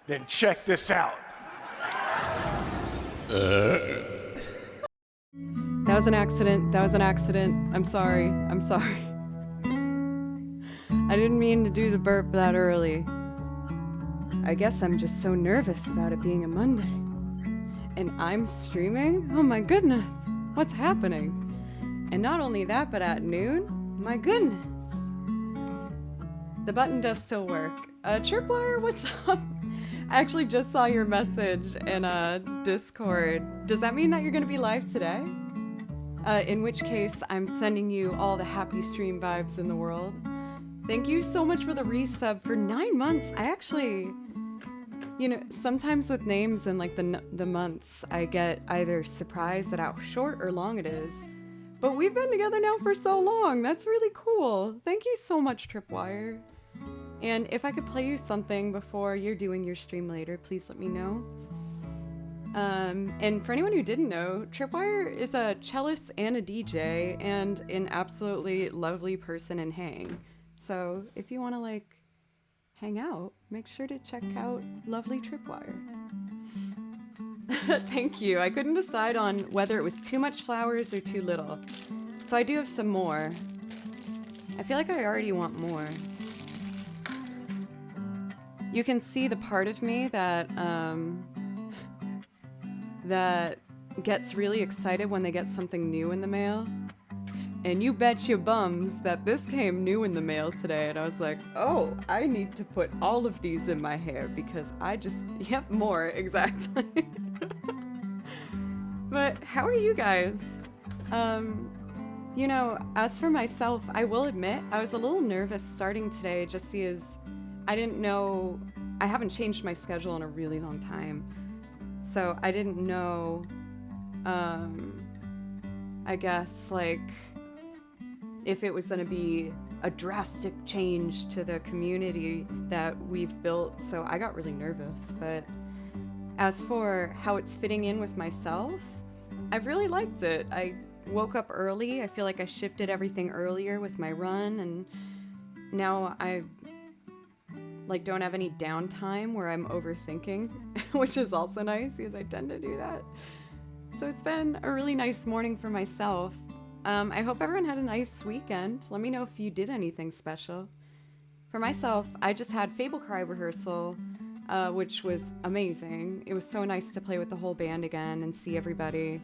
Then check this out. That was an accident. That was an accident. I'm sorry. I'm sorry. I didn't mean to do the burp that early. I guess I'm just so nervous about it being a Monday. And I'm streaming? Oh my goodness. What's happening? And not only that, but at noon? My goodness. The button does still work. Tripwire, what's up? I actually just saw your message in Discord. Does that mean that you're going to be live today? In which case, I'm sending you all the happy stream vibes in the world. Thank you so much for the resub for 9 months. I actually, you know, sometimes with names and like the months, I get either surprised at how short or long it is. But we've been together now for so long. That's really cool. Thank you so much, Tripwire. And if I could play you something before you're doing your stream later, please let me know. And for anyone who didn't know, Tripwire is a cellist and a DJ and an absolutely lovely person in Hang. So if you want to like hang out, make sure to check out lovely Tripwire. Thank you. I couldn't decide on whether it was too much flowers or too little. So I do have some more. I feel like I already want more. You can see the part of me that that gets really excited when they get something new in the mail. And you bet your bums that this came new in the mail today. And I was like, oh, I need to put all of these in my hair because I just, yep, more, exactly. But how are you guys? You know, as for myself, I will admit I was a little nervous starting today just because I didn't know, I haven't changed my schedule in a really long time. So I didn't know, I guess, like, if it was going to be a drastic change to the community that we've built. So I got really nervous. But as for how it's fitting in with myself, I've really liked it. I woke up early. I feel like I shifted everything earlier with my run, and now I like don't have any downtime where I'm overthinking, which is also nice because I tend to do that. So it's been a really nice morning for myself. I hope everyone had a nice weekend. Let me know if you did anything special. For myself, I just had Fable Cry rehearsal, which was amazing. It was so nice to play with the whole band again and see everybody.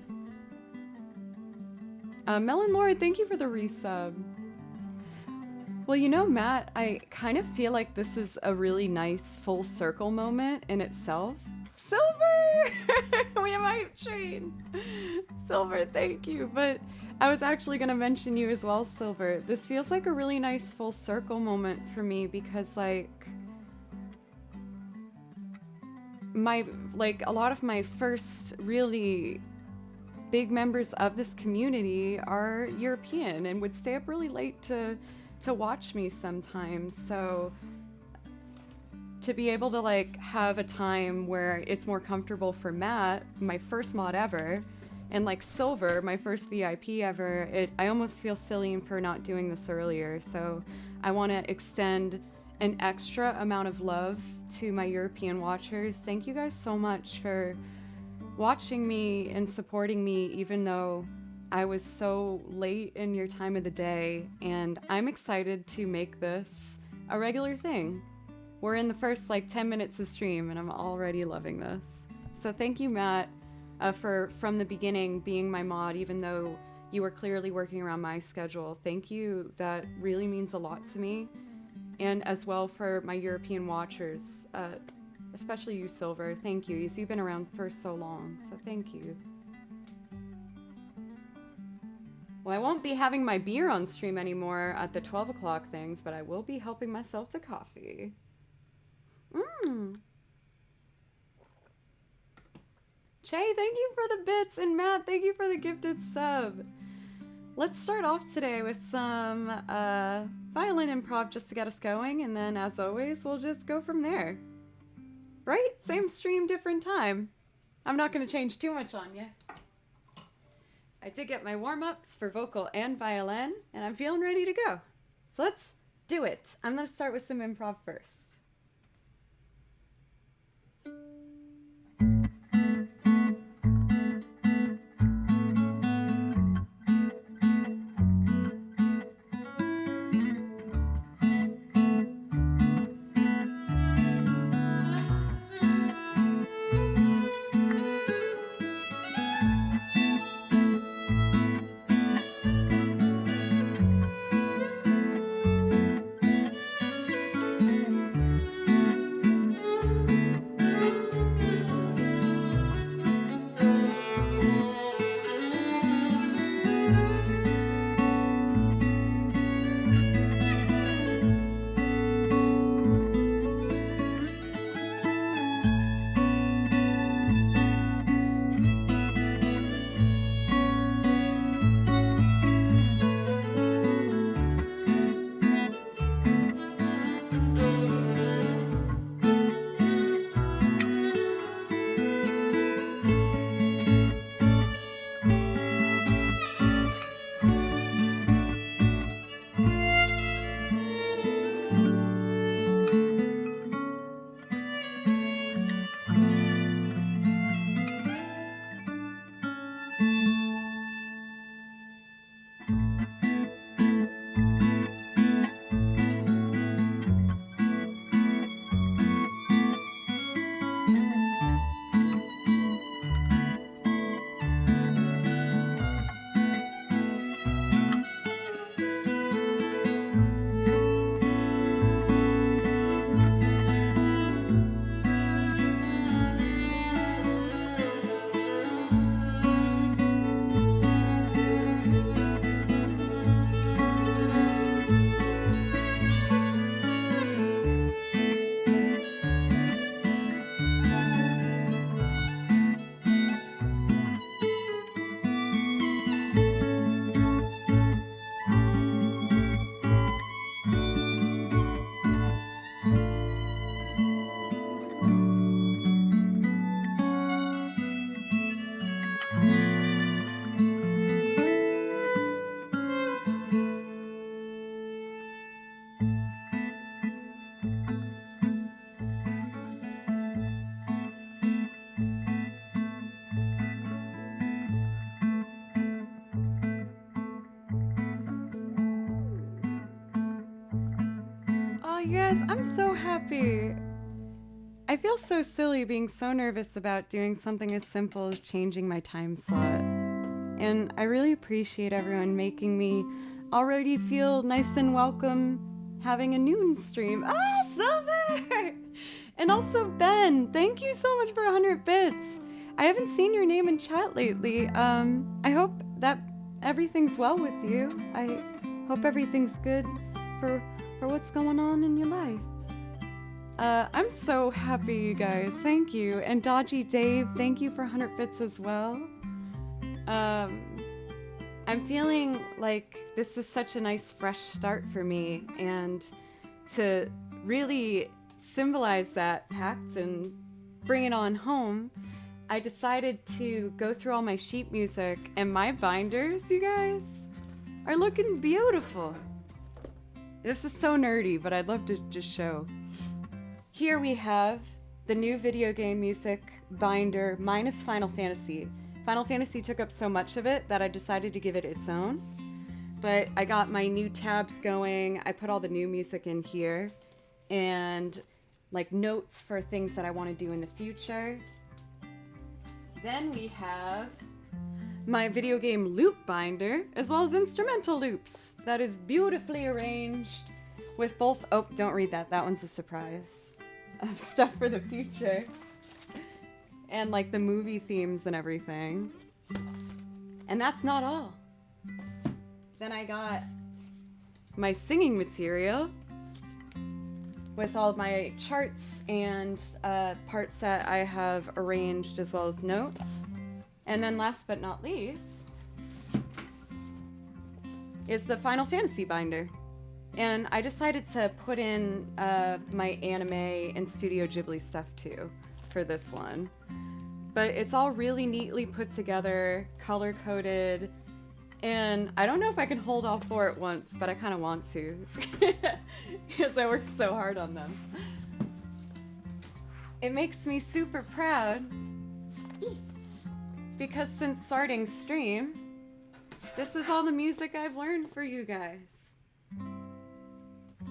Melon Lord, thank you for the resub. Well, you know, Matt, I kind of feel like this is a really nice full circle moment in itself. Silver! We might trade. Silver, thank you. But I was actually going to mention you as well, Silver. This feels like a really nice full circle moment for me because, like, a lot of my first really big members of this community are European and would stay up really late to watch me sometimes. So to be able to like have a time where it's more comfortable for Matt, my first mod ever, and like Silver, my first VIP ever, I almost feel silly for not doing this earlier. So I want to extend an extra amount of love to my European watchers. Thank you guys so much for watching me and supporting me, even though I was so late in your time of the day, and I'm excited to make this a regular thing. We're in the first like 10 minutes of stream and I'm already loving this. So thank you, Matt, for from the beginning being my mod, even though you were clearly working around my schedule. Thank you, that really means a lot to me. And as well for my European watchers, especially you, Silver, thank you. You've been around for so long, so thank you. Well, I won't be having my beer on stream anymore at the 12 o'clock things, but I will be helping myself to coffee. Che, thank you for the bits, and Matt, thank you for the gifted sub. Let's start off today with some violin improv just to get us going, and then as always, we'll just go from there. Right? Same stream, different time. I'm not going to change too much on you. I did get my warm-ups for vocal and violin, and I'm feeling ready to go. So let's do it. I'm going to start with some improv first. I'm so happy. I feel so silly being so nervous about doing something as simple as changing my time slot. And I really appreciate everyone making me already feel nice and welcome having a noon stream. Ah, Silver! And also Ben, thank you so much for 100 bits. I haven't seen your name in chat lately. I hope that everything's well with you. I hope everything's good for what's going on in your life. I'm so happy, you guys. Thank you. And Dodgy Dave, thank you for 100 bits as well. I'm feeling like this is such a nice fresh start for me, and to really symbolize that pact and bring it on home, I decided to go through all my sheet music, and my binders, you guys, are looking beautiful. This is so nerdy, but I'd love to just show. Here we have the new video game music binder minus Final Fantasy. Final Fantasy took up so much of it that I decided to give it its own. But I got my new tabs going. I put all the new music in here and like notes for things that I want to do in the future. Then we have my video game loop binder, as well as instrumental loops that is beautifully arranged with both, oh, don't read that, that one's a surprise, of stuff for the future. And like the movie themes and everything. And that's not all. Then I got my singing material with all my charts and parts that I have arranged, as well as notes. And then last but not least is the Final Fantasy binder. And I decided to put in my anime and Studio Ghibli stuff too for this one. But it's all really neatly put together, color-coded, and I don't know if I can hold all four at once, but I kind of want to, because I worked so hard on them. It makes me super proud, because since starting stream, this is all the music I've learned for you guys.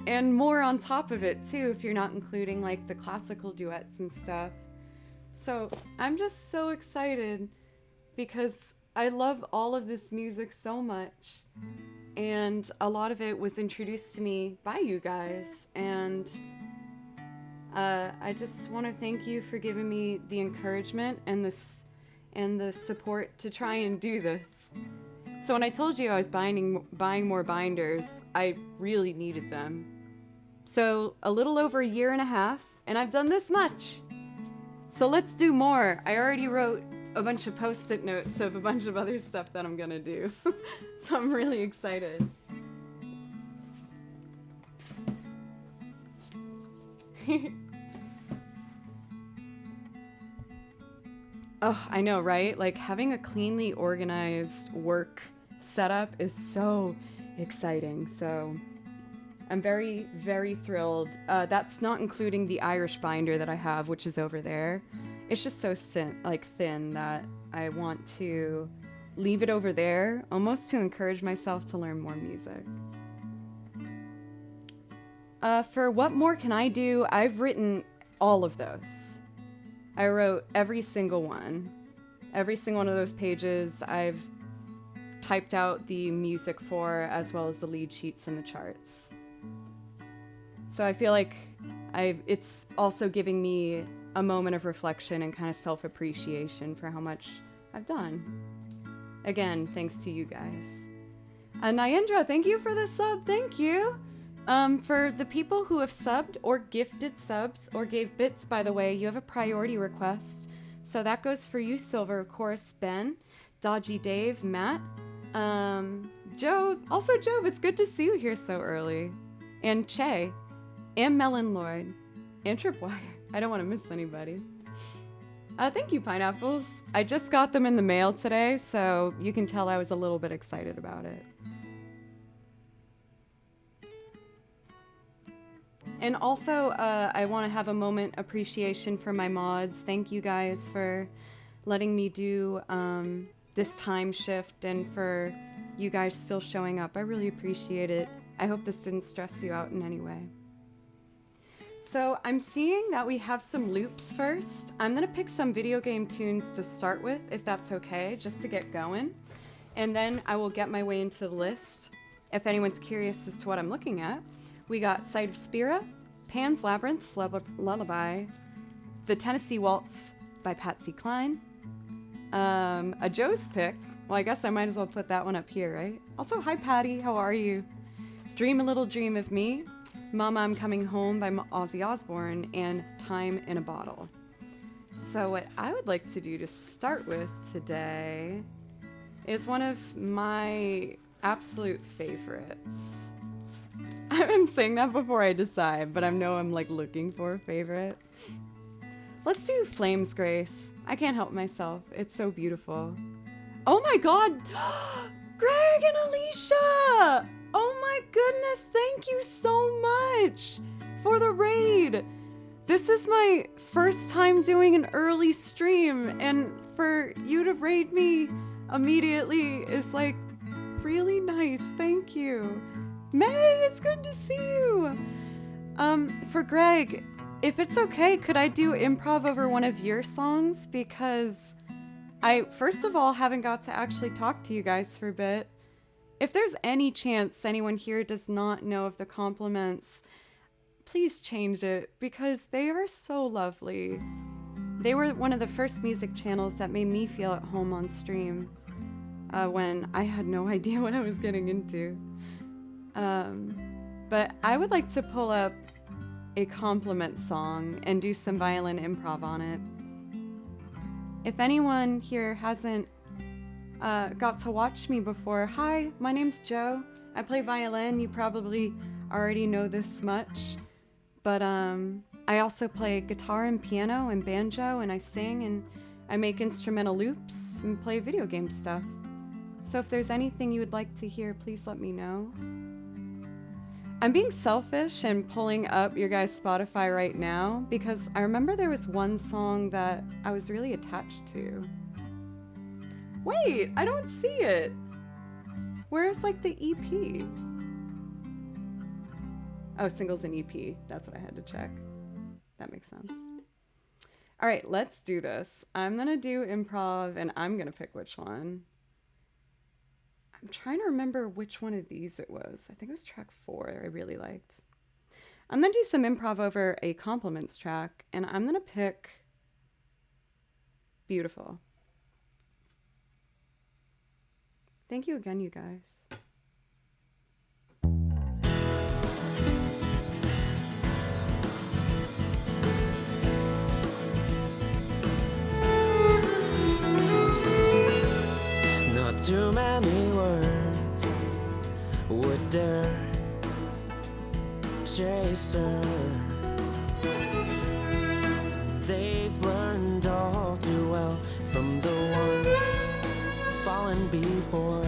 And more on top of it too, if you're not including like the classical duets and stuff. So I'm just so excited because I love all of this music so much, and a lot of it was introduced to me by you guys, and I just want to thank you for giving me the encouragement and the support to try and do this. So when I told you I was buying more binders, I really needed them. So a little over a year and a half, and I've done this much. So let's do more. I already wrote a bunch of post-it notes of a bunch of other stuff that I'm gonna do. So I'm really excited. Oh, I know, right? Like having a cleanly organized work setup is so exciting. So I'm very, very thrilled. That's not including the Irish binder that I have, which is over there. It's just so thin that I want to leave it over there, almost to encourage myself to learn more music. For what more can I do? I've written all of those. I wrote every single one. Every single one of those pages I've typed out the music for, as well as the lead sheets and the charts. So I feel like it's also giving me a moment of reflection and kind of self-appreciation for how much I've done. Again, thanks to you guys. Nyendra, thank you for the sub. Thank you. For the people who have subbed or gifted subs or gave bits, by the way, you have a priority request. So that goes for you, Silver, of course, Ben, Dodgy Dave, Matt, Jove. Also, Jove, it's good to see you here so early. And Che. And Melon Lord, and Tripwire. I don't want to miss anybody. Thank you, Pineapples. I just got them in the mail today, so you can tell I was a little bit excited about it. And also, I want to have a moment appreciation for my mods. Thank you guys for letting me do this time shift, and for you guys still showing up. I really appreciate it. I hope this didn't stress you out in any way. So I'm seeing that we have some loops first. I'm gonna pick some video game tunes to start with, if that's okay, just to get going. And then I will get my way into the list. If anyone's curious as to what I'm looking at, we got Sight of Spira, Pan's Labyrinth's Lullaby, The Tennessee Waltz by Patsy Cline, a Joe's pick. Well, I guess I might as well put that one up here, right? Also, hi Patty, how are you? Dream a Little Dream of Me, Mama I'm Coming Home by Ozzy Osbourne, and Time in a Bottle. So what I would like to do to start with today is one of my absolute favorites. I'm saying that before I decide, but I know I'm like looking for a favorite. Let's do Flames Grace. I can't help myself. It's so beautiful. Oh my god! Greg and Alicia! Oh my goodness, thank you so much for the raid! This is my first time doing an early stream, and for you to raid me immediately is like really nice. Thank you. May, it's good to see you. For Greg, if it's okay, could I do improv over one of your songs? Because I, first of all, haven't got to actually talk to you guys for a bit. If there's any chance anyone here does not know of the compliments, please change it, because they are so lovely. They were one of the first music channels that made me feel at home on stream when I had no idea what I was getting into. But I would like to pull up a compliment song and do some violin improv on it. If anyone here hasn't got to watch me before, hi, my name's Joe. I play violin. You probably already know this much. But I also play guitar and piano and banjo, and I sing, and I make instrumental loops and play video game stuff. So if there's anything you would like to hear, please let me know. I'm being selfish and pulling up your guys' Spotify right now because I remember there was one song that I was really attached to. Wait, I don't see it. Where's like the EP? Oh, singles and EP. That's what I had to check. That makes sense. All right, let's do this. I'm gonna do improv and I'm gonna pick which one. I'm trying to remember which one of these it was. I think it was track 4 I really liked. I'm gonna do some improv over a compliments track, and I'm gonna pick Beautiful. Thank you again, you guys. Not too many words would dare chase her. They've learned all too well from the ones fallen before.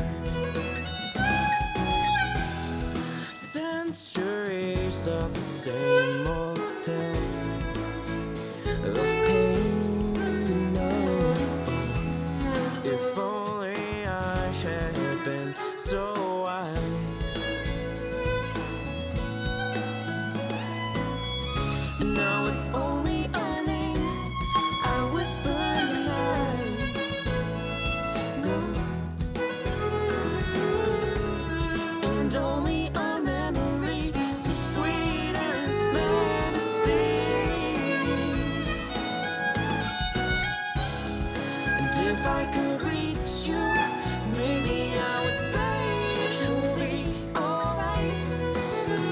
Centuries of the same old tales of pain. No, if only I had been so wise. And now it's only a name I whisper in the night. No, and only a memory so sweet and menacing. And if I could reach you, maybe I would say it will be alright.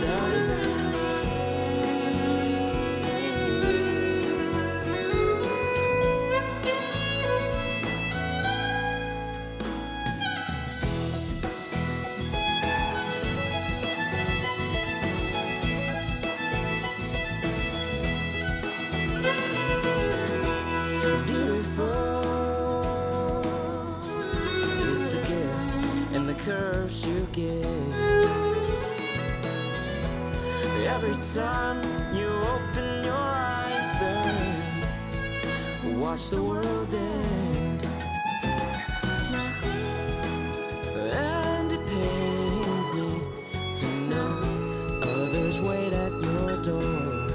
That isn't me. Beautiful is the gift and the curse you give. Every time you open your eyes and watch the world end. And it pains me to know others wait at your door.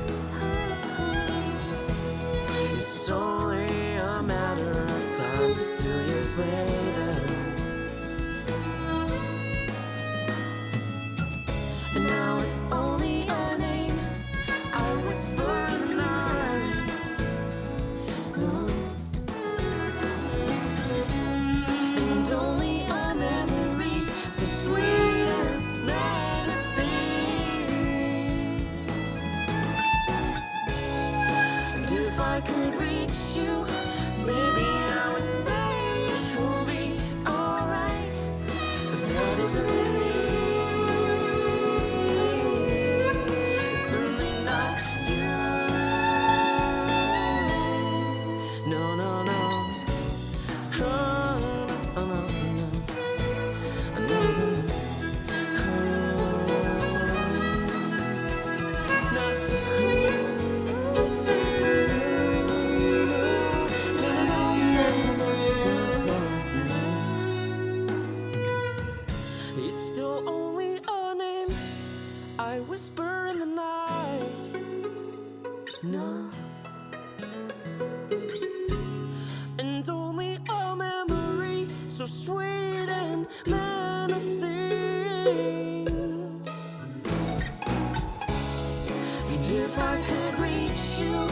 slay them. And now it's only a name I whisper in the night. No. And only a memory so sweet and menacing. And if I could reach you, maybe I would say it will be alright. But that isn't me. Certainly not you. No, no, no. Oh, no, no, no. No, no. It's still only a name I whisper in the night. No. And only a memory so sweet and menacing. And if I could reach you,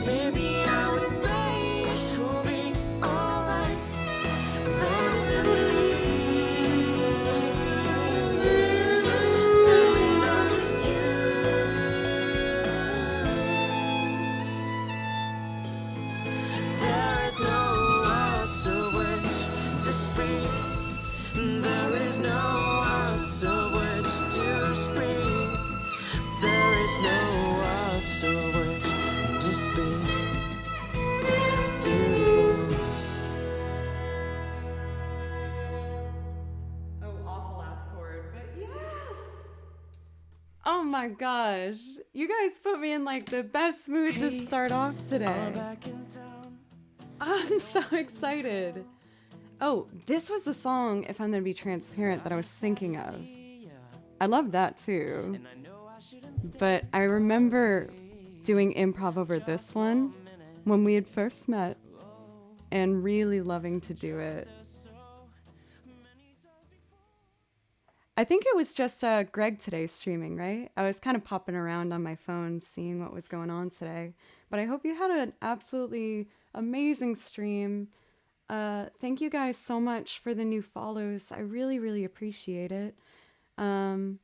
maybe I would say it will be alright. That isn't me. Certainly not you. There is no us of which to speak. There is no us of which to speak. There is no us of which to speak. Beautiful. Oh, awful last chord, but yes! Oh my gosh. You guys put me in like the best mood to start off today. Back in town. I'm so excited. Oh, this was the song, if I'm gonna be transparent, that I was thinking of. I love that too. And I know I shouldn't But I remember doing improv over this one when we had first met and really loving to do it. I think it was just Greg today streaming, right? I was kind of popping around on my phone seeing what was going on today. But I hope you had an absolutely amazing stream. Thank you guys so much for the new follows. I really, really appreciate it. Oh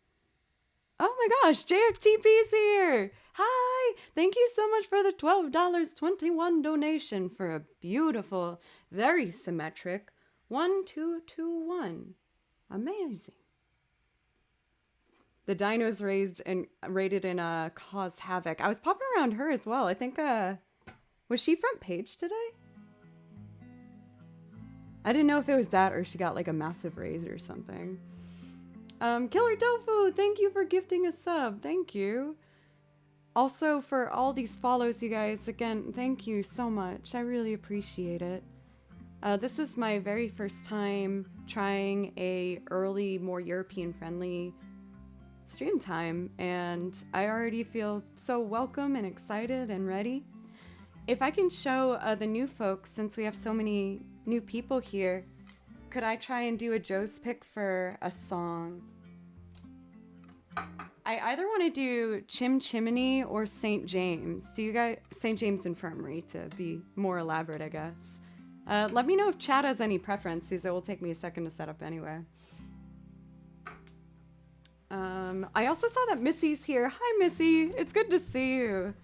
my gosh, JFTP's here! Hi! Thank you so much for the $12.21 donation for a beautiful, very symmetric 1221. Amazing. The dinos rated in caused havoc. I was popping around her as well. I think was she front page today? I didn't know if it was that or she got like a massive raise or something. Killer Tofu, thank you for gifting a sub. Thank you. Also for all these follows, you guys, again, thank you so much. I really appreciate it. This is my very first time trying a early, more European-friendly stream time, and I already feel so welcome and excited and ready. If I can show the new folks, since we have so many new people here, could I try and do a Joe's pick for a song? I either want to do Chim Chimney or St. James. Do you guys, St. James Infirmary to be more elaborate, I guess. Let me know if chat has any preferences. It will take me a second to set up anyway. I also saw that Missy's here. Hi, Missy. It's good to see you.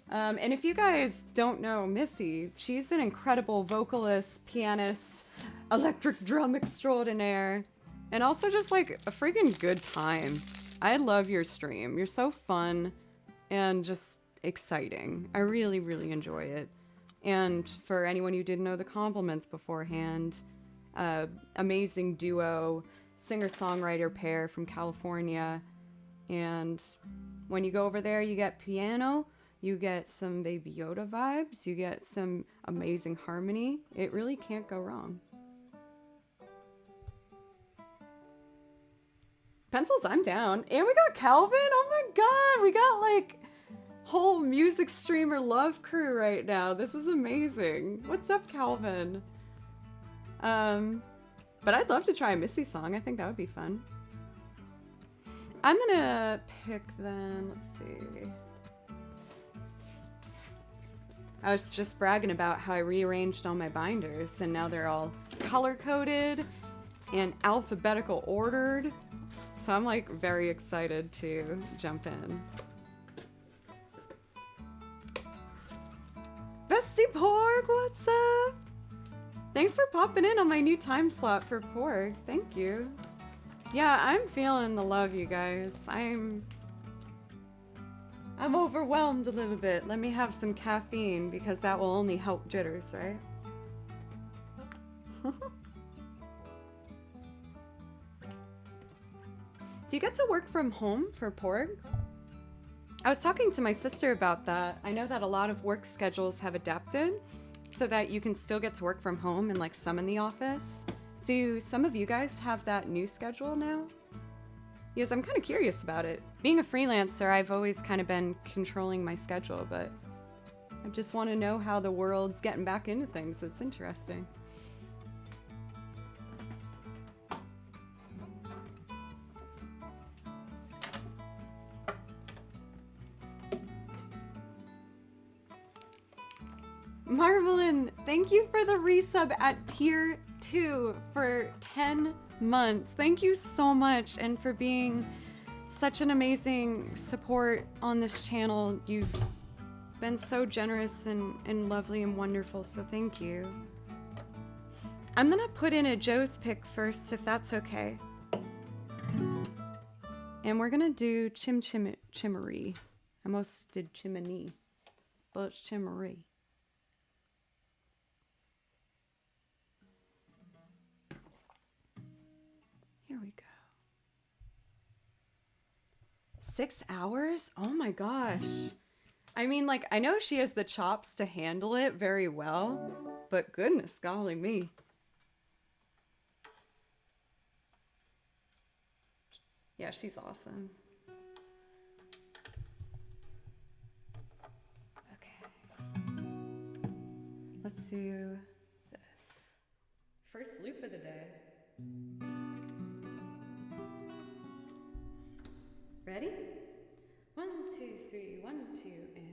And if you guys don't know Missy, she's an incredible vocalist, pianist, electric drum extraordinaire, and also just like a freaking good time. I love your stream. You're so fun and just exciting. I really, really enjoy it. And for anyone who didn't know the compliments beforehand, amazing duo, singer-songwriter pair from California. And when you go over there, you get piano, you get some Baby Yoda vibes, you get some amazing harmony. It really can't go wrong. Pencils, I'm down. And we got Calvin. Oh my god, we got like whole music streamer love crew right now. This is amazing. What's up, Calvin? But I'd love to try a Missy song. I think that would be fun. I'm gonna pick then, let's see. I was just bragging about how I rearranged all my binders and now they're all color-coded and alphabetical ordered. So I'm like very excited to jump in. Bestie Porg, what's up? Thanks for popping in on my new time slot for Porg. Thank you. Yeah, I'm feeling the love, you guys. I'm overwhelmed a little bit. Let me have some caffeine because that will only help jitters, right? Do you get to work from home for Porg? I was talking to my sister about that. I know that a lot of work schedules have adapted so that you can still get to work from home and like some in the office. Do some of you guys have that new schedule now? Because I'm kind of curious about it. Being a freelancer, I've always kind of been controlling my schedule, but I just want to know how the world's getting back into things. It's interesting. Marvelin, thank you for the resub at tier 2 for 10 months. Thank you so much, and for being such an amazing support on this channel. You've been so generous and lovely and wonderful, so thank you. I'm gonna put in a Joe's pick first, if that's okay. And we're gonna do Chimmery. I almost did Chimney, but it's Chimmery. Here we go. 6 hours? Oh my gosh. I mean, like, I know she has the chops to handle it very well, but goodness golly me. Yeah, she's awesome. Okay. Let's do this. First loop of the day. Ready? 1, 2, 3, 1, 2, and...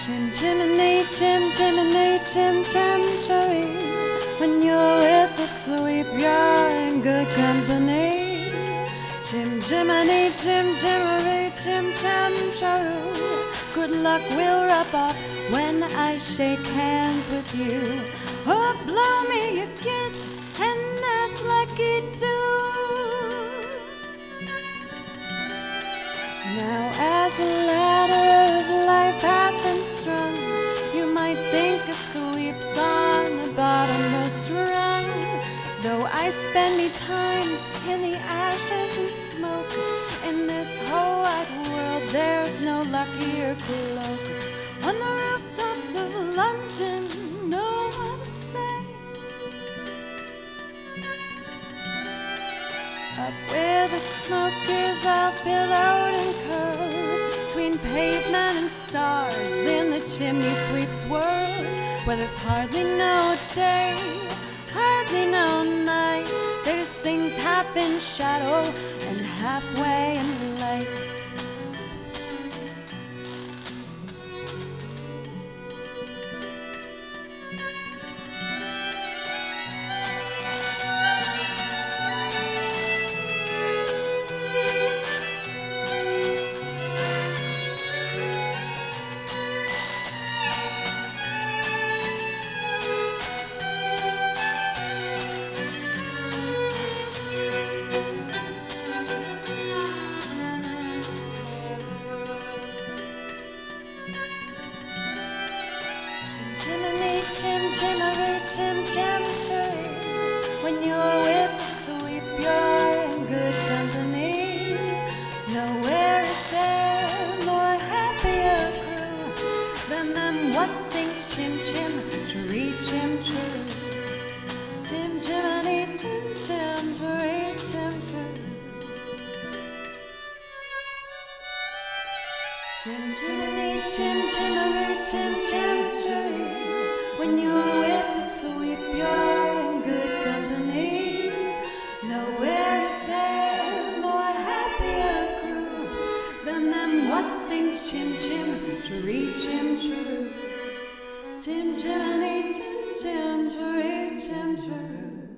Chim chimney, chim chimney, chim chim cherry. When you're with the sweep, you're in good company. Chim chimney, chim chimney, chim chim cherry. Good luck will rub off when I shake hands with you. Oh, blow me a kiss, and that's lucky too. Now as the ladder of life has been strung, you might think a sweep's on the bottommost rung. Though I spend me times in the ashes and smoke, in this whole wide world there's no luckier cloak. On the rooftops of London, know what to say. Up where the smoke is out billowed and curled, between pavement and stars in the chimney sweep's world, where there's hardly no day, hardly no night. There's things half in shadow and halfway in light. Chim chimmery, chim chim cherry. When you're with the sweep, you're in good company. Nowhere is there more happier crew than them what sings chim chim, cherry chim cherry. Chim chimney, chim chim cherry, chim cherry. Chim chimney, chim chimmery, chim chim cherry. When you're with the sweep, you're in good company. Nowhere is there more happier crew than them what sings chim chim, cherry chim cherry. Chim chimney, chim chim cherry, chim cherry.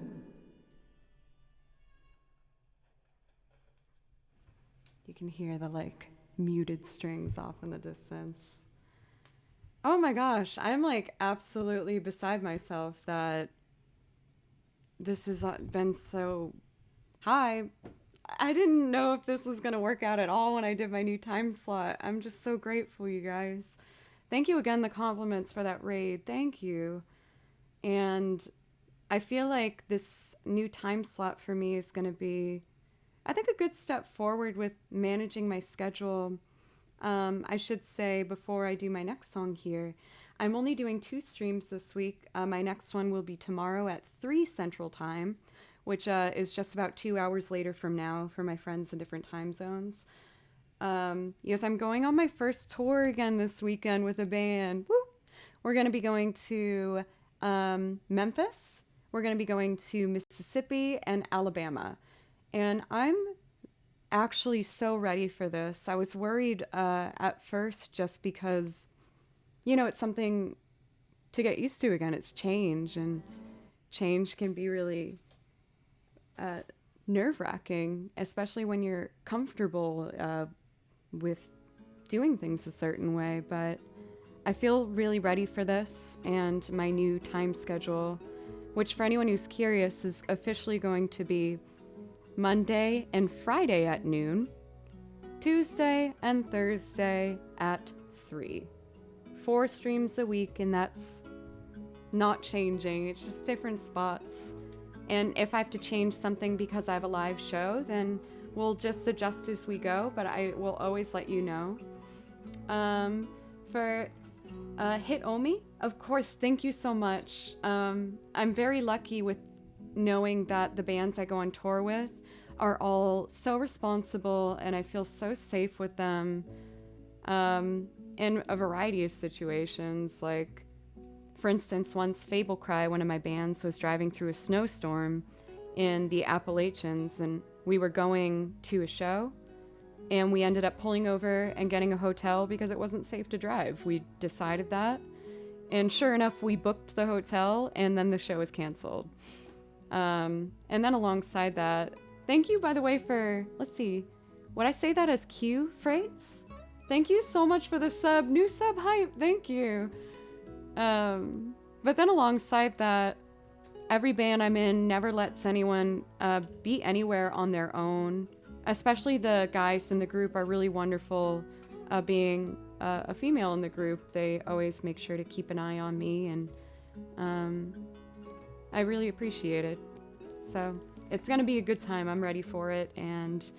You can hear the muted strings off in the distance. Oh my gosh, I'm absolutely beside myself that this has been so high. I didn't know if this was going to work out at all when I did my new time slot. I'm just so grateful, you guys. Thank you again, the compliments for that raid. Thank you. And I feel like this new time slot for me is going to be, I think, a good step forward with managing my schedule. I should say before I do my next song here, I'm only doing 2 streams this week. My next one will be tomorrow at 3 Central Time, which is just about 2 hours later from now for my friends in different time zones. Yes, I'm going on my first tour again this weekend with a band. Woo! We're going to be going to Memphis. We're going to be going to Mississippi and Alabama. And I'm actually so ready for this. I was worried at first just because, it's something to get used to again. It's change, and change can be really nerve-wracking, especially when you're comfortable with doing things a certain way. But I feel really ready for this and my new time schedule, which for anyone who's curious is officially going to be Monday and Friday at noon, Tuesday and Thursday at 3. 4 streams a week, and that's not changing. It's just different spots. And if I have to change something because I have a live show, then we'll just adjust as we go, but I will always let you know. For Hit Omi, of course, thank you so much. I'm very lucky with knowing that the bands I go on tour with are all so responsible, and I feel so safe with them in a variety of situations. Like, for instance, once Fable Cry, one of my bands, was driving through a snowstorm in the Appalachians, and we were going to a show, and we ended up pulling over and getting a hotel because it wasn't safe to drive. We decided that. And sure enough, we booked the hotel, and then the show was canceled. And then alongside that, thank you, by the way, for, let's see, would I say that as Q Freights? Thank you so much for the sub, new sub hype, thank you. But then alongside that, every band I'm in never lets anyone be anywhere on their own. Especially the guys in the group are really wonderful. Being a female in the group, they always make sure to keep an eye on me, and I really appreciate it. So it's gonna be a good time. I'm ready for it, and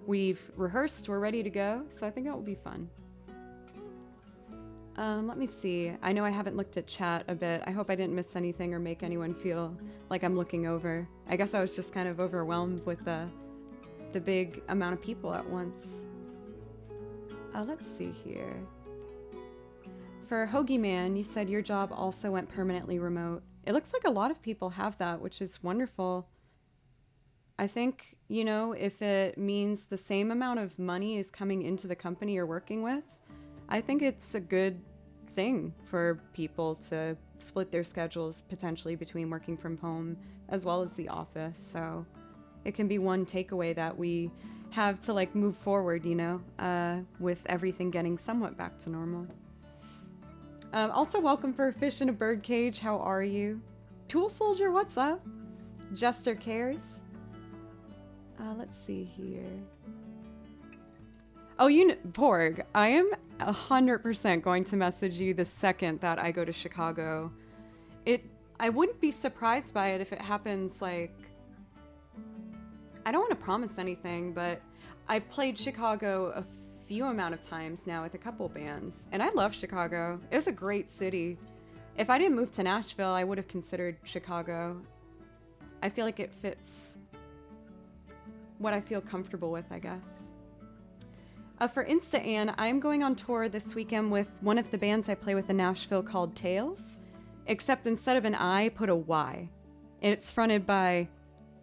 we've rehearsed. We're ready to go, so I think that will be fun. Let me see. I know I haven't looked at chat a bit. I hope I didn't miss anything or make anyone feel like I'm looking over. I guess I was just kind of overwhelmed with the big amount of people at once. Let's see here. For Hoagie Man, you said your job also went permanently remote. It looks like a lot of people have that, which is wonderful. I think, you know, if it means the same amount of money is coming into the company you're working with, I think it's a good thing for people to split their schedules potentially between working from home as well as the office. So it can be one takeaway that we have to like move forward, you know, with everything getting somewhat back to normal. Also welcome for Fish in a Birdcage. How are you? Tool Soldier, what's up? Jester Cares. Let's see here. Oh, Porg, I am 100% going to message you the second that I go to Chicago. I wouldn't be surprised by it if it happens, like, I don't want to promise anything, but I've played Chicago a few amount of times now with a couple bands, and I love Chicago. It was a great city. If I didn't move to Nashville, I would have considered Chicago. I feel like it fits what I feel comfortable with, I guess. For Insta Ann, I'm going on tour this weekend with one of the bands I play with in Nashville called Tails, except instead of an I, put a Y. And it's fronted by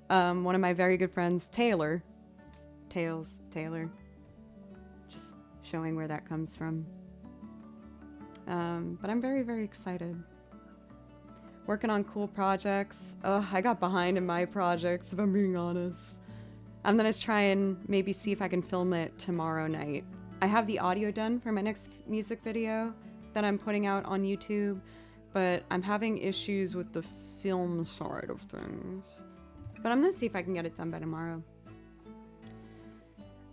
one of my very good friends, Taylor. Taylor. Just showing where that comes from. But I'm very, very excited. Working on cool projects. I got behind in my projects, if I'm being honest. I'm gonna try and maybe see if I can film it tomorrow night. I have the audio done for my next music video that I'm putting out on YouTube, but I'm having issues with the film side of things. But I'm gonna see if I can get it done by tomorrow.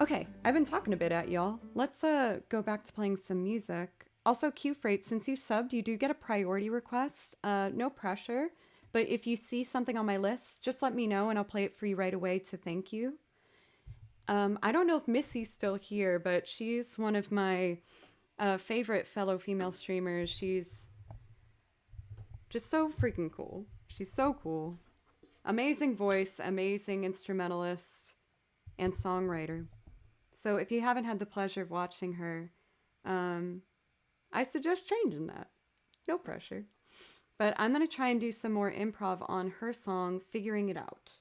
Okay, I've been talking a bit at y'all. Let's go back to playing some music. Also, Q Freight, since you subbed, you do get a priority request. No pressure. But if you see something on my list, just let me know and I'll play it for you right away to thank you. I don't know if Missy's still here, but she's one of my favorite fellow female streamers. She's just so freaking cool. She's so cool. Amazing voice, amazing instrumentalist, and songwriter. So if you haven't had the pleasure of watching her, I suggest changing that. No pressure. But I'm going to try and do some more improv on her song, Figuring It Out.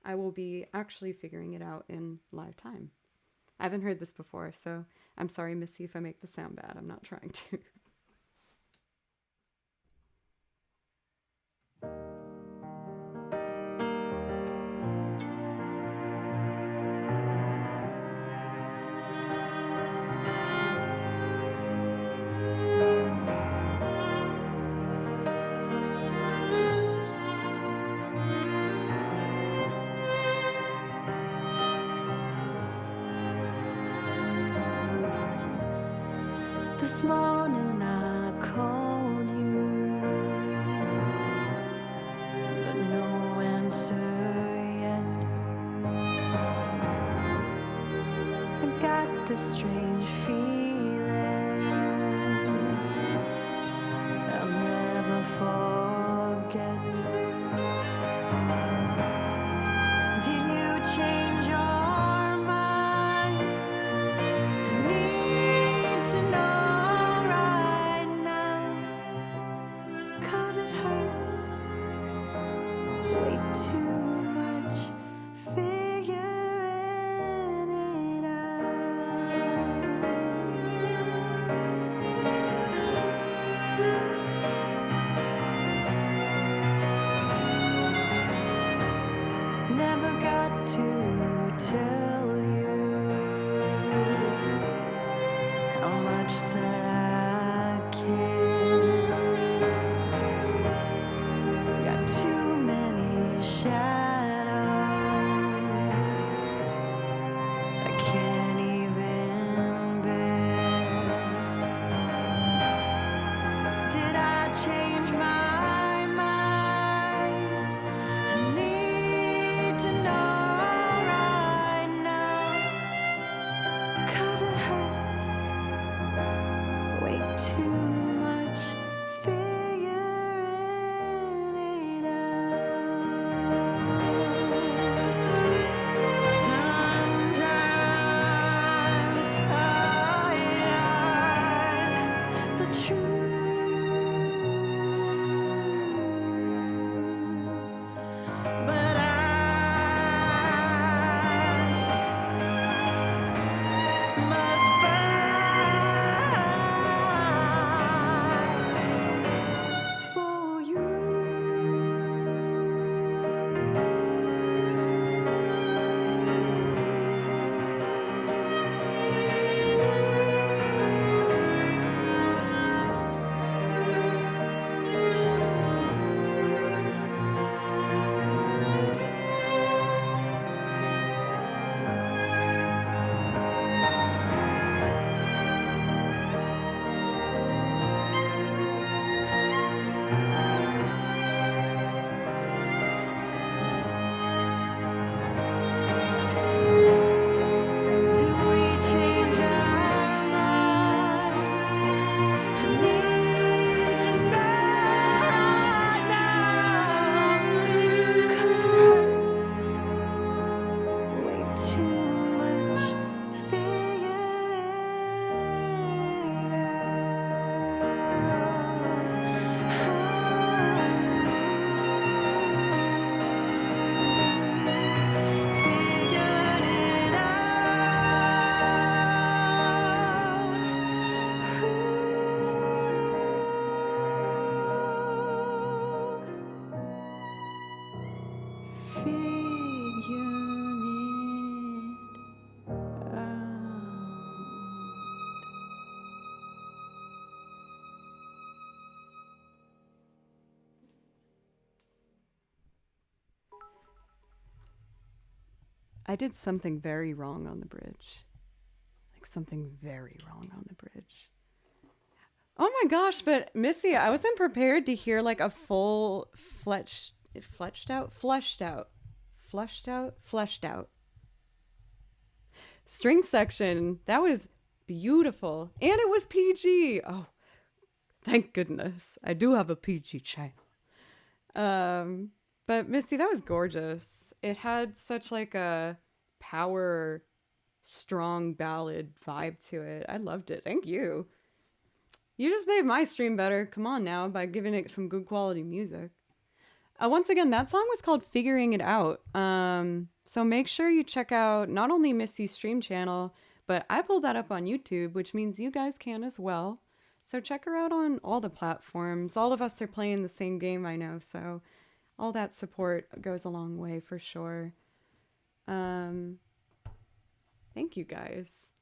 I will be actually figuring it out in live time. I haven't heard this before, so I'm sorry, Missy, if I make this sound bad. I'm not trying to. This morning I called you, but no answer yet. I got this strange feeling I'll never forget. Did you change your mind? I need to know right now, 'cause it hurts way too much figuring it out. tell you how much that I care. Got too many shadows I can't even bear. Did I change my mind? I need to know right now, 'cause it hurts way too much figuring it out. Sometimes I hide the truth, but I must fight for you. Did we change our minds? I need to know now, 'cause it hurts way too much figured it out. Figuring it out. I did something very wrong on the bridge. Like something very wrong on the bridge. Oh my gosh, but Missy, I wasn't prepared to hear like a full fleshed out string section. That was beautiful. And it was PG. Oh, thank goodness. I do have a PG channel. But Missy, that was gorgeous. It had such like a power, strong ballad vibe to it. I loved it. Thank you. You just made my stream better. Come on now, by giving it some good quality music. Once again, that song was called Figuring It Out. So make sure you check out not only Missy's stream channel, but I pulled that up on YouTube, which means you guys can as well. So check her out on all the platforms. All of us are playing the same game, I know, so all that support goes a long way for sure. Thank you guys.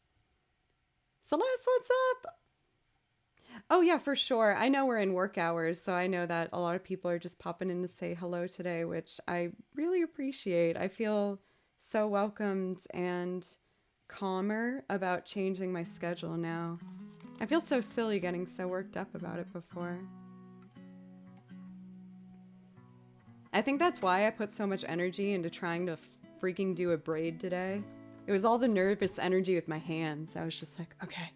Celeste, what's up? Oh yeah, for sure. I know we're in work hours, so I know that a lot of people are just popping in to say hello today, which I really appreciate. I feel so welcomed and calmer about changing my schedule now. I feel so silly getting so worked up about it before. I think that's why I put so much energy into trying to freaking do a braid today. It was all the nervous energy with my hands. I was just like, okay,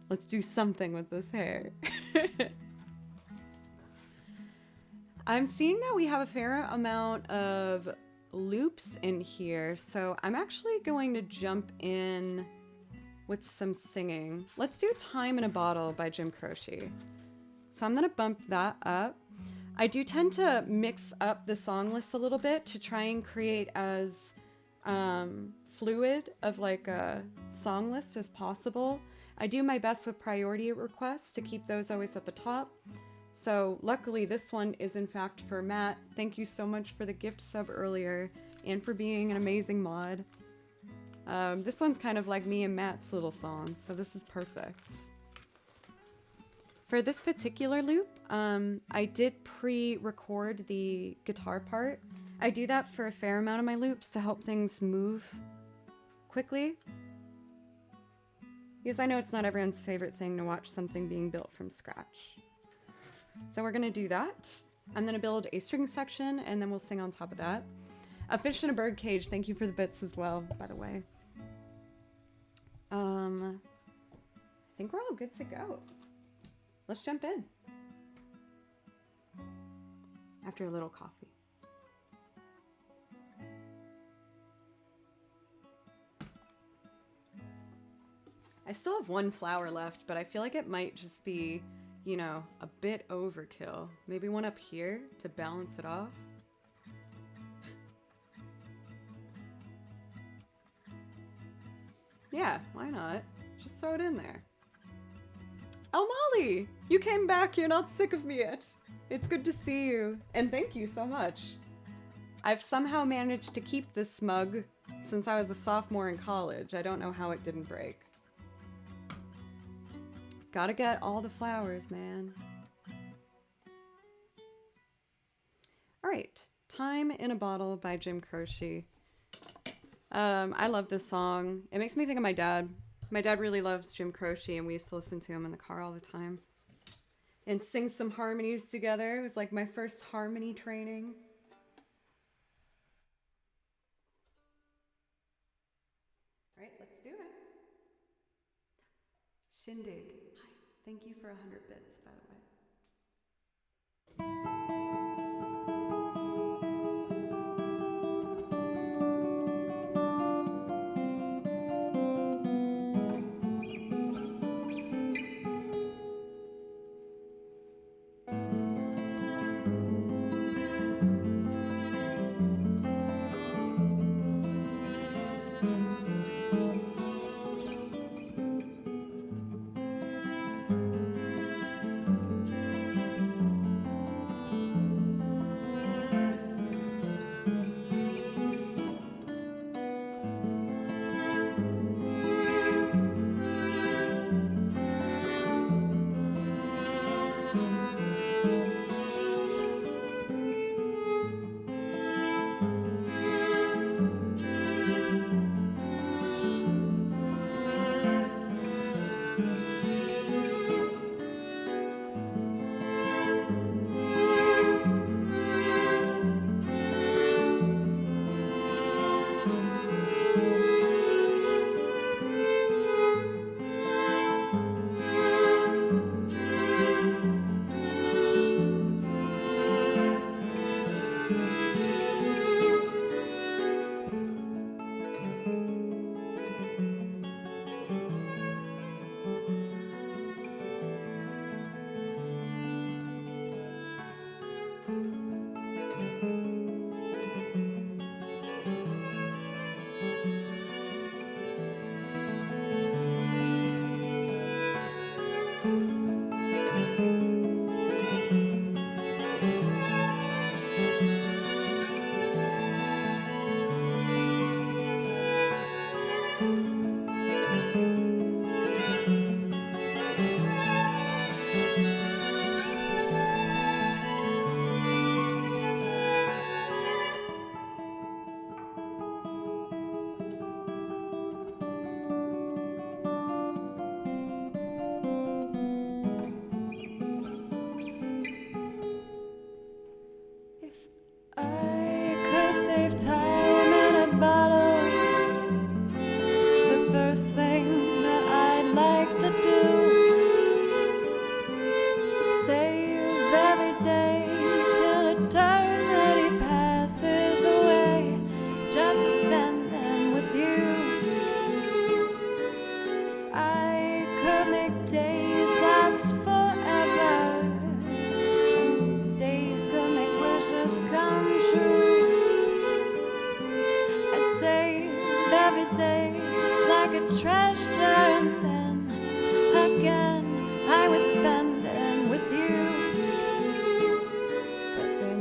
let's do something with this hair. I'm seeing that we have a fair amount of loops in here, so I'm actually going to jump in with some singing. Let's do Time in a Bottle by Jim Croce. So I'm gonna bump that up. I do tend to mix up the song list a little bit to try and create as fluid of like a song list as possible. I do my best with priority requests to keep those always at the top. So luckily this one is in fact for Matt. Thank you so much for the gift sub earlier. and for being an amazing mod. This one's kind of like me and Matt's little song, so this is perfect. For this particular loop, I did pre-record the guitar part. I do that for a fair amount of my loops to help things move quickly. Because I know it's not everyone's favorite thing to watch something being built from scratch. So we're gonna do that. I'm gonna build a string section and then we'll sing on top of that. A fish in a bird cage, thank you for the bits as well, by the way. I think we're all good to go. Let's jump in. After a little coffee. I still have one flower left, but I feel like it might just be, you know, a bit overkill. Maybe one up here to balance it off. Yeah, why not? Just throw it in there. Oh, Molly! You came back, you're not sick of me yet. It's good to see you, and thank you so much. I've somehow managed to keep this mug since I was a sophomore in college. I don't know how it didn't break. Gotta get all the flowers, man. Alright, Time in a Bottle by Jim Croce. I love this song. It makes me think of my dad. My dad really loves Jim Croce, and we used to listen to him in the car all the time. And sing some harmonies together. It was like my first harmony training. All right, let's do it. Shindig. Hi. Thank you for 100 bits, by the way.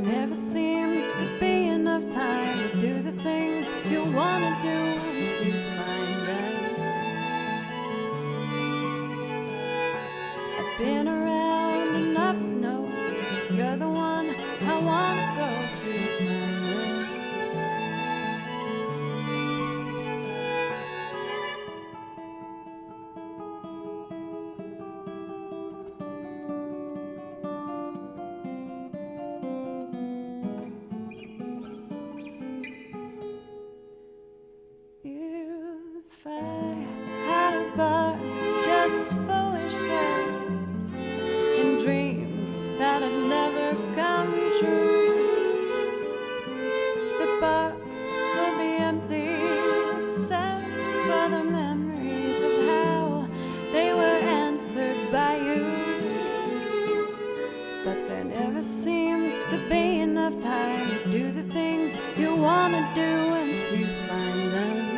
Never seems to be enough time to do the things go through time with. If I had a box just for wishes and dreams that had never come true, the box would be empty except for the memories of how they were answered by you. But there never seems to be enough time to do the things you want to do once you find them.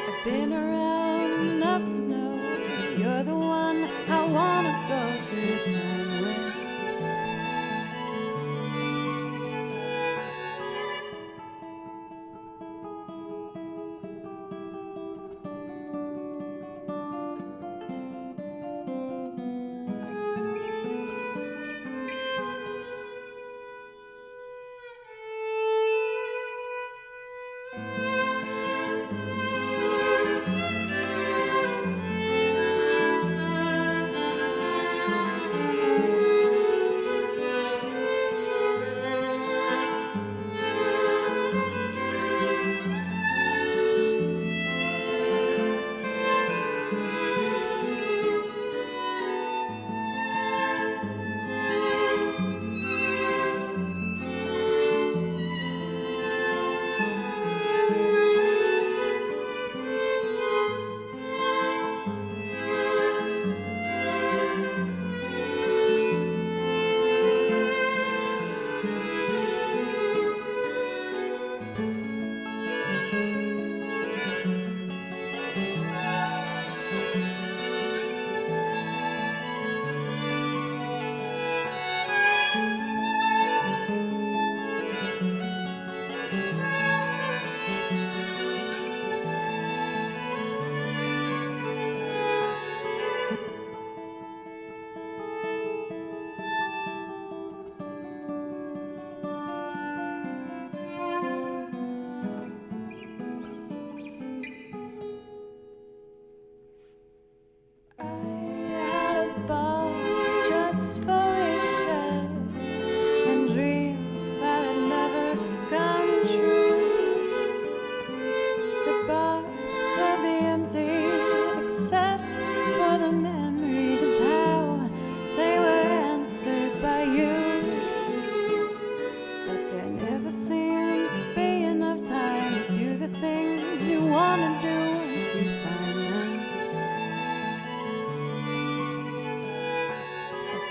I've been around enough to know you're the one I want to go through time with.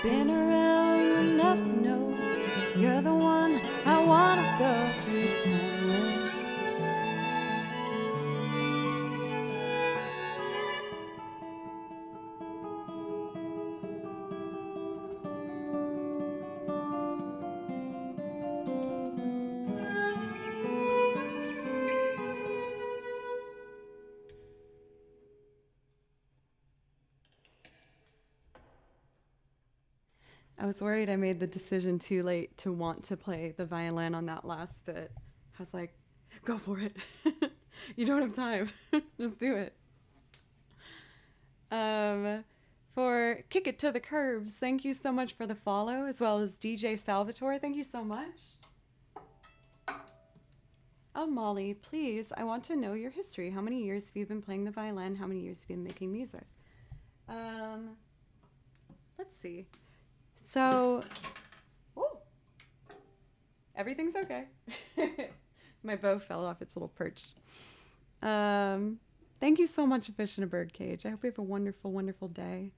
Been around enough to know you're the one I wanna go through time with. I was worried I made the decision too late to want to play the violin on that last bit. I was like, go for it. You don't have time. Just do it. For Kick It to the Curbs, thank you so much for the follow, as well as DJ Salvatore. Thank you so much. Oh, Molly, please, I want to know your history. How many years have you been playing the violin? How many years have you been making music? Let's see. So, oh, everything's okay. My bow fell off its little perch. Thank you so much, Fish in a Birdcage. I hope you have a wonderful, wonderful day.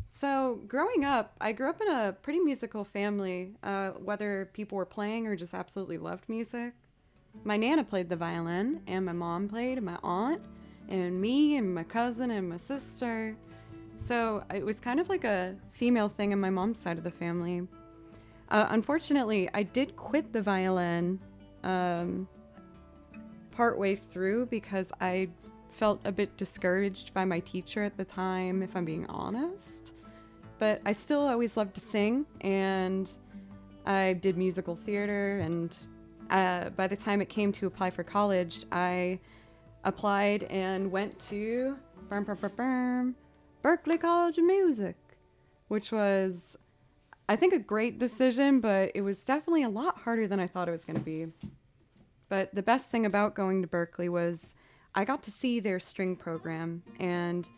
So, growing up, I grew up in a pretty musical family, whether people were playing or just absolutely loved music. My Nana played the violin, and my mom played, and my aunt, and me, and my cousin, and my sister. So it was kind of like a female thing on my mom's side of the family. Unfortunately, I did quit the violin partway through because I felt a bit discouraged by my teacher at the time, if I'm being honest. but I still always loved to sing, and I did musical theater. And by the time it came to apply for college, I applied and went to Berklee College of Music, which was, I think, a great decision, but it was definitely a lot harder than I thought it was going to be. But the best thing about going to Berklee was I got to see their string program, and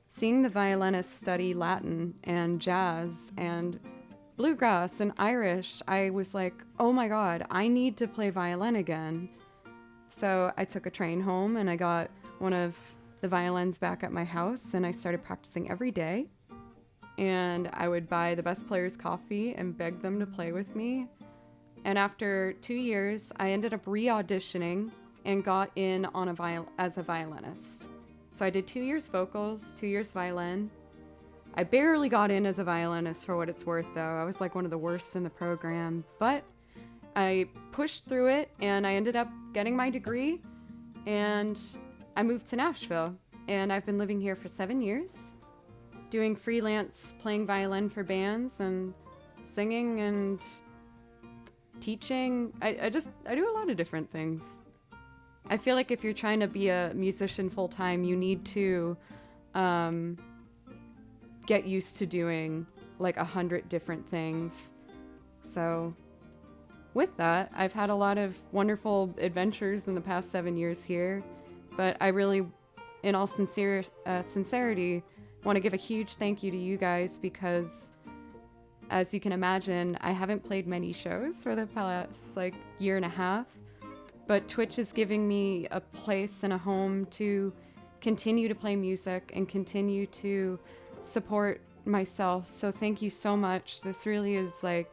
seeing the violinists study Latin and jazz and bluegrass and Irish, I was like, oh my God, I need to play violin again. So I took a train home and I got one of the violins back at my house, and I started practicing every day. And I would buy the best players coffee and beg them to play with me. And after 2 years, I ended up re-auditioning and got in on as a violinist. So I did 2 years vocals, 2 years violin. I barely got in as a violinist for what it's worth, though. I was like one of the worst in the program. But I pushed through it, and I ended up getting my degree, and I moved to Nashville. And I've been living here for 7 years, doing freelance, playing violin for bands, and singing and teaching. I do a lot of different things. I feel like if you're trying to be a musician full time, you need to get used to doing like 100 different things. So with that, I've had a lot of wonderful adventures in the past 7 years here, but I really, in all sincerity, want to give a huge thank you to you guys, because as you can imagine, I haven't played many shows for the past like year and a half. But Twitch is giving me a place and a home to continue to play music and continue to support myself. So thank you so much. This really is like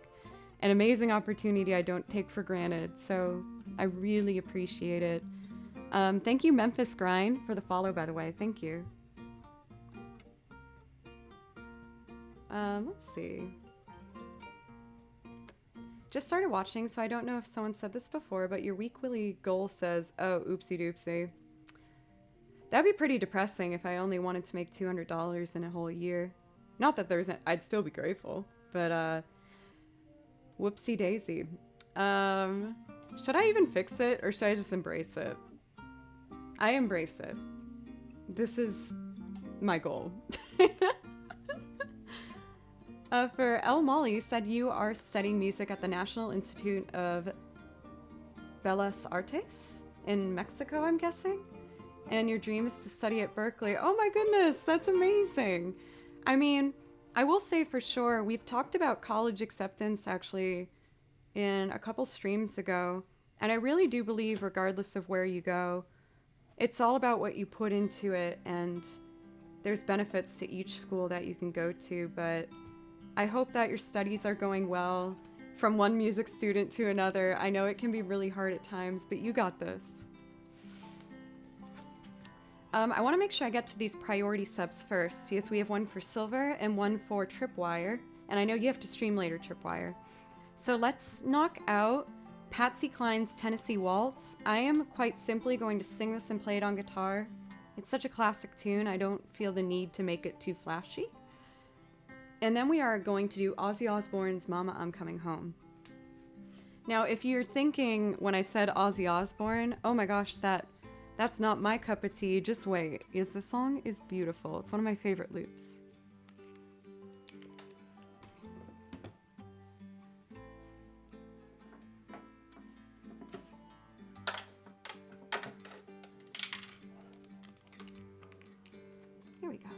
an amazing opportunity I don't take for granted. So I really appreciate it. Thank you, Memphis Grind, for the follow, by the way. Thank you. Let's see. Just started watching, so I don't know if someone said this before, but your weekly goal says, oh, oopsie doopsie. That'd be pretty depressing if I only wanted to make $200 in a whole year. Not that I'd still be grateful, but whoopsie daisy. Should I even fix it, or should I just embrace it? I embrace it. This is my goal. For El Molly said you are studying music at the National Institute of Bellas Artes in Mexico, I'm guessing? And your dream is to study at Berklee. Oh my goodness, that's amazing. I mean, I will say for sure, we've talked about college acceptance actually in a couple streams ago. And I really do believe regardless of where you go, it's all about what you put into it, and there's benefits to each school that you can go to, but I hope that your studies are going well from one music student to another. I know it can be really hard at times, but you got this. I want to make sure I get to these priority subs first. Yes, we have one for Silver and one for Tripwire, and I know you have to stream later, Tripwire. So let's knock out Patsy Cline's Tennessee Waltz. I am quite simply going to sing this and play it on guitar. It's such a classic tune, I don't feel the need to make it too flashy. And then we are going to do Ozzy Osbourne's Mama, I'm Coming Home. Now, if you're thinking when I said Ozzy Osbourne, oh my gosh, that's not my cup of tea, just wait, because the song is beautiful. It's one of my favorite loops. Here we go.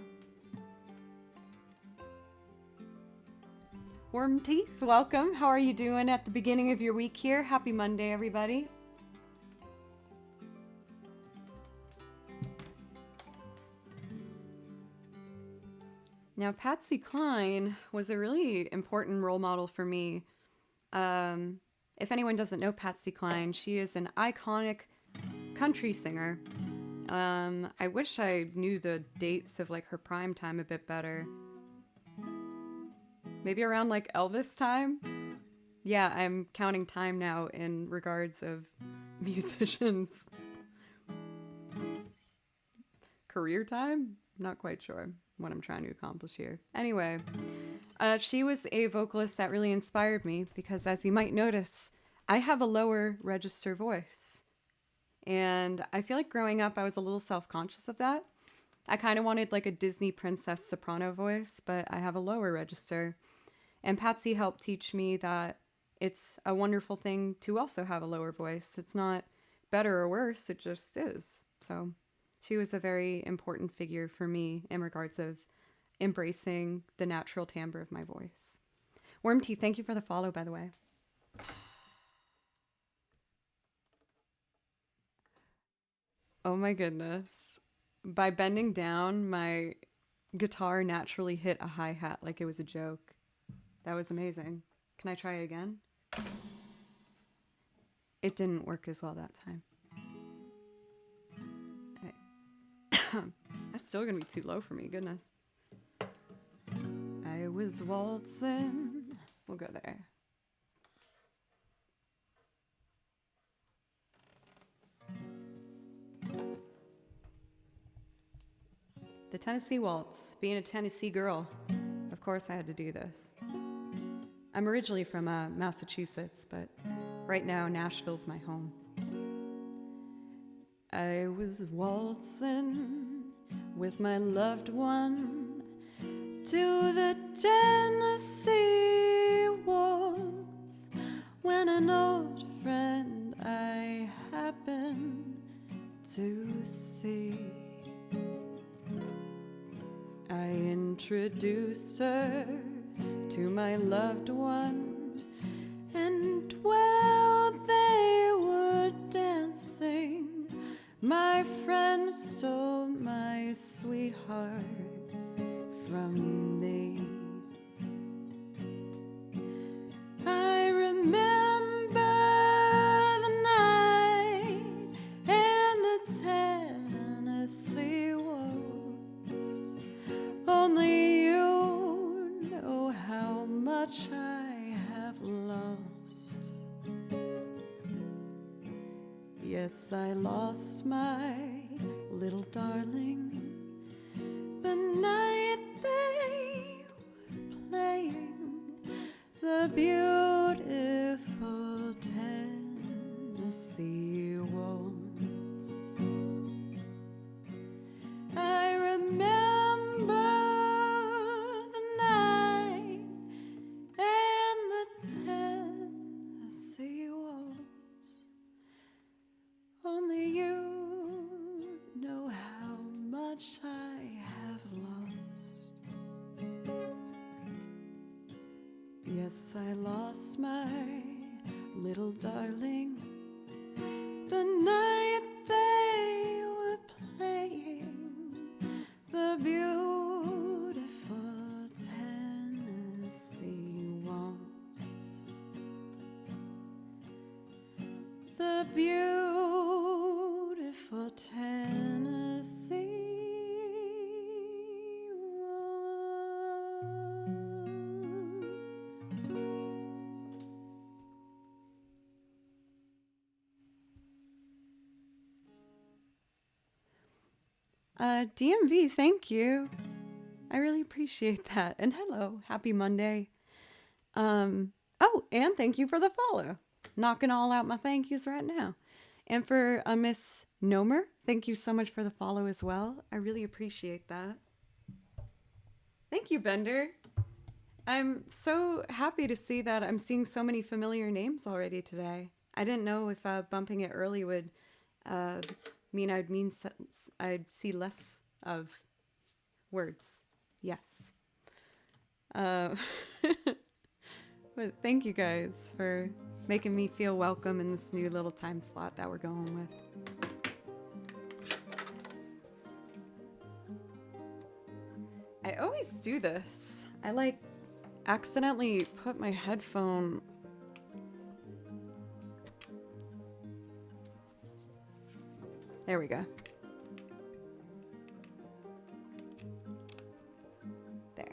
Worm Teeth, welcome. How are you doing at the beginning of your week here? Happy Monday, everybody. Now, Patsy Cline was a really important role model for me. If anyone doesn't know Patsy Cline, she is an iconic country singer. I wish I knew the dates of like her prime time a bit better. Maybe around like Elvis time? Yeah, I'm counting time now in regards of musicians. Career time? I'm not quite sure what I'm trying to accomplish here. Anyway, She was a vocalist that really inspired me because, as you might notice, I have a lower register voice. And I feel like growing up, I was a little self conscious of that. I kind of wanted like a Disney princess soprano voice, but I have a lower register. And Patsy helped teach me that it's a wonderful thing to also have a lower voice. It's not better or worse, it just is. So she was a very important figure for me in regards of embracing the natural timbre of my voice. Worm Tea, thank you for the follow, by the way. Oh my goodness. By bending down, my guitar naturally hit a hi-hat like it was a joke. That was amazing. Can I try it again? It didn't work as well that time. Okay. That's still gonna be too low for me, goodness. I was waltzing. We'll go there. The Tennessee Waltz. Being a Tennessee girl, of course I had to do this. I'm originally from Massachusetts, but right now Nashville's my home. I was waltzing with my loved one to the Tennessee Waltz when an old friend I happened to see. I introduced her to my loved one, and while they were dancing, my friend stole my sweetheart from me. I remember the night and the Tennessee Waltz. Only you know how much I have lost. Yes, I lost my little darling the night they were playing the beautiful Tennessee Waltz. I remember the night and the Tennessee Waltz. Only you know how much I have lost. Yes, I lost my little darling the night they were playing the beautiful Tennessee Waltz. The beautiful Tennessee DMV, thank you. I really appreciate that. And hello, happy Monday. Oh, and thank you for the follow. Knocking all out my thank yous right now. And for Miss Nomer, thank you so much for the follow as well. I really appreciate that. Thank you, Bender. I'm so happy to see that I'm seeing so many familiar names already today. I didn't know if bumping it early would mean I'd see less of words. Yes. But thank you guys for making me feel welcome in this new little time slot that we're going with. I always do this. I like accidentally put my headphone. There we go. There.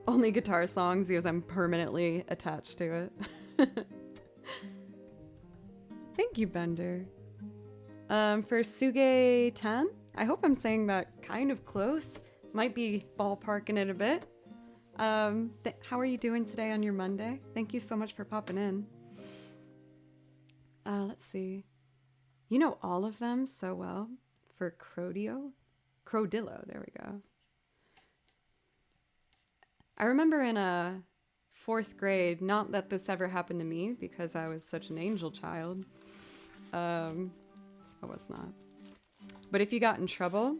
Only guitar songs because I'm permanently attached to it. Thank you, Bender. For Suge 10, I hope I'm saying that kind of close. Might be ballparking it a bit. How are you doing today on your Monday? Thank you so much for popping in. Let's see. You know all of them so well. For Crodillo, there we go. I remember in a fourth grade, not that this ever happened to me because I was such an angel child. I was not. But if you got in trouble,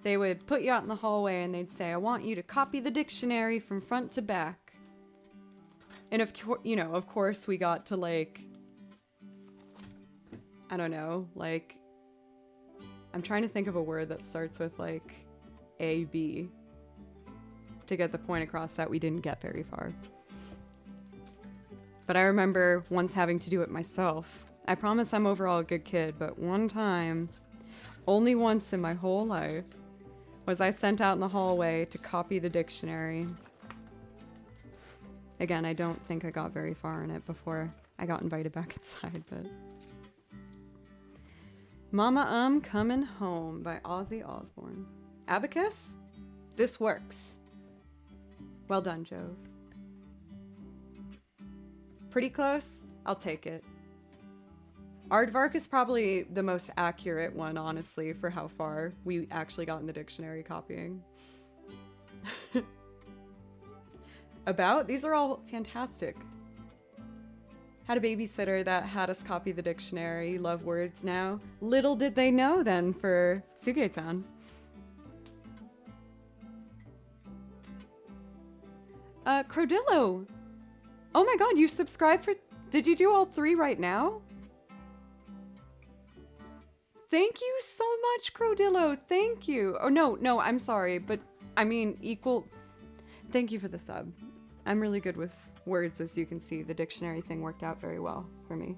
they would put you out in the hallway and they'd say, I want you to copy the dictionary from front to back. And of course we got to like, I don't know, like, I'm trying to think of a word that starts with like A-B to get the point across that we didn't get very far. But I remember once having to do it myself. I promise I'm overall a good kid, but one time, only once in my whole life, was I sent out in the hallway to copy the dictionary. Again, I don't think I got very far in it before I got invited back inside, but... Mama Coming Home by Ozzy Osbourne. Abacus? This works. Well done, Jove. Pretty close? I'll take it. Aardvark is probably the most accurate one, honestly, for how far we actually got in the dictionary copying. About? These are all fantastic. Had a babysitter that had us copy the dictionary, love words now. Little did they know then for Suge-tan. Crodillo! Oh my god, you subscribed for... Did you do all 3 right now? Thank you so much, Crodillo. Thank you. Oh, no, I'm sorry, but I mean, equal... Thank you for the sub. I'm really good with words, as you can see. The dictionary thing worked out very well for me.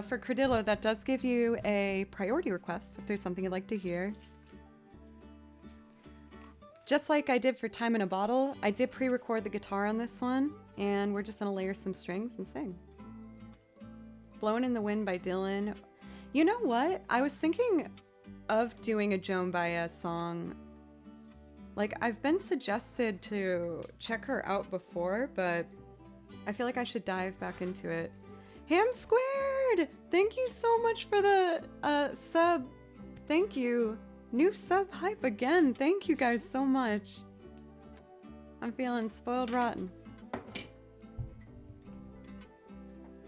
For Crodillo, that does give you a priority request if there's something you'd like to hear. Just like I did for Time in a Bottle, I did pre-record the guitar on this one, and we're just gonna layer some strings and sing. Blowin' in the Wind by Dylan. You know what? I was thinking of doing a Joan Baez song. Like, I've been suggested to check her out before, but I feel like I should dive back into it. Ham Squared! Thank you so much for the sub. Thank you. New sub hype again. Thank you guys so much. I'm feeling spoiled rotten.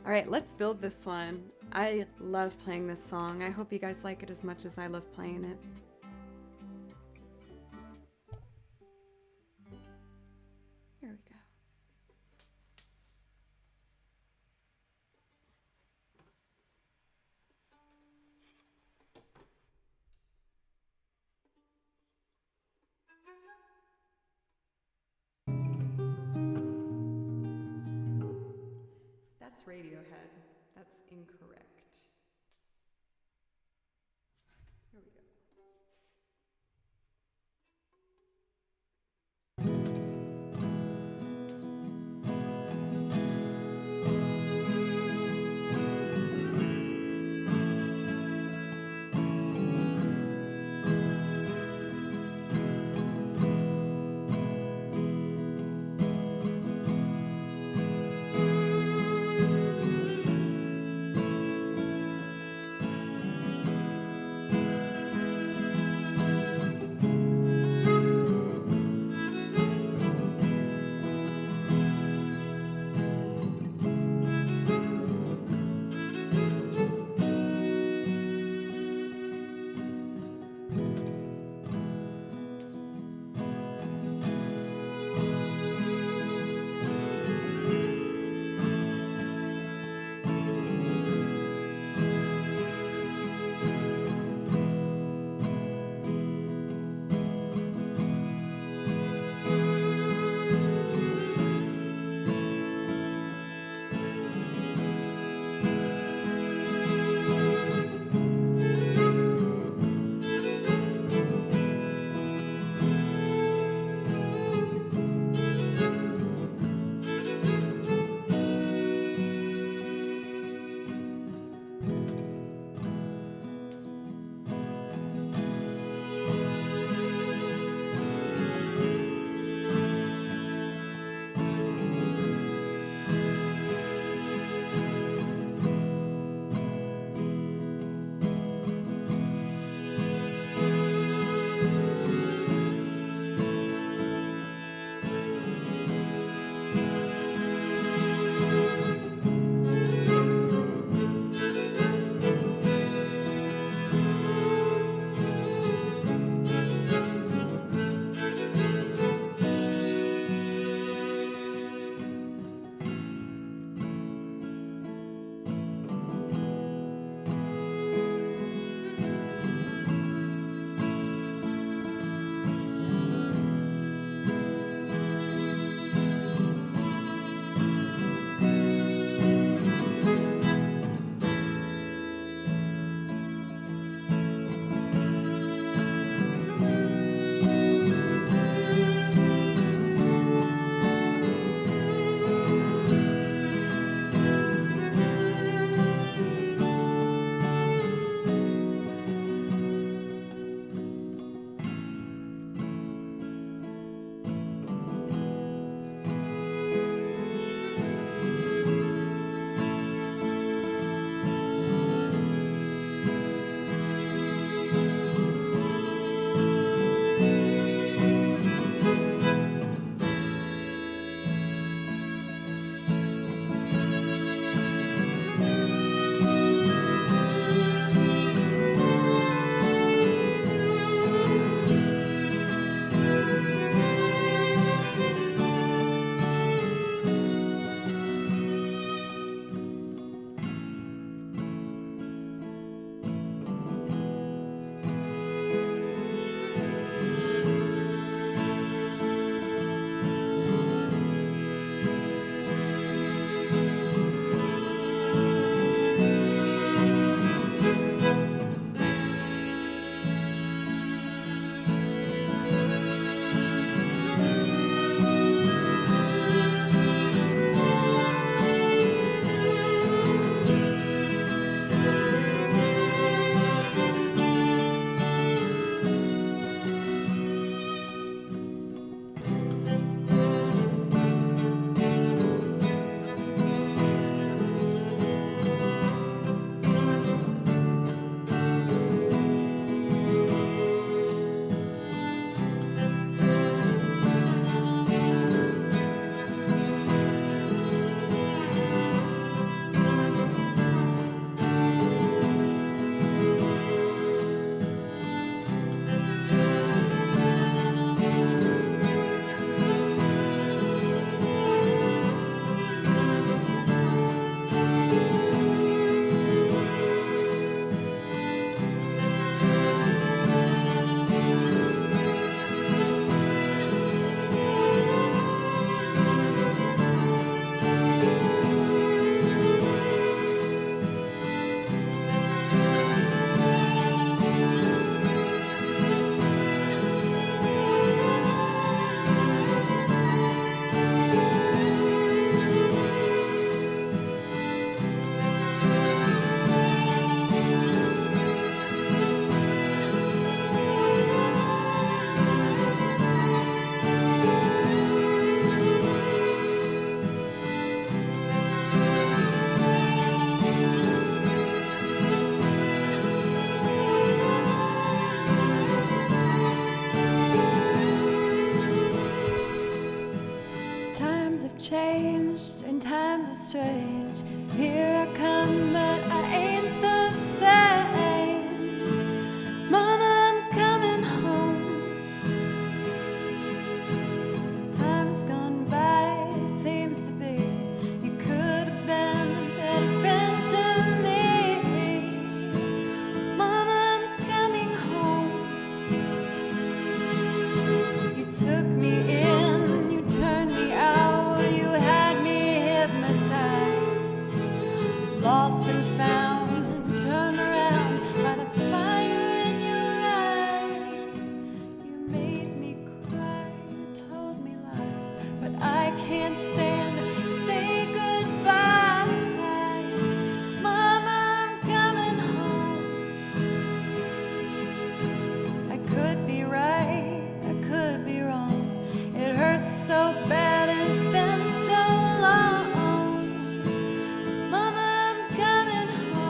Alright, let's build this one. I love playing this song. I hope you guys like it as much as I love playing it. Here we go. That's Radiohead. That's incorrect. Here we go. strange. Here I come, but I ain't the same. Mama, I'm coming home. Time's gone by, seems to be. You could have been a better friend to me. Mama, I'm coming home. You took me in, you turned me out, you had me hypnotized, lost and found, and turned around by the fire in your eyes. You made me cry, you told me lies, but I can't stand to say goodbye. Mama, I'm coming home. I could be right, I could be wrong. It hurts so bad and it's been so long. Mama, I'm coming home.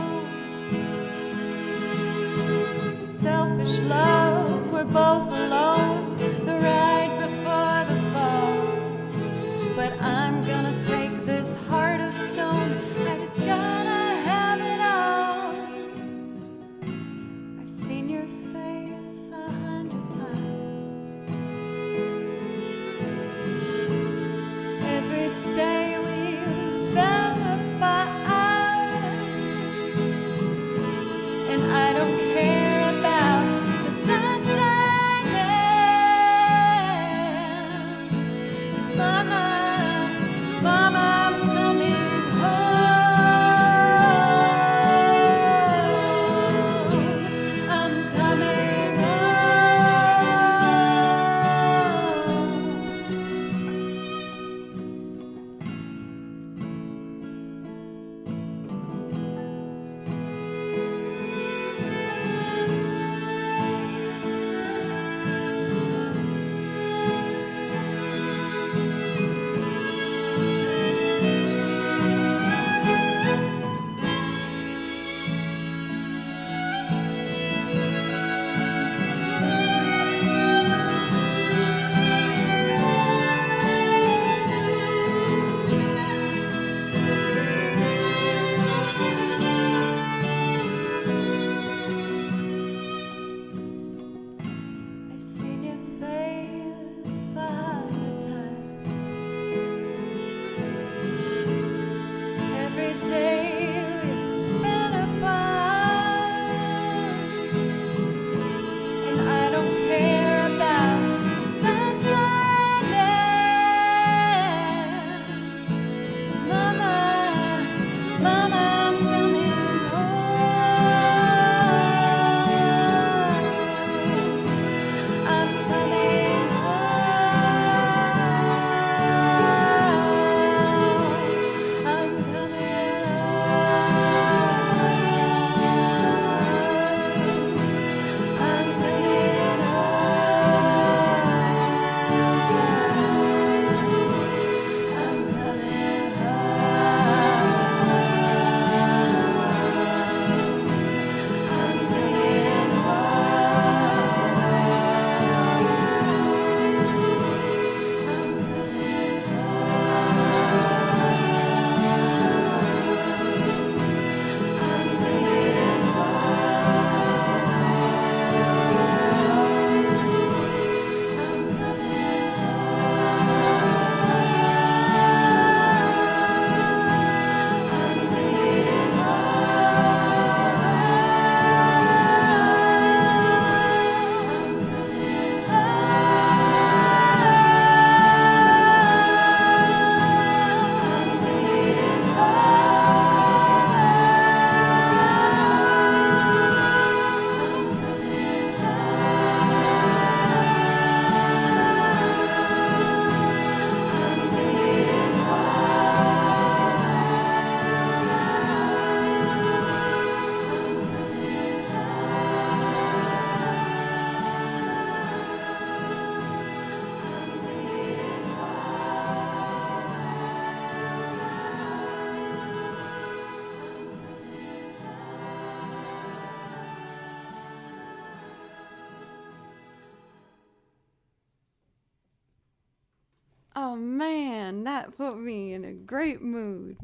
Oh man, that put me in a great mood.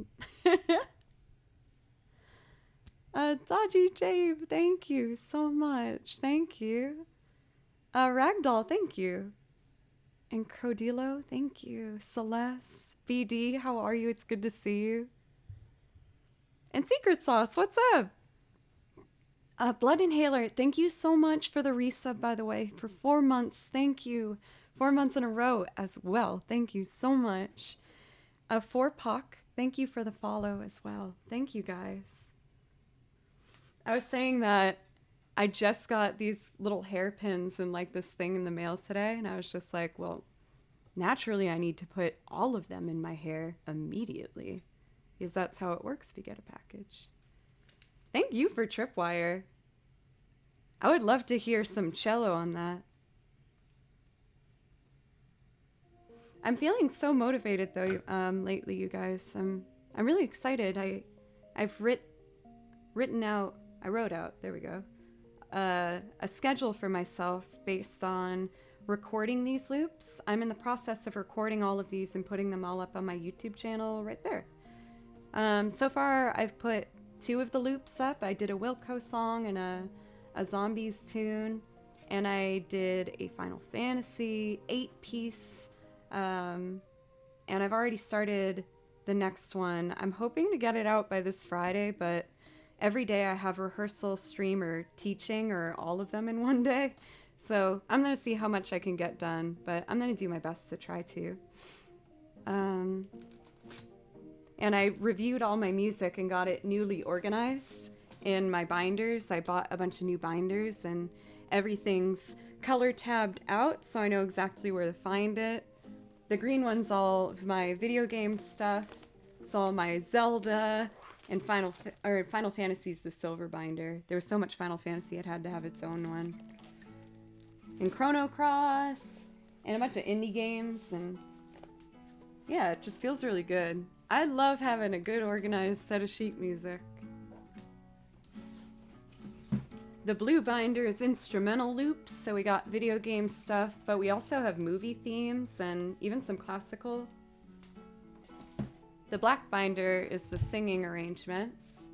Dodgy Jabe, thank you so much. Thank you. Ragdoll, thank you. And Crodilo, thank you. Celeste, BD, how are you? It's good to see you. And Secret Sauce, what's up? Blood Inhaler, thank you so much for the resub, by the way, for 4 months. Thank you. 4 months in a row as well. Thank you so much. 4Puck, thank you for the follow as well. Thank you, guys. I was saying that I just got these little hairpins and like this thing in the mail today, and I was just like, well, naturally I need to put all of them in my hair immediately, because that's how it works if you get a package. Thank you for Tripwire. I would love to hear some cello on that. I'm feeling so motivated though lately, you guys. I'm really excited. I wrote out, there we go, a schedule for myself based on recording these loops. I'm in the process of recording all of these and putting them all up on my YouTube channel right there. So far, I've put 2 of the loops up. I did a Wilco song and a Zombies tune, and I did a Final Fantasy 8-piece, and I've already started the next one. I'm hoping to get it out by this Friday, but every day I have rehearsal, stream, or teaching, or all of them in one day. So I'm going to see how much I can get done, but I'm going to do my best to try to. And I reviewed all my music and got it newly organized in my binders. I bought a bunch of new binders and everything's color tabbed out, so I know exactly where to find it. The green one's all of my video game stuff. It's all my Zelda and Final Fantasy's the silver binder. There was so much Final Fantasy it had to have its own one. And Chrono Cross and a bunch of indie games, and yeah, it just feels really good. I love having a good organized set of sheet music. The blue binder is instrumental loops, so we got video game stuff, but we also have movie themes and even some classical. The black binder is the singing arrangements,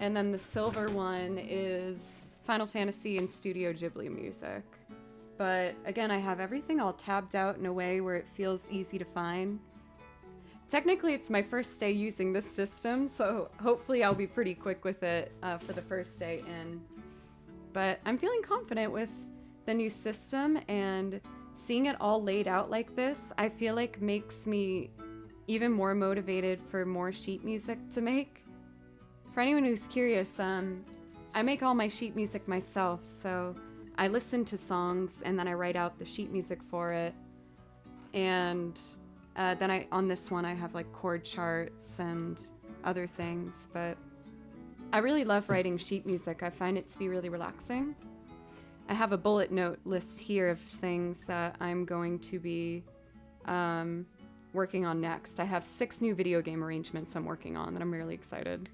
and then the silver one is Final Fantasy and Studio Ghibli music. But again, I have everything all tabbed out in a way where it feels easy to find. Technically, it's my first day using this system, so hopefully I'll be pretty quick with it for the first day in. But I'm feeling confident with the new system, and seeing it all laid out like this, I feel like makes me even more motivated for more sheet music to make. For anyone who's curious, I make all my sheet music myself, so I listen to songs and then I write out the sheet music for it. And then on this one I have like chord charts and other things, but I really love writing sheet music. I find it to be really relaxing. I have a bullet note list here of things that I'm going to be working on next. I have 6 new video game arrangements I'm working on that I'm really excited.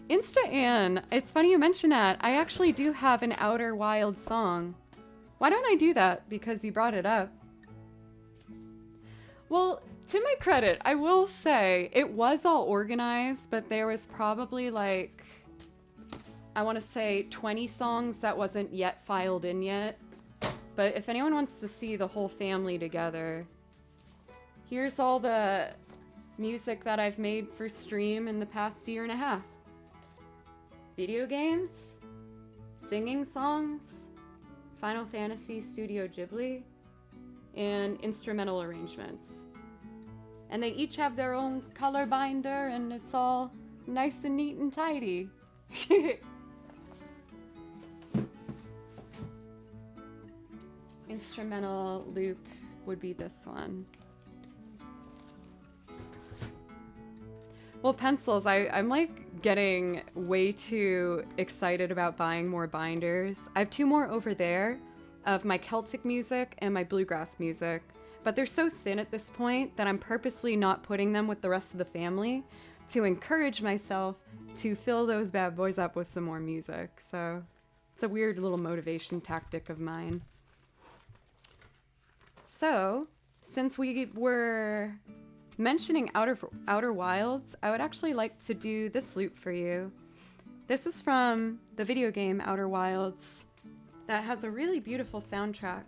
Insta-Ann, it's funny you mention that. I actually do have an Outer Wild song. Why don't I do that? Because you brought it up. Well, to my credit, I will say it was all organized, but there was probably like, I want to say 20 songs that wasn't yet filed in yet. But if anyone wants to see the whole family together, here's all the music that I've made for stream in the past year and a half. Video games, singing songs, Final Fantasy Studio Ghibli, and instrumental arrangements. And they each have their own color binder, and it's all nice and neat and tidy. Instrumental loop would be this one. Well, pencils, I'm like getting way too excited about buying more binders. I have 2 more over there of my Celtic music and my bluegrass music, but they're so thin at this point that I'm purposely not putting them with the rest of the family to encourage myself to fill those bad boys up with some more music. So it's a weird little motivation tactic of mine. So since we were mentioning Outer Wilds, I would actually like to do this loop for you. This is from the video game Outer Wilds that has a really beautiful soundtrack.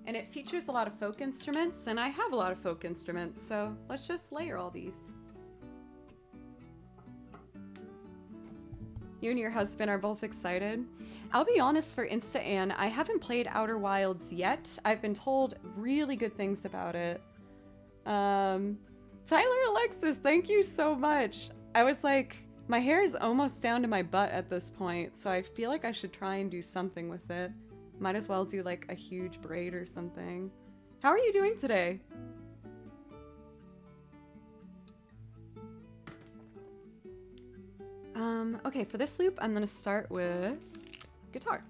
And it features a lot of folk instruments, and I have a lot of folk instruments, so let's just layer all these. You and your husband are both excited. I'll be honest, for Insta Ann, I haven't played Outer Wilds yet. I've been told really good things about it. Tyler Alexis, thank you so much. I was like, my hair is almost down to my butt at this point, so I feel like I should try and do something with it. Might as well do like a huge braid or something. How are you doing today? Okay, for this loop, I'm gonna start with guitar.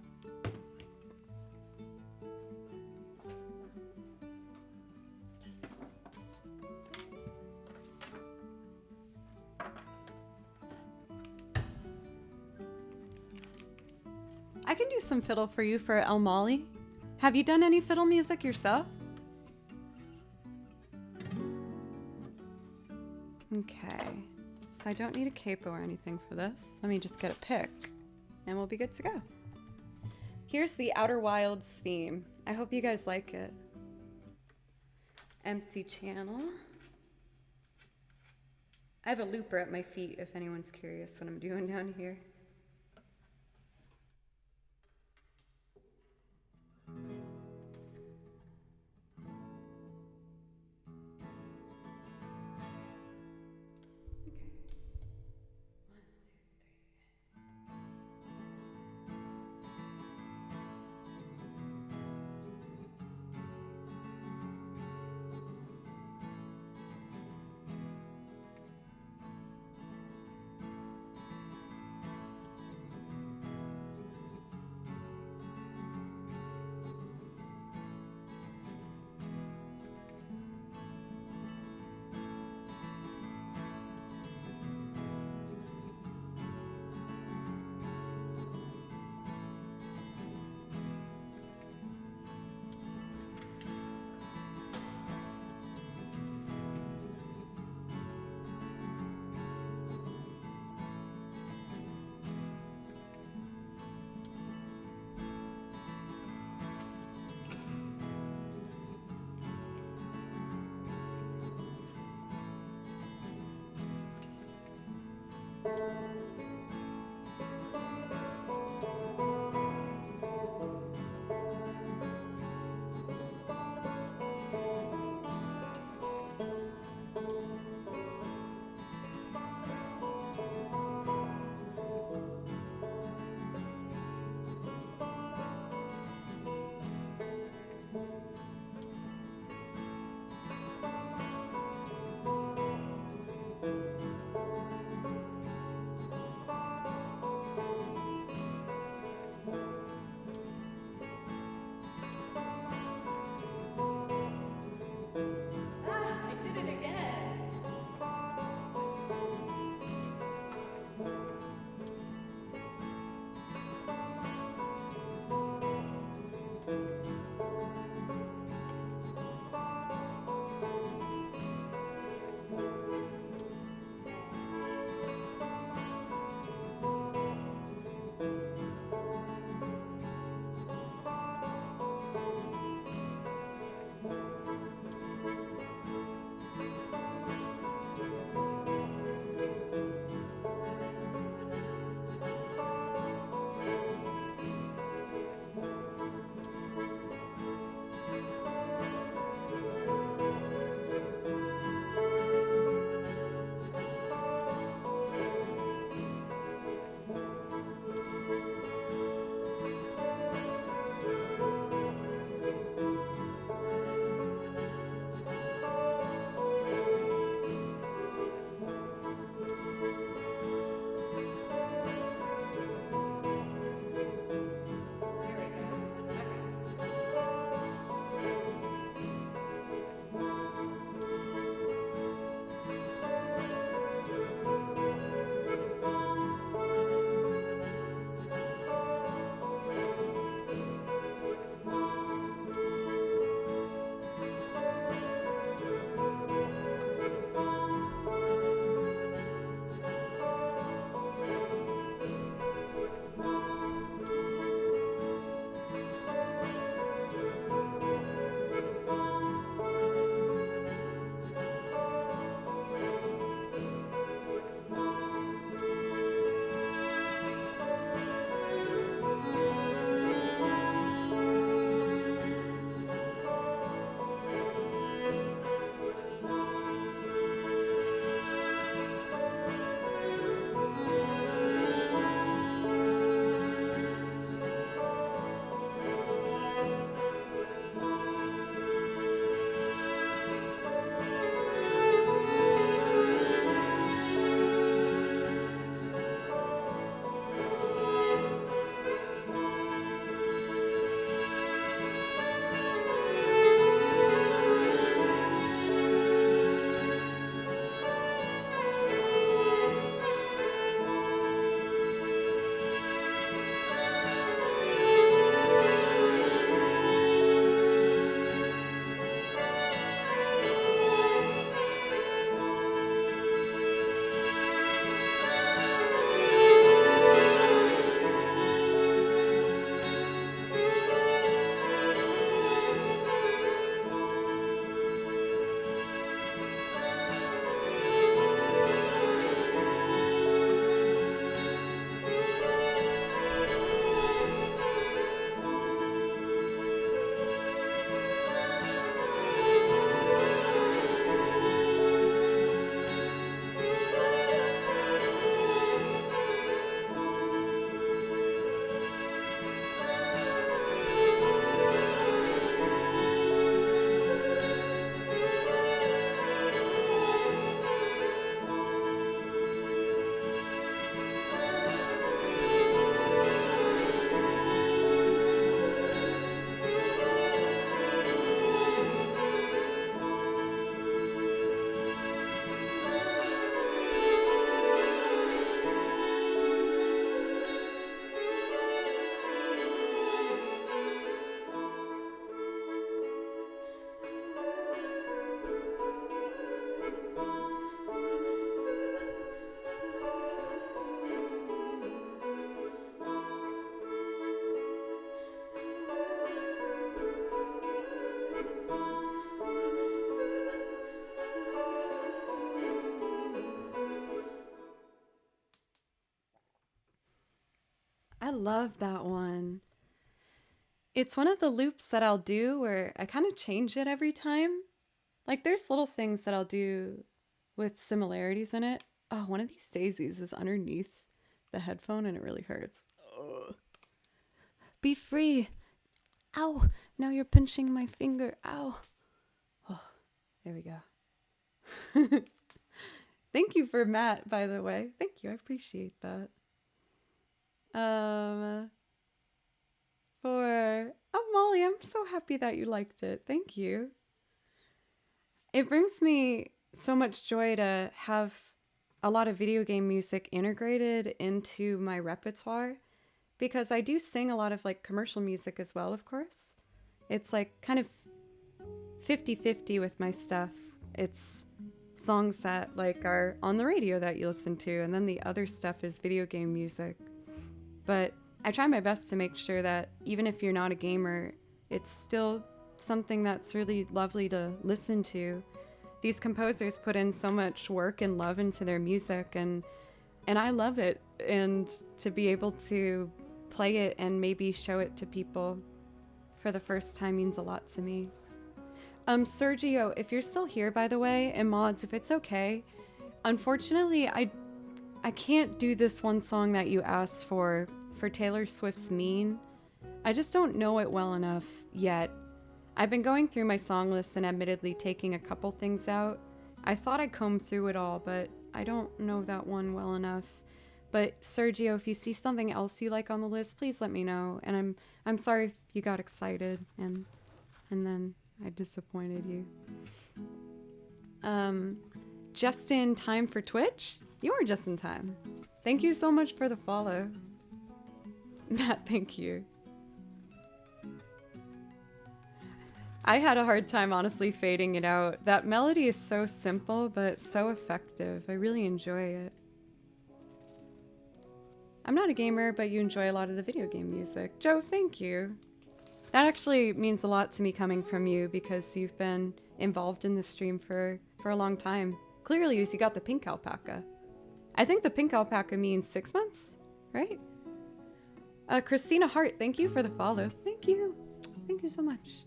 I can do some fiddle for you for El Molly. Have you done any fiddle music yourself? Okay, so I don't need a capo or anything for this. Let me just get a pick and we'll be good to go. Here's the Outer Wilds theme. I hope you guys like it. Empty channel. I have a looper at my feet if anyone's curious what I'm doing down here. love that one. It's one of the loops that I'll do where I kind of change it every time. Like there's little things that I'll do with similarities in it. Oh, one of these daisies is underneath the headphone and it really hurts. Ugh. Be free. Ow. Now you're pinching my finger. Ow. Oh, there we go. Thank you for Matt, by the way. Thank you. I appreciate that. Molly, I'm so happy that you liked it. Thank you. It brings me so much joy to have a lot of video game music integrated into my repertoire because I do sing a lot of like commercial music as well, of course. It's like kind of 50-50 with my stuff. It's songs that like are on the radio that you listen to, and then the other stuff is video game music. But I try my best to make sure that even if you're not a gamer, it's still something that's really lovely to listen to. These composers put in so much work and love into their music, and I love it. And to be able to play it and maybe show it to people for the first time means a lot to me. Sergio, if you're still here, by the way, and mods, if it's okay, unfortunately, I can't do this one song that you asked for Taylor Swift's Mean. I just don't know it well enough yet. I've been going through my song list and admittedly taking a couple things out. I thought I combed through it all, but I don't know that one well enough. But Sergio, if you see something else you like on the list, please let me know. And I'm sorry if you got excited and then I disappointed you. Just in time for Twitch? You are just in time. Thank you so much for the follow. Matt, thank you. I had a hard time honestly fading it out. That melody is so simple, but so effective. I really enjoy it. I'm not a gamer, but you enjoy a lot of the video game music. Joe, thank you. That actually means a lot to me coming from you because you've been involved in the stream for a long time. Clearly, you got the pink alpaca. I think the pink alpaca means 6 months, right? Christina Hart, thank you for the follow. Thank you. Thank you so much.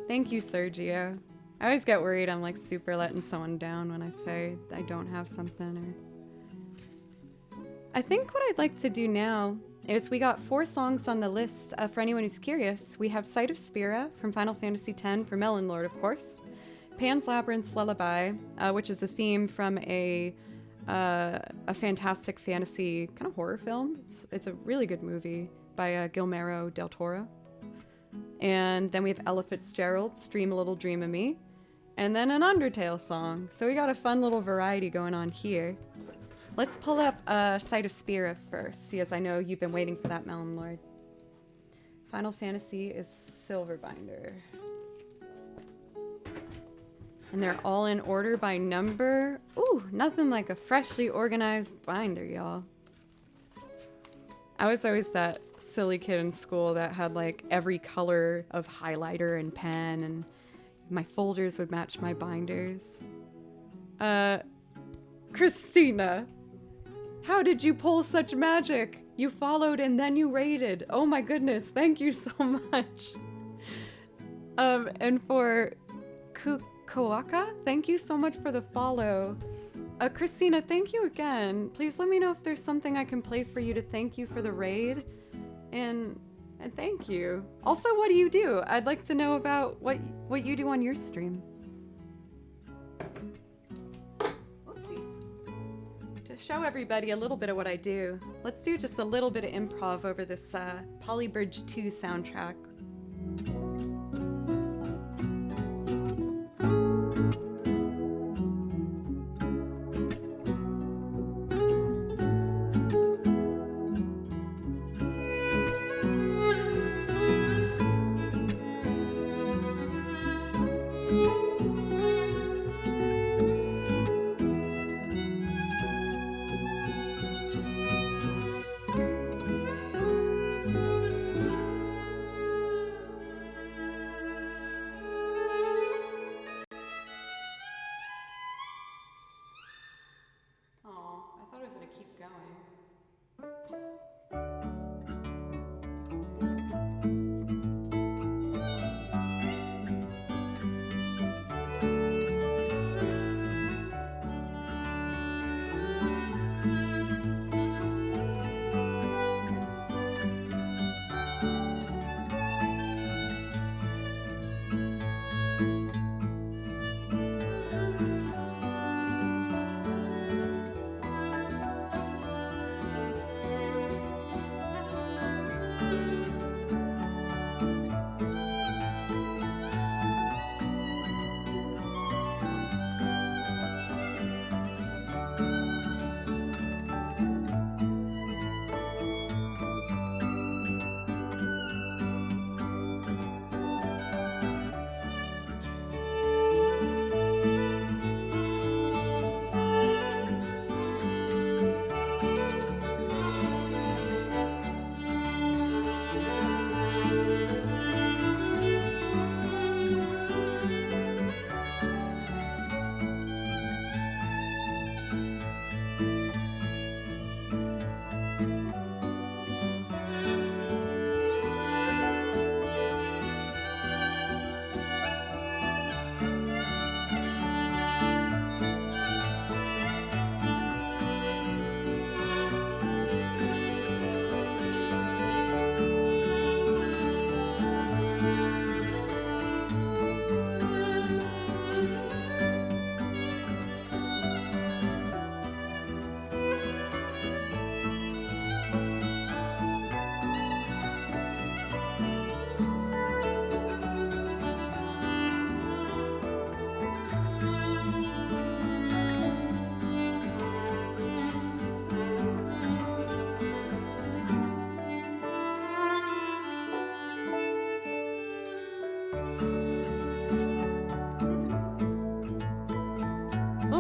Thank you, Sergio. I always get worried I'm like super letting someone down when I say I don't have something. Or I think what I'd like to do now is we got 4 songs on the list. For anyone who's curious, we have Sight of Spira from Final Fantasy X for Melon Lord, of course. Pan's Labyrinth's Lullaby, which is a theme from a fantastic fantasy kind of horror film. It's a really good movie by Guillermo del Toro. And then we have Ella Fitzgerald's Dream a Little Dream of Me. And then an Undertale song. So we got a fun little variety going on here. Let's pull up Sight of Spira first, as I know you've been waiting for that, Melon Lord. Final Fantasy is Silverbinder. And they're all in order by number. Ooh, nothing like a freshly organized binder, y'all. I was always that silly kid in school that had like every color of highlighter and pen, and my folders would match my binders. Christina, how did you pull such magic? You followed and then you raided. Oh my goodness, thank you so much. And for Kawaka, thank you so much for the follow. Christina, thank you again. Please let me know if there's something I can play for you to thank you for the raid. And thank you. Also, what do you do? I'd like to know about what you do on your stream. Oopsie. To show everybody a little bit of what I do, let's do just a little bit of improv over this Polybridge 2 soundtrack.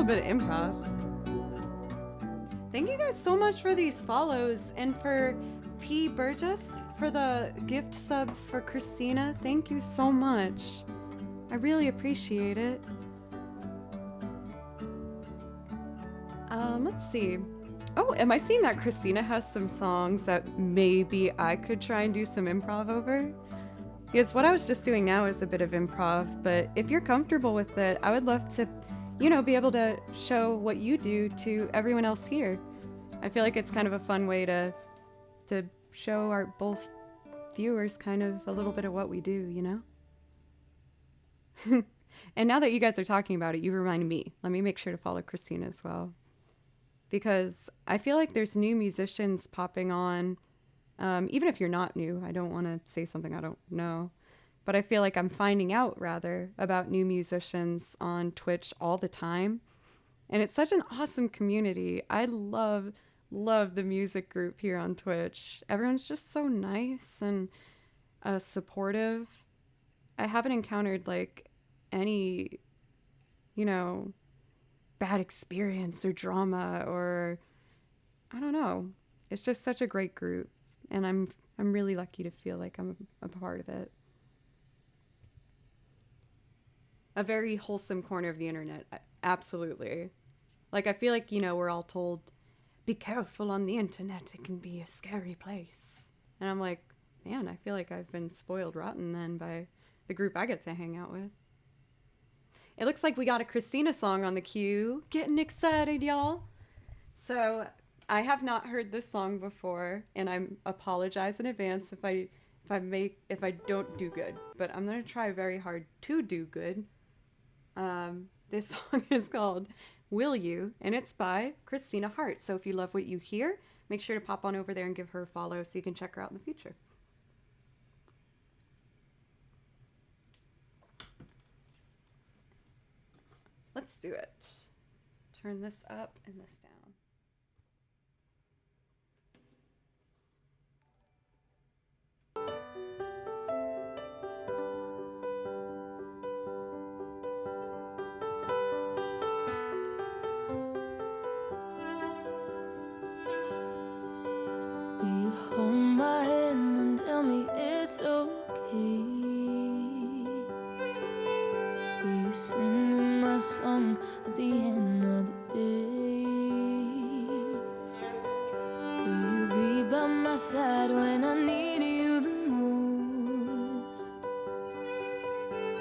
bit of improv. Thank you guys so much for these follows, and for P. Burgess for the gift sub for Christina. Thank you so much. I really appreciate it. Let's see. Oh, am I seeing that Christina has some songs that maybe I could try and do some improv over? Because what I was just doing now is a bit of improv, but if you're comfortable with it, I would love to, be able to show what you do to everyone else here. I feel like it's kind of a fun way to show our both viewers kind of a little bit of what we do, And now that you guys are talking about it, you reminded me. Let me make sure to follow Christina as well. Because I feel like there's new musicians popping on. Even if you're not new, I don't want to say something I don't know. But I feel like I'm finding out, rather, about new musicians on Twitch all the time. And it's such an awesome community. I love the music group here on Twitch. Everyone's just so nice and supportive. I haven't encountered, any, bad experience or drama or... I don't know. It's just such a great group. And I'm really lucky to feel like I'm a part of it. A very wholesome corner of the internet. Absolutely. I feel like, we're all told, be careful on the internet. It can be a scary place. And I'm like, man, I feel like I've been spoiled rotten then by the group I get to hang out with. It looks like we got a Christina song on the queue. Getting excited, y'all. So... I have not heard this song before, and I apologize in advance if I don't do good. But I'm gonna try very hard to do good. This song is called "Will You," and it's by Christina Hart. So if you love what you hear, make sure to pop on over there and give her a follow so you can check her out in the future. Let's do it. Turn this up and this down. Will you hold my hand and tell me it's okay? Will you sing me my song at the end of the day? Will you be by my side when I need you the most?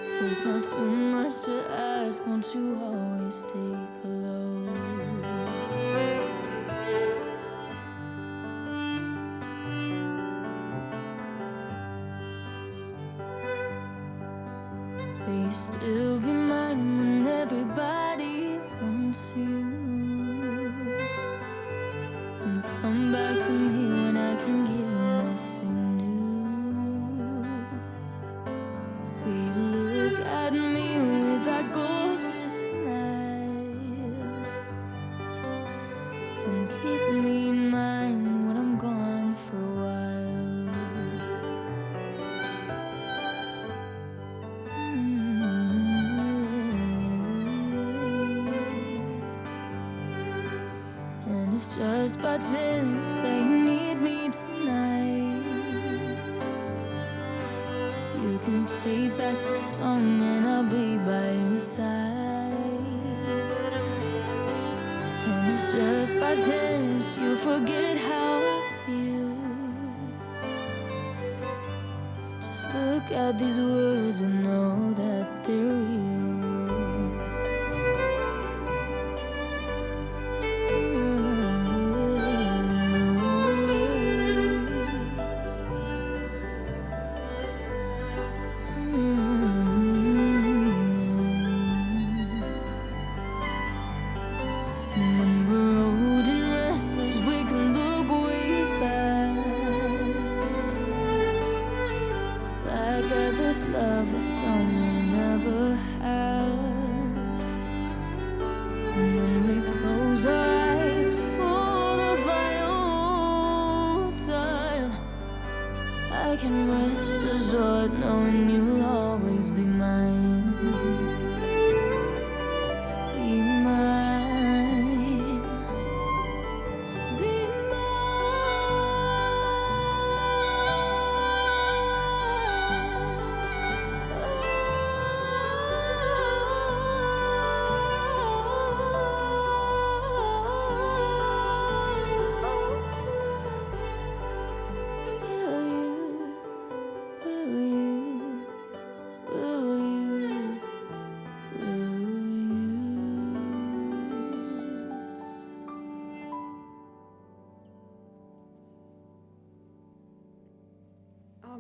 If there's not too much to ask, won't you always stay close? Will you still be mine when everybody wants you? And come back to me when I can give you nothing new. Will you look at me with that gorgeous smile and keep me in mind when I'm gone for a while? And if just by chance they need me tonight, you can play back the song and I'll be by your side. And if just by chance you forget how I feel, just look at these words and know that they're real. And when we're old and restless, we can look way back at this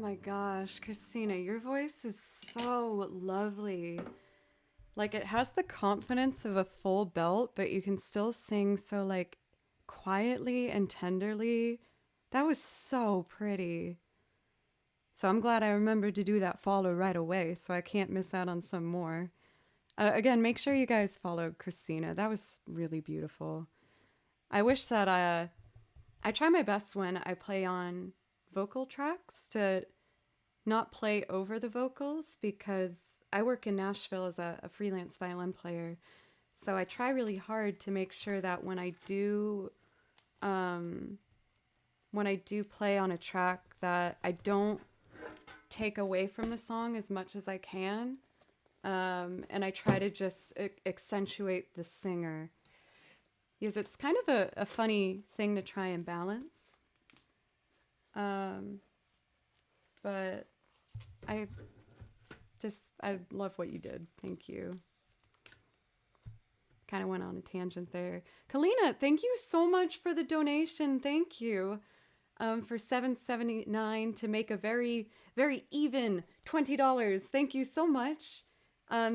my gosh, Christina, your voice is so lovely. Like, it has the confidence of a full belt, but you can still sing so, like, quietly and tenderly. That was so pretty. So I'm glad I remembered to do that follow right away, so I can't miss out on some more. Again, make sure you guys follow Christina. That was really beautiful. I wish that I try my best when I play on vocal tracks to not play over the vocals, because I work in Nashville as a freelance violin player. So I try really hard to make sure that when I do play on a track, that I don't take away from the song as much as I can. And I try to just accentuate the singer, because it's kind of a funny thing to try and balance. But I love what you did. Thank you. Kind of went on a tangent there. Kalina, thank you so much for the donation. Thank you. For $7.79 to make a very, very even $20. Thank you so much.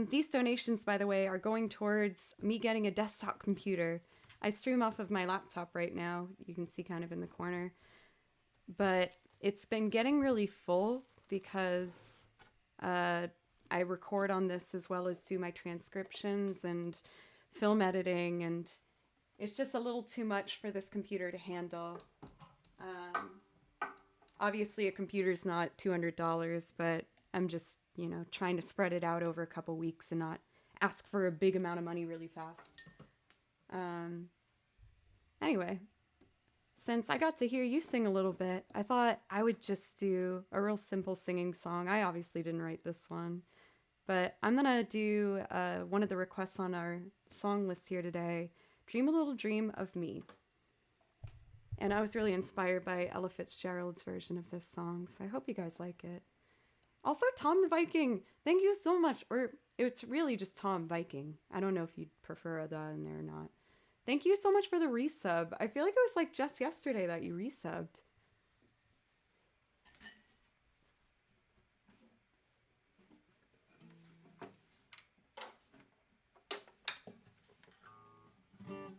These donations, by the way, are going towards me getting a desktop computer. I stream off of my laptop right now. You can see kind of in the corner. But it's been getting really full because I record on this as well as do my transcriptions and film editing, and it's just a little too much for this computer to handle. Obviously a computer's not $200, but I'm just, trying to spread it out over a couple weeks and not ask for a big amount of money really fast. Anyway, since I got to hear you sing a little bit, I thought I would just do a real simple singing song. I obviously didn't write this one, but I'm gonna do one of the requests on our song list here today, Dream a Little Dream of Me. And I was really inspired by Ella Fitzgerald's version of this song, so I hope you guys like it. Also, Tom the Viking, thank you so much. Or it's really just Tom Viking. I don't know if you'd prefer that in there or not. Thank you so much for the resub. I feel like it was like just yesterday that you resubbed.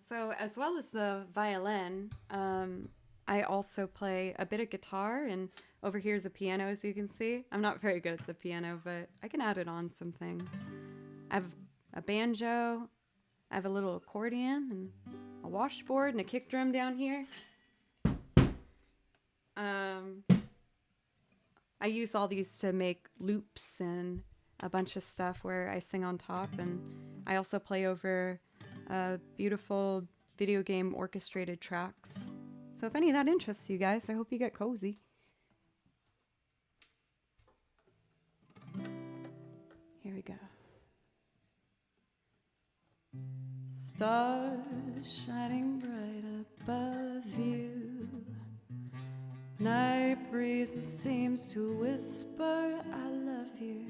So as well as the violin, I also play a bit of guitar, and over here is a piano, as you can see. I'm not very good at the piano, but I can add it on some things. I have a banjo, I have a little accordion, and a washboard, and a kick drum down here. I use all these to make loops and a bunch of stuff where I sing on top, and I also play over beautiful video game orchestrated tracks. So if any of that interests you guys, I hope you get cozy. Here we go. Stars shining bright above you. Night breezes seems to whisper, I love you.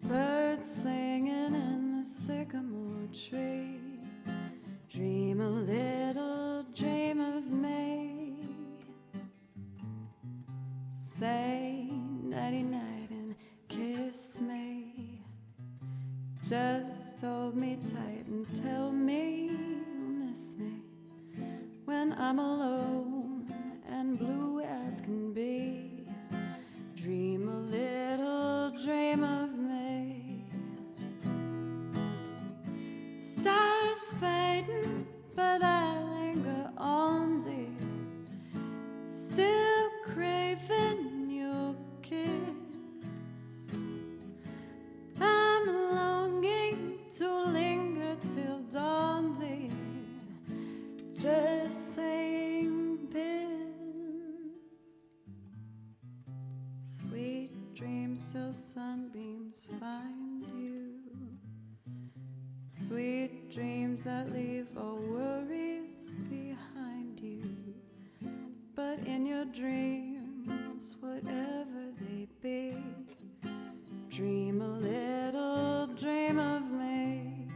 Birds singing in the sycamore tree. Dream a little dream of me. Say nighty night and kiss me. Just hold me tight and tell me you'll miss me when I'm alone and blue as can be. Dream a little dream of me. Stars fading, but I linger on, dear. Still craving your kiss. I'm longing to linger till dawn, dear. Just saying this. Sweet dreams till sunbeams find you. Sweet dreams that leave all worries behind you. But in your dreams, whatever they be, dream a little dream of me.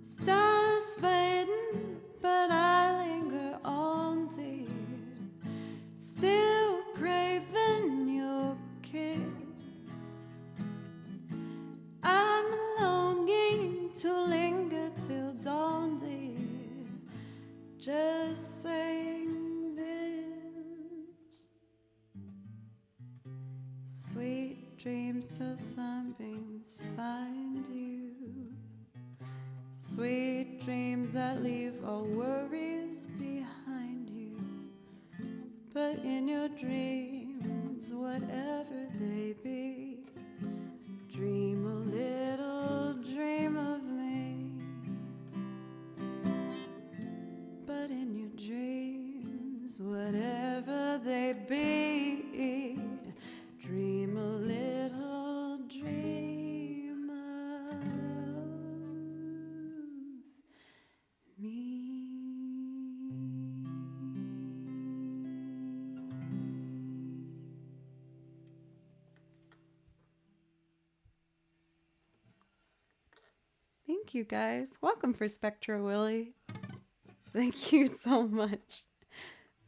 Stars fading, but I linger on, dear. Still just saying this. Sweet dreams till sunbeams find you. Sweet dreams that leave all worries behind you. But in your dreams, whatever they be, dream a little dream of me. But in your dreams, whatever they be, dream a little dream of me. Thank you guys. Welcome for Spectro Willie. Thank you so much.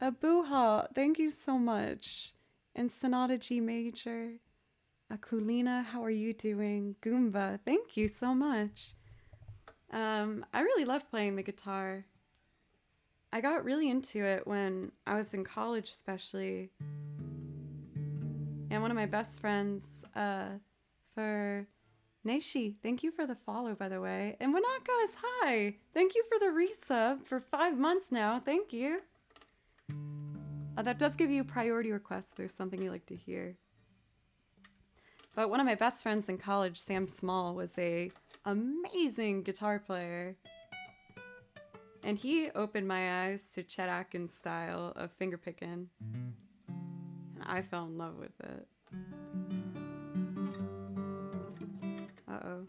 Abuha, thank you so much. And Sonata G Major. Akulina, how are you doing? Goomba, thank you so much. I really love playing the guitar. I got really into it when I was in college, especially. And one of my best friends, for Naishi, thank you for the follow, by the way. And Wanaka is hi. Thank you for the resub for 5 months now. Thank you. That does give you priority requests if there's something you like to hear. But one of my best friends in college, Sam Small, was a amazing guitar player. And he opened my eyes to Chet Atkins' style of fingerpicking. And I fell in love with it. Uh-oh.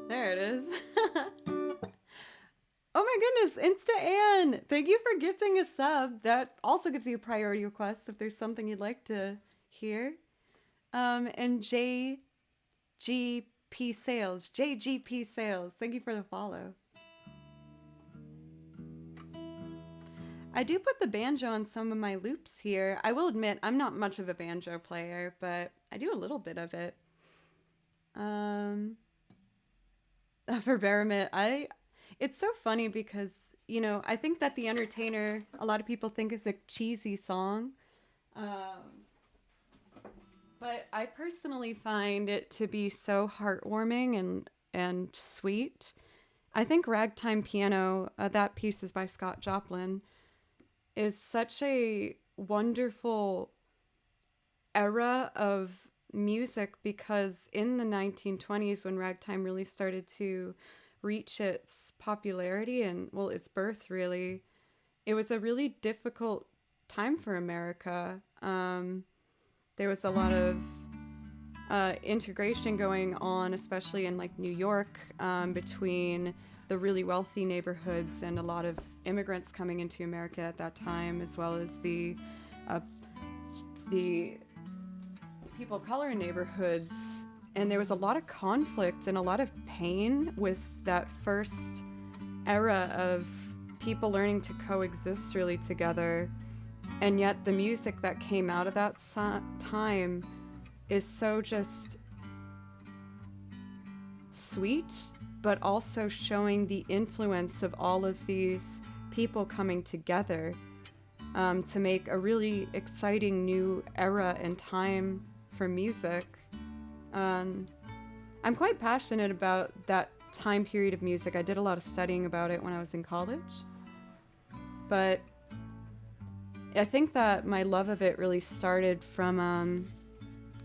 There it is. Oh my goodness, Insta Ann! Thank you for gifting a sub. That also gives you priority requests if there's something you'd like to hear. And JGP Sales, thank you for the follow. I do put the banjo on some of my loops here. I will admit, I'm not much of a banjo player, but I do a little bit of it. For Veramit, it's so funny because, you know, I think that The Entertainer, a lot of people think is a cheesy song. But I personally find it to be so heartwarming and sweet. I think Ragtime Piano, that piece is by Scott Joplin, is such a wonderful era of music because in the 1920s when ragtime really started to reach its popularity and, well, its birth really, it was a really difficult time for America. There was a lot of integration going on, especially in like New York, between the really wealthy neighborhoods and a lot of immigrants coming into America at that time, as well as the people of color neighborhoods. And there was a lot of conflict and a lot of pain with that first era of people learning to coexist really together. And yet the music that came out of that time is so just sweet, but also showing the influence of all of these people coming together to make a really exciting new era and time for music. I'm quite passionate about that time period of music. I did a lot of studying about it when I was in college. But I think that my love of it really started from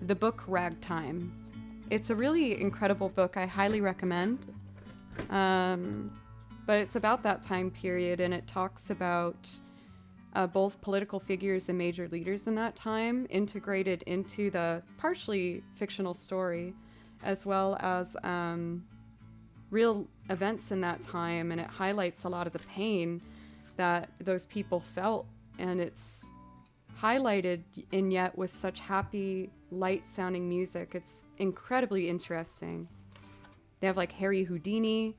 the book Ragtime. It's a really incredible book. I highly recommend. But it's about that time period, and it talks about both political figures and major leaders in that time integrated into the partially fictional story, as well as real events in that time, and it highlights a lot of the pain that those people felt, and it's highlighted and yet with such happy, light sounding music. It's incredibly interesting. They have like Harry Houdini,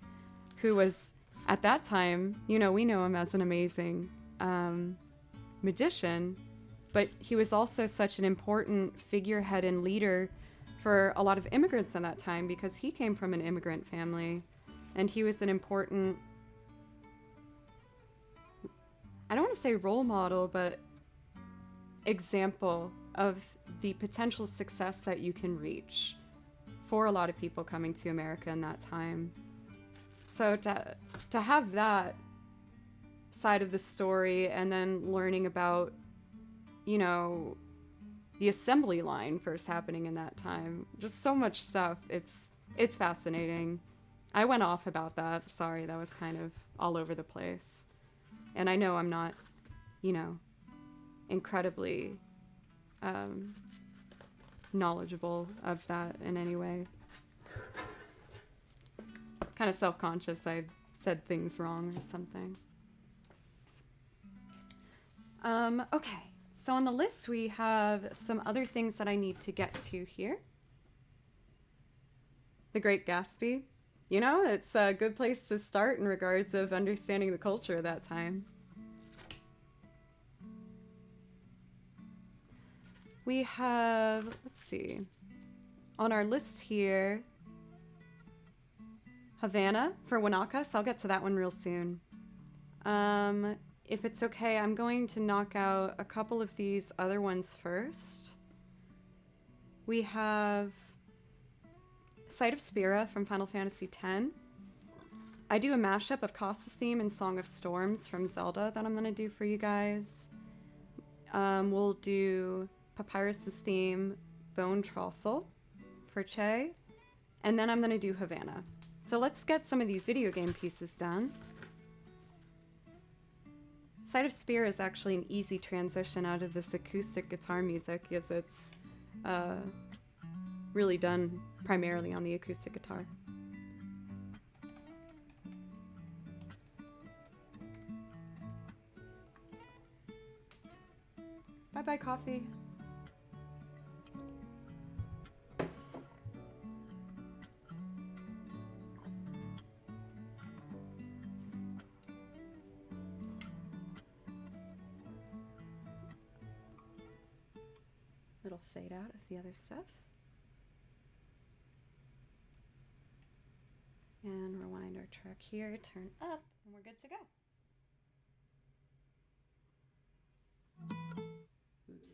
who was at that time, we know him as an amazing magician, but he was also such an important figurehead and leader for a lot of immigrants in that time, because he came from an immigrant family, and he was an important, I don't want to say role model, but example of the potential success that you can reach for a lot of people coming to America in that time. So to have that side of the story, and then learning about, the assembly line first happening in that time, just so much stuff. It's fascinating. I went off about that. Sorry, that was kind of all over the place. And I know I'm not, incredibly knowledgeable of that in any way. Kind of self-conscious I said things wrong or something. Okay, so on the list we have some other things that I need to get to here. The Great Gatsby. It's a good place to start in regards of understanding the culture of that time. We have, let's see, on our list here, Havana for Wanaka, so I'll get to that one real soon. If it's okay, I'm going to knock out a couple of these other ones first. We have Sight of Spira from Final Fantasy X. I do a mashup of Costa's theme and Song of Storms from Zelda that I'm going to do for you guys. We'll do Papyrus's theme, Bone Trossel for Che, and then I'm going to do Havana. So let's get some of these video game pieces done. Sight of Spira is actually an easy transition out of this acoustic guitar music, as it's really done primarily on the acoustic guitar. Bye-bye, coffee. It'll fade out of the other stuff. And rewind our track here, turn up, and we're good to go. Oops.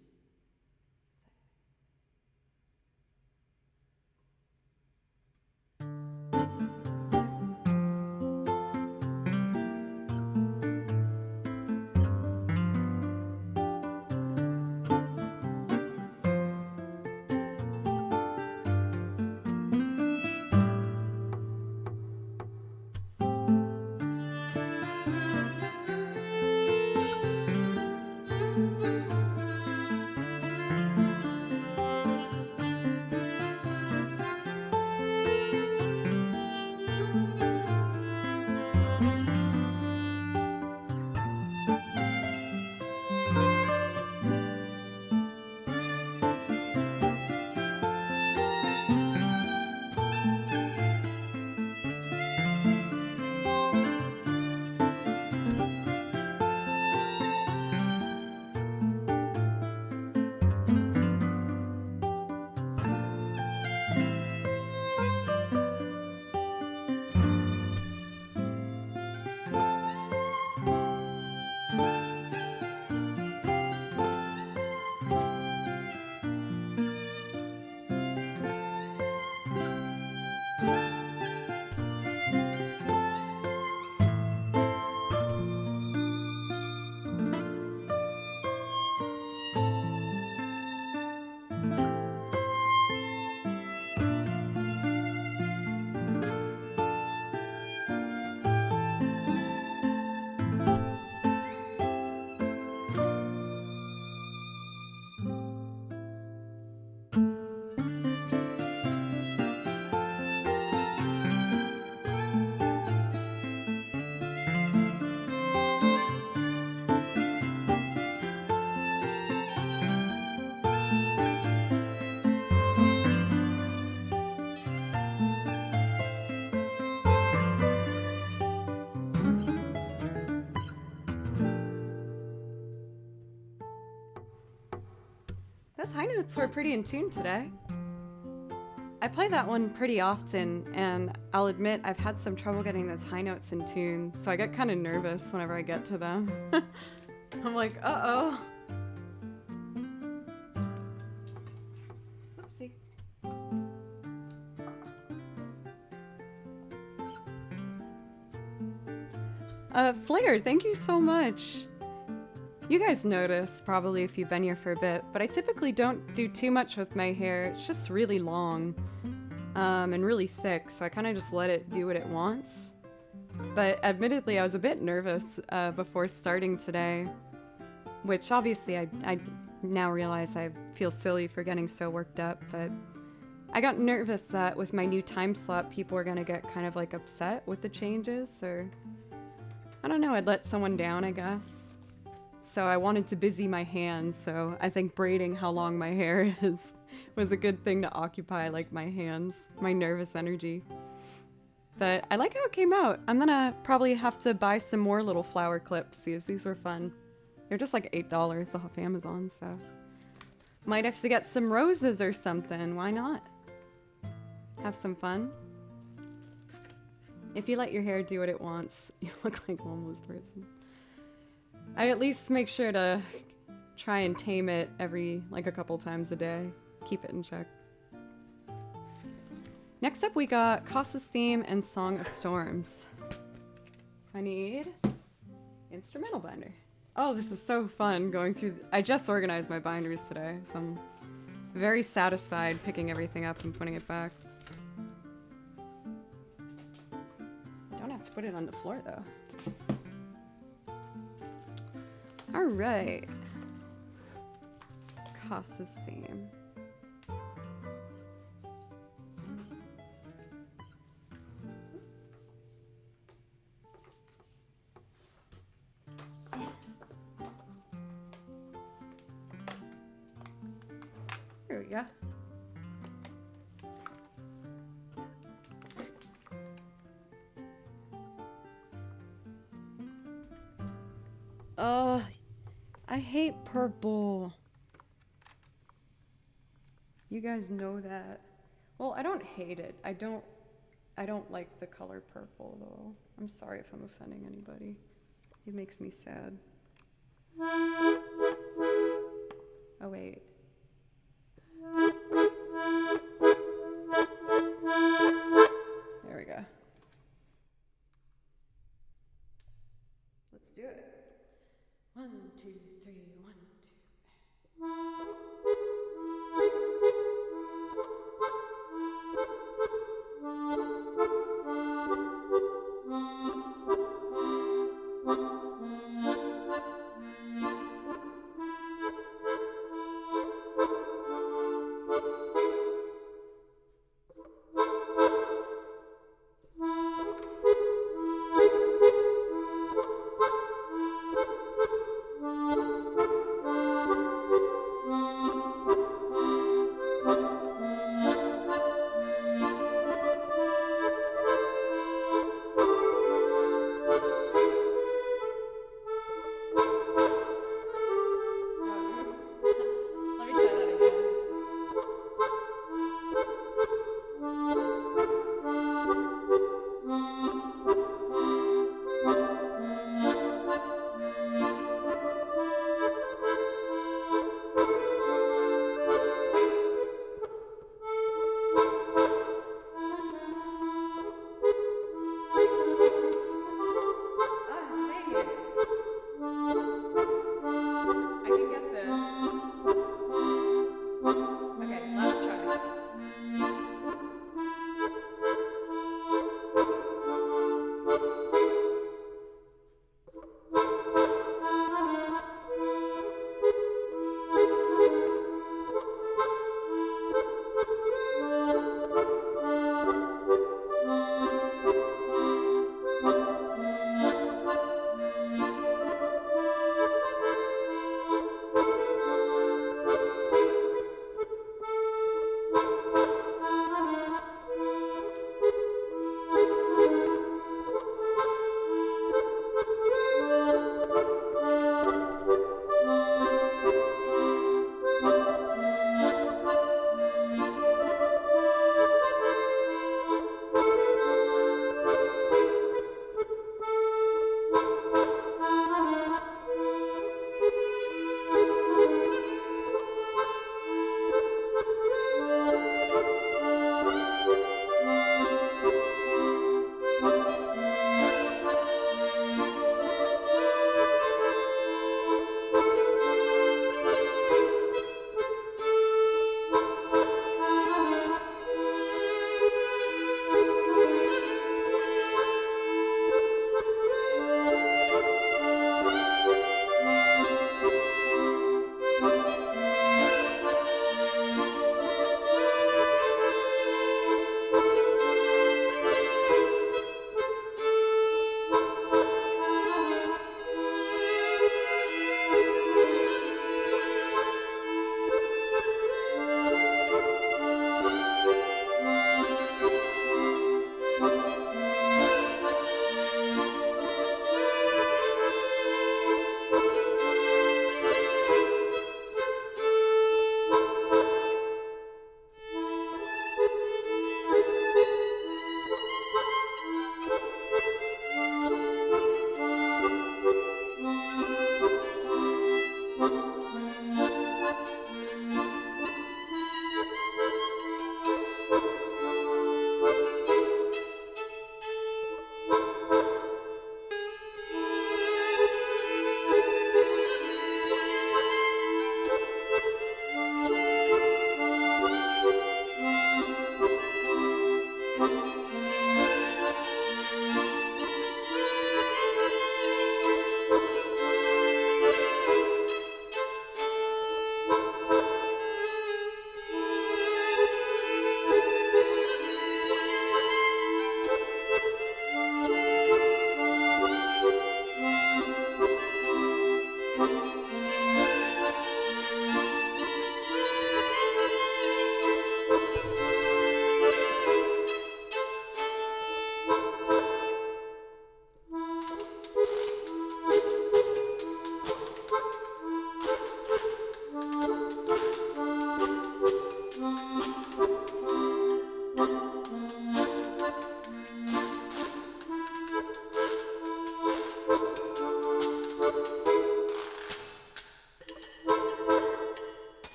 Those high notes were pretty in tune today. I play that one pretty often, and I'll admit I've had some trouble getting those high notes in tune, so I get kind of nervous whenever I get to them. I'm like, uh-oh. Oopsie. Flair, thank you so much. You guys notice, probably if you've been here for a bit, but I typically don't do too much with my hair. It's just really long and really thick, so I kind of just let it do what it wants. But admittedly, I was a bit nervous before starting today, which obviously I now realize I feel silly for getting so worked up, but I got nervous that with my new time slot, people were going to get kind of like upset with the changes, or I don't know, I'd let someone down, I guess. So I wanted to busy my hands, so I think braiding how long my hair is was a good thing to occupy, like, my hands, my nervous energy. But I like how it came out. I'm gonna probably have to buy some more little flower clips, because these were fun. They're just like $8 off Amazon, so might have to get some roses or something. Why not? Have some fun. If you let your hair do what it wants, you look like a homeless person. I at least make sure to try and tame it like a couple times a day. Keep it in check. Next up we got Kasa's Theme and Song of Storms. So I need instrumental binder. Oh, this is so fun going through. I just organized my binders today, so I'm very satisfied picking everything up and putting it back. Don't have to put it on the floor though. All right. Kasa's Theme. Oops. Here we go. I hate purple. You guys know that. Well, I don't hate it. I don't like the color purple though. I'm sorry if I'm offending anybody. It makes me sad. Oh wait. There we go. Let's do it. 1, 2, 3, 1, 2.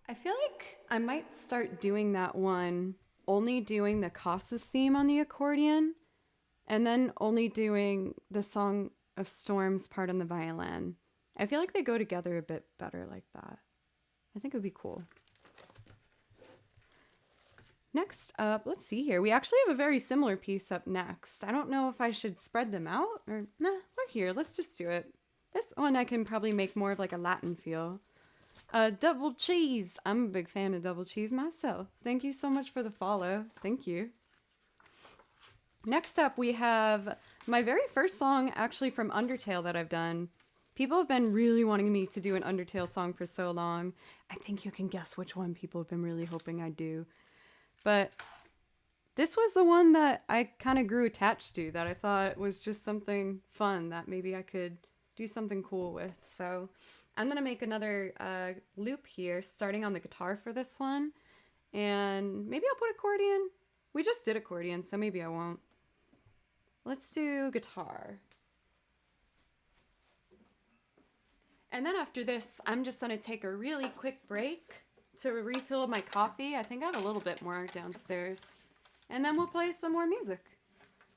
I feel like I might start doing that one, only doing the Casas theme on the accordion, and then only doing the Song of Storms part on the violin. I feel like they go together a bit better like that. I think it would be cool. Next up, let's see here. We actually have a very similar piece up next. I don't know if I should spread them out or nah, we're here. Let's just do it. This one I can probably make more of like a Latin feel. Double cheese. I'm a big fan of double cheese myself. Thank you so much for the follow. Thank you. Next up, we have my very first song actually from Undertale that I've done. People have been really wanting me to do an Undertale song for so long. I think you can guess which one people have been really hoping I do. But this was the one that I kind of grew attached to, that I thought was just something fun that maybe I could do something cool with. So I'm going to make another loop here, starting on the guitar for this one. And maybe I'll put accordion. We just did accordion, so maybe I won't. Let's do guitar. And then after this, I'm just going to take a really quick break to refill my coffee. I think I have a little bit more downstairs. And then we'll play some more music.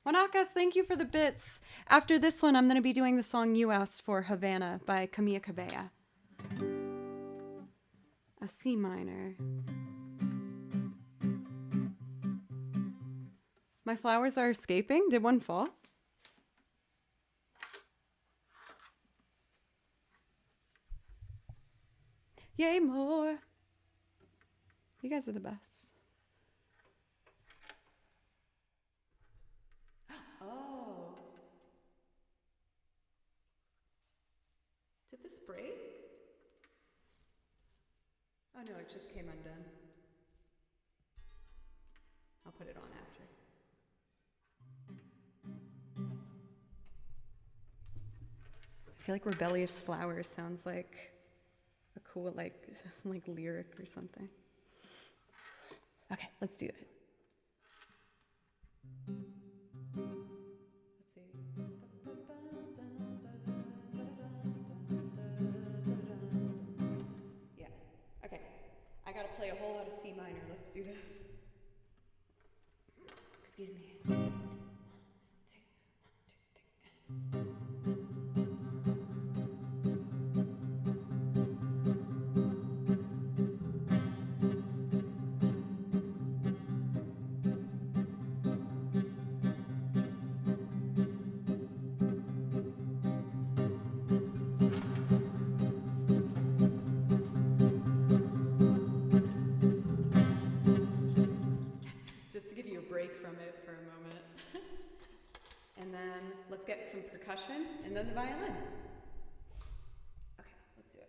Wanakas, thank you for the bits. After this one, I'm going to be doing the song you asked for, Havana, by Camila Cabello. A C minor. My flowers are escaping. Did one fall? Yay, more. You guys are the best. Oh. Did this break? Oh no, it just came undone. I'll put it on after. I feel like Rebellious Flower sounds like a cool like lyric or something. Okay, let's do it. Let's see. Yeah. Okay. I gotta play a whole lot of C minor. Let's do this. Excuse me. One, two, three. Just to give you a break from it for a moment. And then let's get some percussion and then the violin. Okay, let's do it.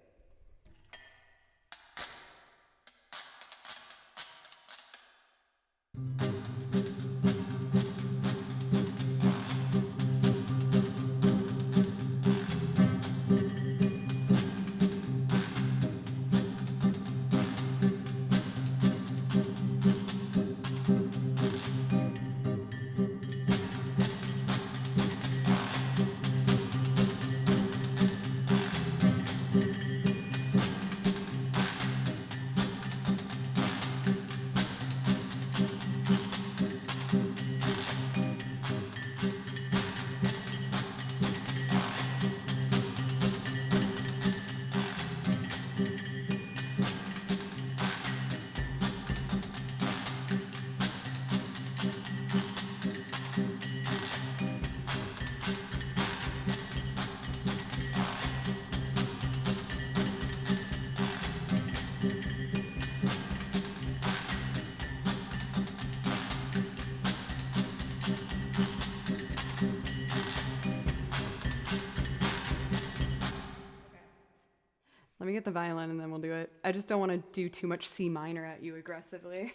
Let me get the violin and then we'll do it. I just don't want to do too much C minor at you aggressively.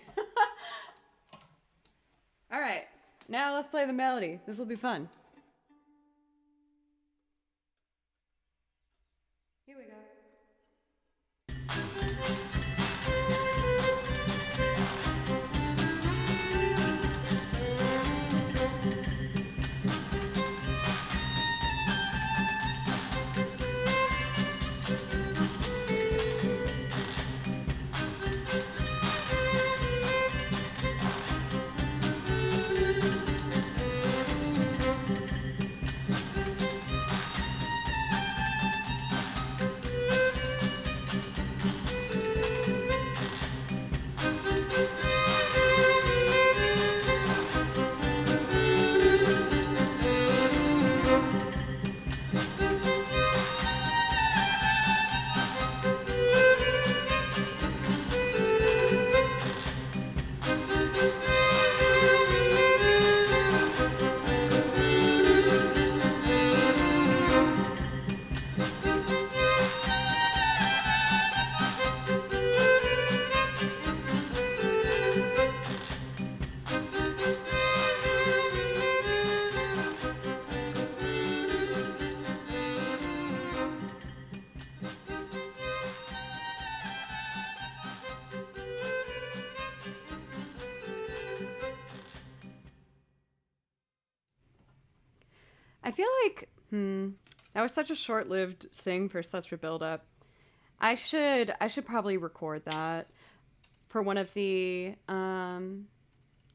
All right, now let's play the melody. This will be fun. Here we go. I feel like that was such a short-lived thing for such a build-up. I should probably record that for one of the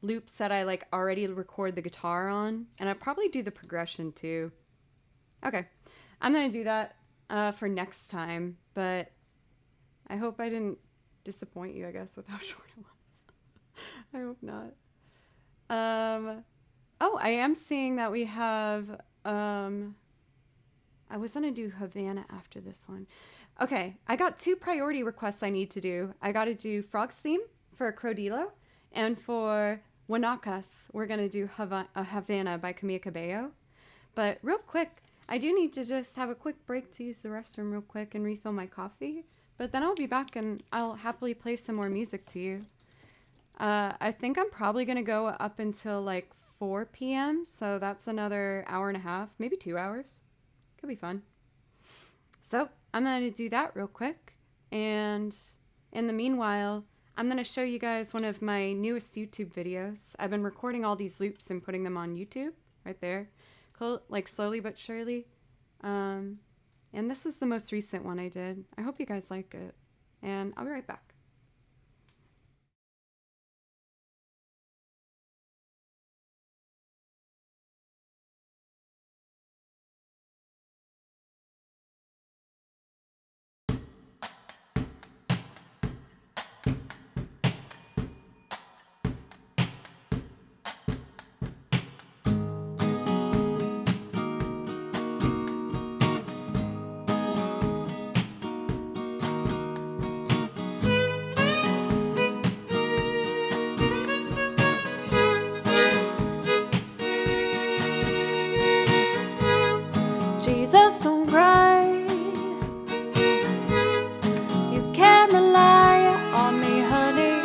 loops that I like already record the guitar on, and I'll probably do the progression too. Okay, I'm gonna do that for next time, but I hope I didn't disappoint you, I guess, with how short it was. I hope not. Oh, I am seeing that we have I was gonna do Havana after this one. Okay, I got 2 priority requests I need to do. I gotta do Frog's Theme for Crodillo, and for Wanakas, we're gonna do Havana by Camila Cabello. But real quick, I do need to just have a quick break to use the restroom real quick and refill my coffee. But then I'll be back and I'll happily play some more music to you. I think I'm probably gonna go up until like 4 p.m. So that's another hour and a half, maybe 2 hours. Could be fun. So I'm going to do that real quick. And in the meanwhile, I'm going to show you guys one of my newest YouTube videos. I've been recording all these loops and putting them on YouTube right there, like slowly but surely. And this is the most recent one I did. I hope you guys like it. And I'll be right back. Jesus, don't cry. You can rely on me, honey.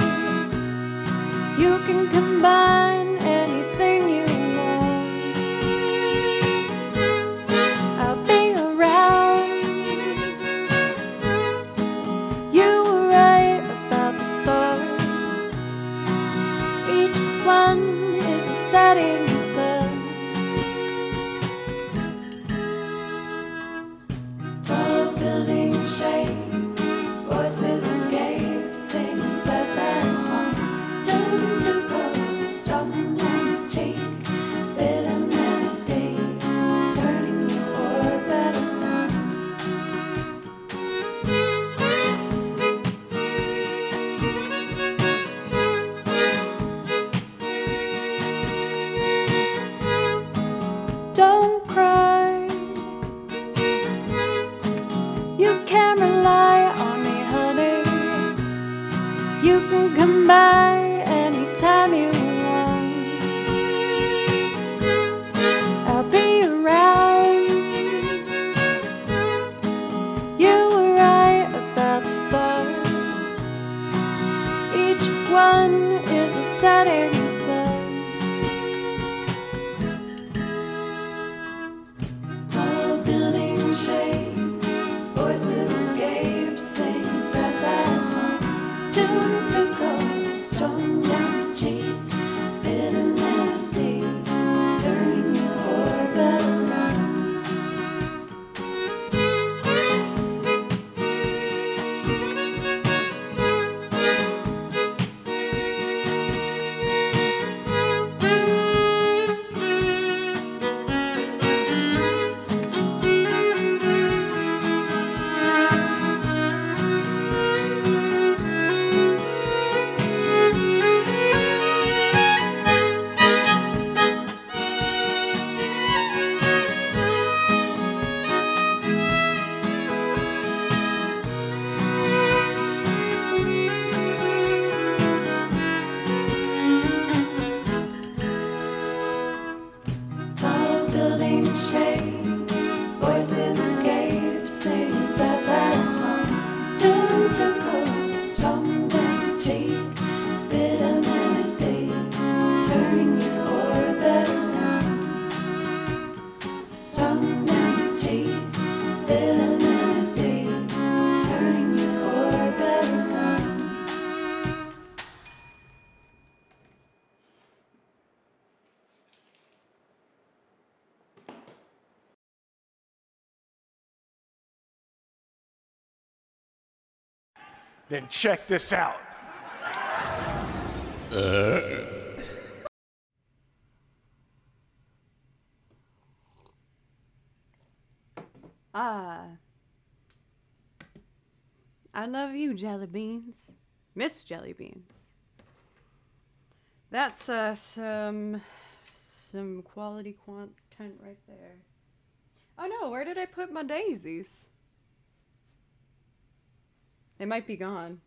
You can combine anything you want. I'll be around. You were right about the stars. Each one is a setting sun. Tall buildings shake, voices escape, singing sad songs. Doomed to cold, stone and cheek, bitter melody, turning your orbit around. Don't cry. You can rely on me, honey. You can come by anytime you want. I'll be around. You were right about the stars. Each one is a setting sun. Tall buildings shake, voices escape, sing sad songs. Doomed to cold, stone down cheek, bitter melody, turning your orbit around. Tall buildings shake, voices escape, sing sad songs. Doomed to cold, stone down cheek, bitter melody, turning your orbit around. Stone down cheek, bitter melody, turning your orbit around. Then check this out. I love you, Jelly Beans. Miss Jelly Beans. That's some quality content right there. Oh no, where did I put my daisies? They might be gone.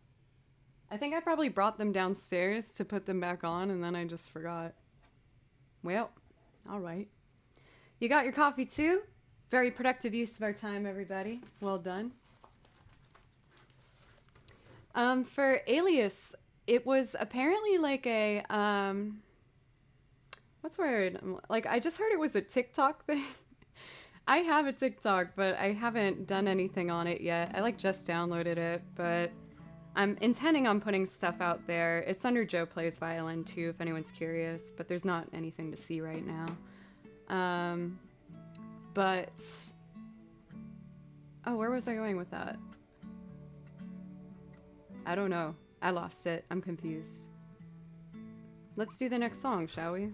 I think I probably brought them downstairs to put them back on and then I just forgot. Well, alright. You got your coffee too? Very productive use of our time, everybody. Well done. For Alias, it was apparently like a, what's the word? Like, I just heard it was a TikTok thing. I have a TikTok, but I haven't done anything on it yet. I like just downloaded it, but I'm intending on putting stuff out there. It's under Joe Plays Violin too, if anyone's curious, but there's not anything to see right now. But oh, where was I going with that? I don't know. I lost it. I'm confused. Let's do the next song, shall we?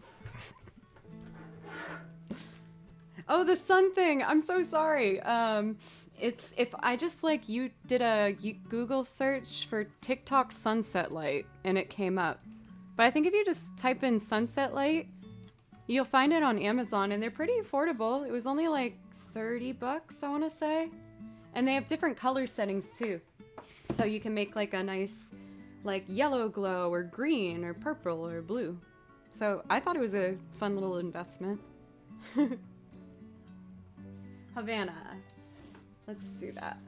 Oh, the sun thing. I'm so sorry. It's if I just like you did a Google search for TikTok sunset light and it came up. But I think if you just type in sunset light, you'll find it on Amazon and they're pretty affordable. It was only like $30, I want to say. And they have different color settings too. So you can make like a nice like yellow glow or green or purple or blue. So I thought it was a fun little investment. Havana. Let's do that.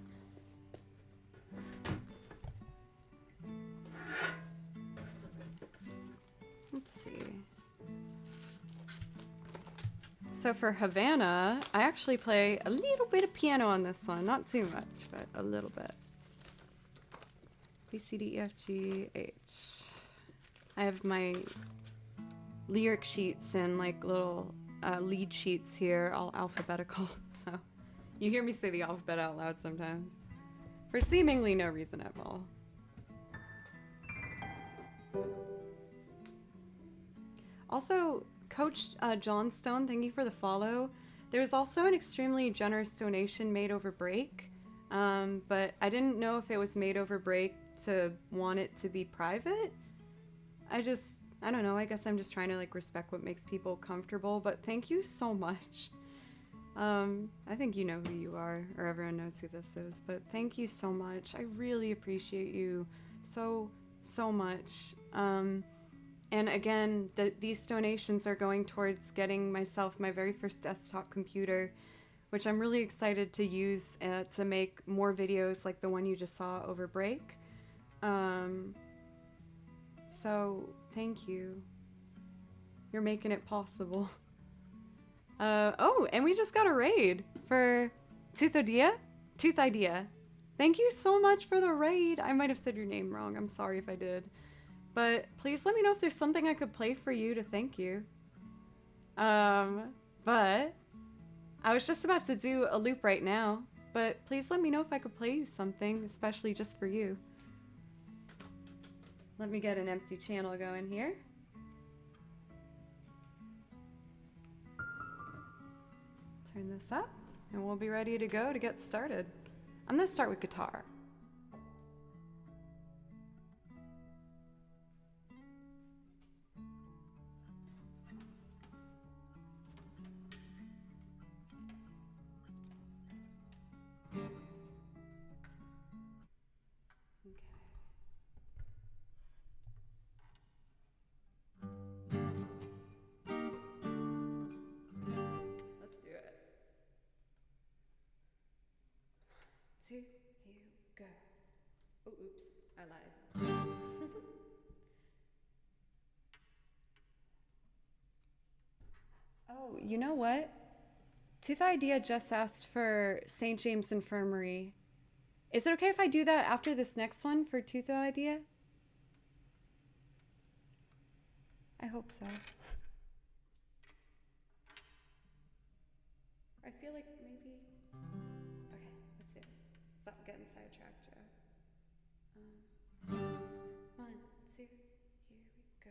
Let's see. So for Havana, I actually play a little bit of piano on this one. Not too much, but a little bit. B, C, D, E, F, G, H. I have my lyric sheets and like little lead sheets here, all alphabetical. So you hear me say the alphabet out loud sometimes. For seemingly no reason at all. Also, Coach John Stone, thank you for the follow. There's also an extremely generous donation made over break, but I didn't know if it was made over break to want it to be private. I don't know, I guess I'm just trying to like respect what makes people comfortable, but thank you so much. I think you know who you are, or everyone knows who this is, but thank you so much. I really appreciate you so much. And again, these donations are going towards getting myself my very first desktop computer, which I'm really excited to use to make more videos like the one you just saw over break. So thank you. You're making it possible. Oh, and we just got a raid for Tooth Idea. Thank you so much for the raid. I might have said your name wrong. I'm sorry if I did. But please let me know if there's something I could play for you to thank you. But I was just about to do a loop right now, but please let me know if I could play you something, especially just for you. Let me get an empty channel going here. Turn this up, and we'll be ready to go to get started. I'm gonna start with guitar. Two, here we go. Oh, oops, I lied. Oh, you know what? Tooth Idea just asked for St. James Infirmary. Is it okay if I do that after this next one for Tooth Idea? I hope so. I feel like maybe... Okay, let's do it. Stop getting sidetracked, Joe. 1, 2, here we go.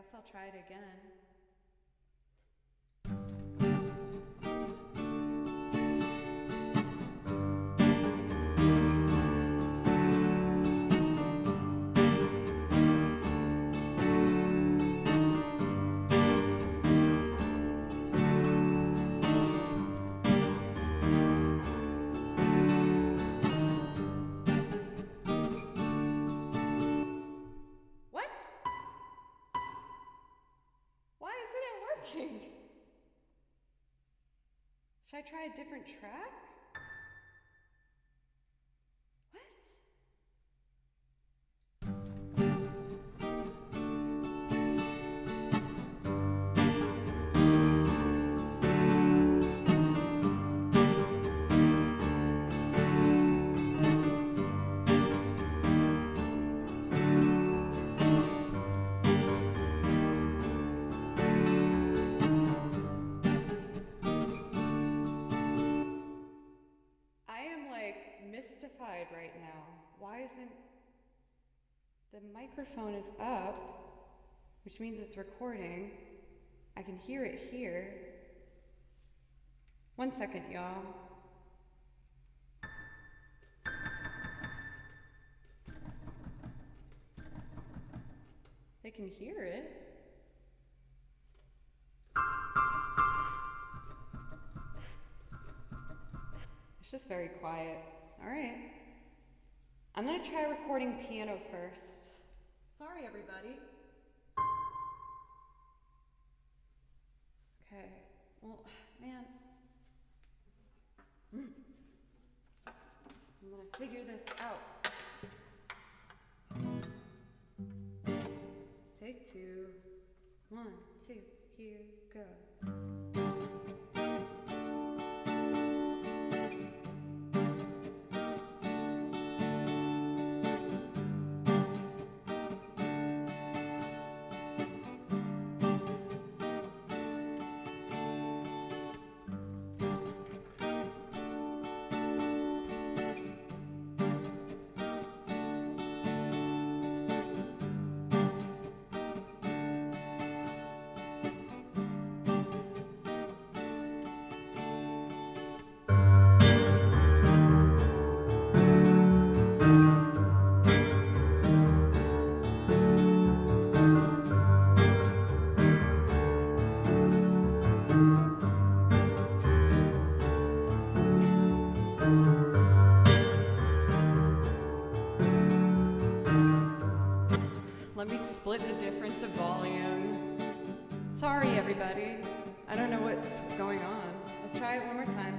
guess I'll try it again. Should I try a different track? What? Mystified right now. Why isn't the microphone is up, which means it's recording. I can hear it here. 1 second, y'all. They can hear it. It's just very quiet. All right. I'm gonna try recording piano first. Sorry, everybody. Okay. Well, man. I'm gonna figure this out. Take 2. 1, 2, here, go. Let me split the difference of volume. Sorry, everybody. I don't know what's going on. Let's try it one more time.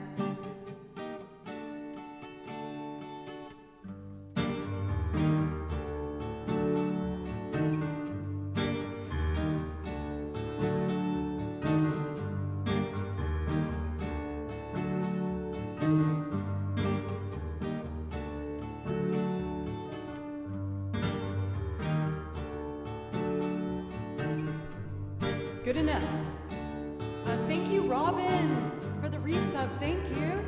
Good enough. Thank you, Robin, for the resub. Thank you.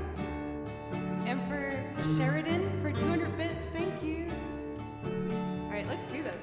And for Sheridan for 200 bits. Thank you. All right, let's do this.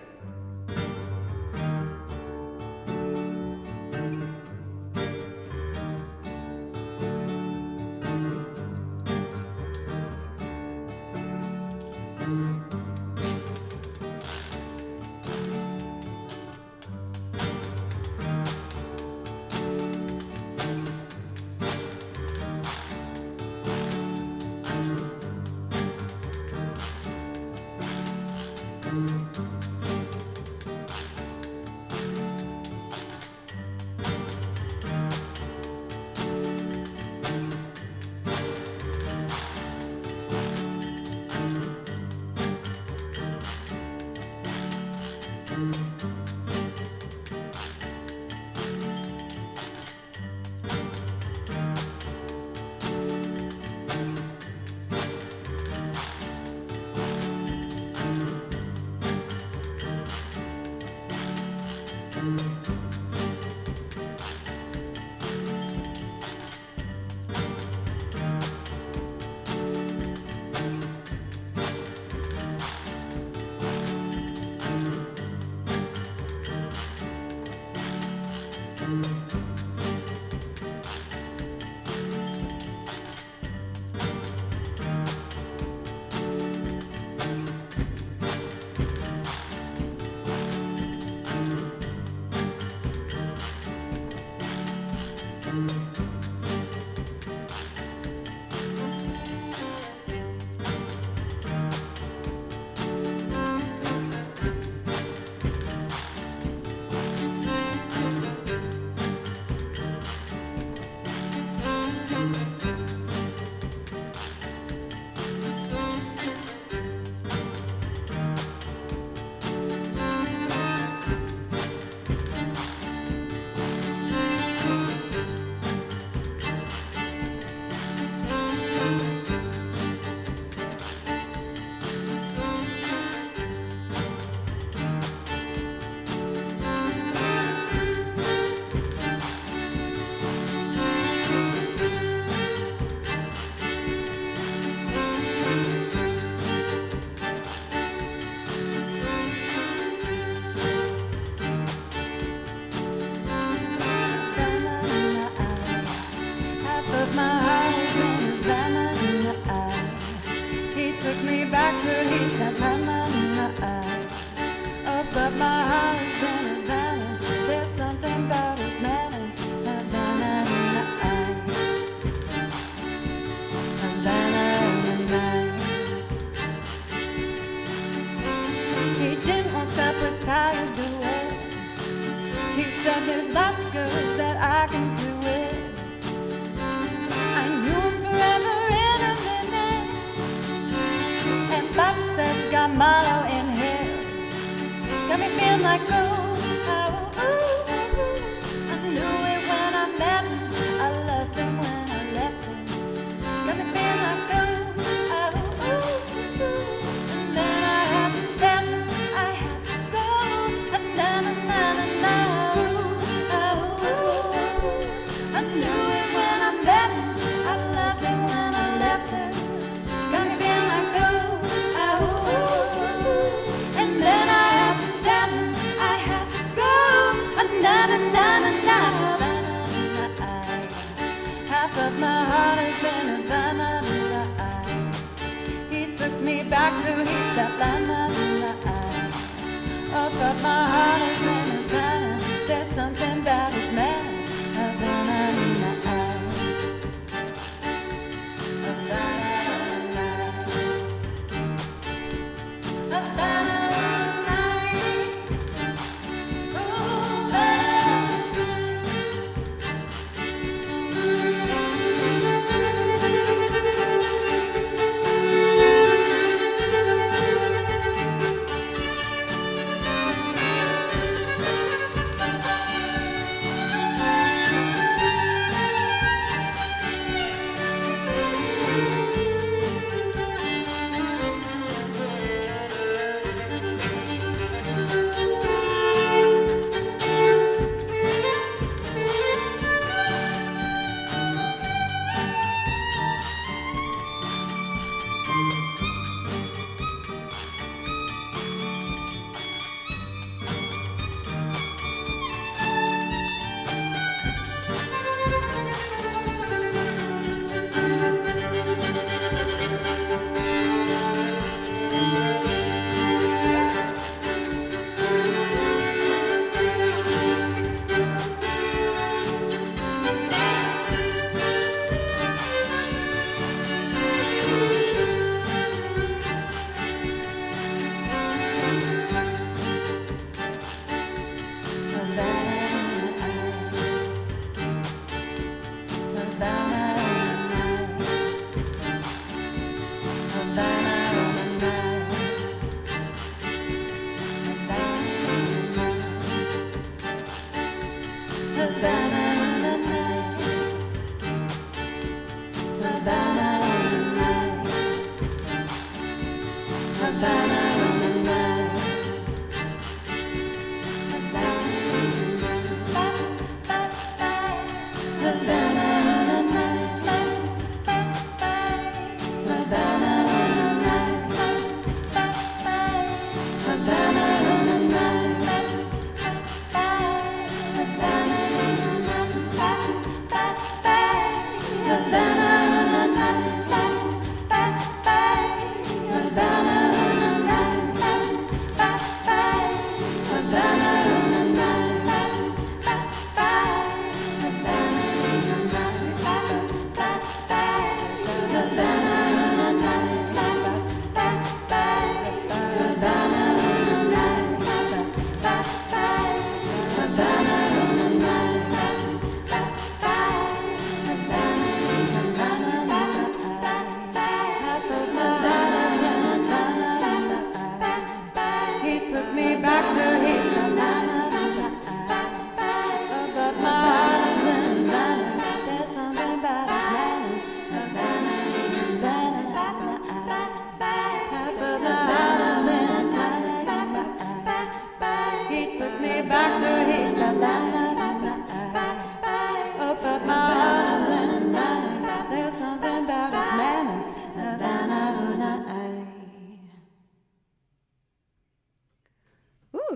Havana,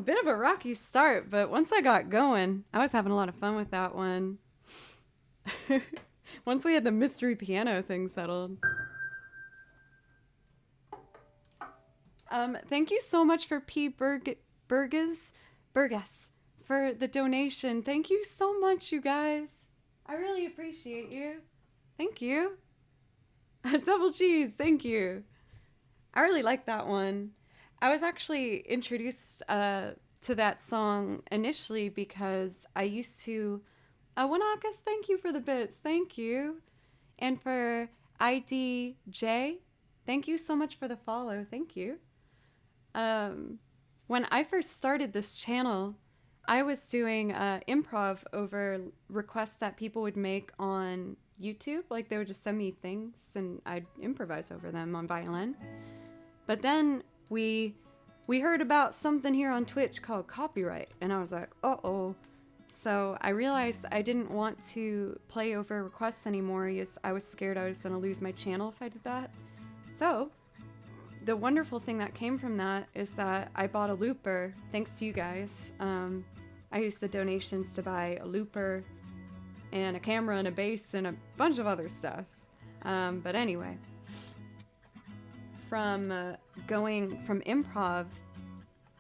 bit of a rocky start, but once I got going, I was having a lot of fun with that one. Once we had the mystery piano thing settled. Thank you so much for P. Burgess for the donation. Thank you so much, you guys. I really appreciate you. Thank you. Double cheese, thank you. I really like that one. I was actually introduced to that song initially because I used to... Wanakas, thank you for the bits. Thank you. And for IDJ, thank you so much for the follow. Thank you. When I first started this channel, I was doing improv over requests that people would make on YouTube. Like, they would just send me things and I'd improvise over them on violin. But then we heard about something here on Twitch called copyright, and I was like, uh-oh. So I realized I didn't want to play over requests anymore. I was scared I was going to lose my channel if I did that. So the wonderful thing that came from that is that I bought a looper, thanks to you guys. I used the donations to buy a looper and a camera and a bass and a bunch of other stuff. But anyway, from going from improv,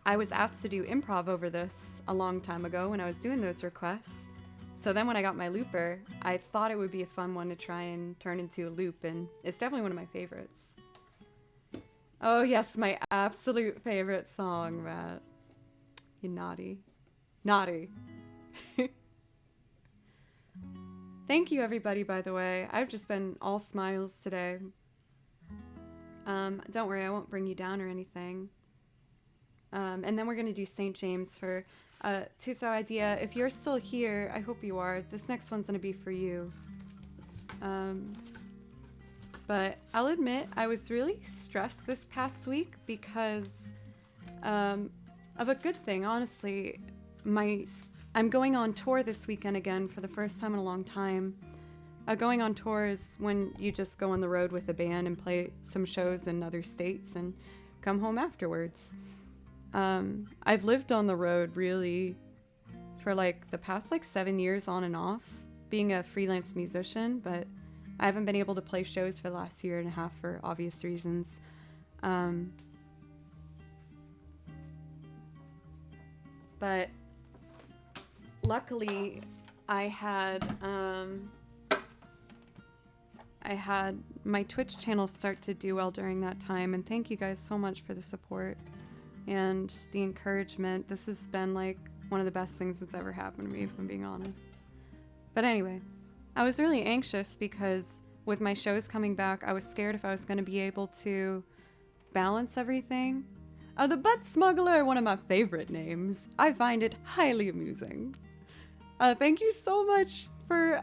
I was asked to do improv over this a long time ago when I was doing those requests. So then when I got my looper, I thought it would be a fun one to try and turn into a loop, and it's definitely one of my favorites. Oh yes, my absolute favorite song, Matt. You naughty. Naughty. Thank you everybody, by the way. I've just been all smiles today. Don't worry, I won't bring you down or anything. And then we're going to do St. James for Tutho Idea. If you're still here, I hope you are. This next one's going to be for you. But I'll admit, I was really stressed this past week because of a good thing, honestly. I'm going on tour this weekend again for the first time in a long time. Going on tour is when you just go on the road with a band and play some shows in other states and come home afterwards. I've lived on the road really for like the past 7 years on and off, being a freelance musician, but I haven't been able to play shows for the last year and a half for obvious reasons. But luckily I had my Twitch channel start to do well during that time, and thank you guys so much for the support and the encouragement. This has been like one of the best things that's ever happened to me, if I'm being honest. But anyway, I was really anxious because with my shows coming back, I was scared if I was going to be able to balance everything. The Butt Smuggler, one of my favorite names. I find it highly amusing. Thank you so much for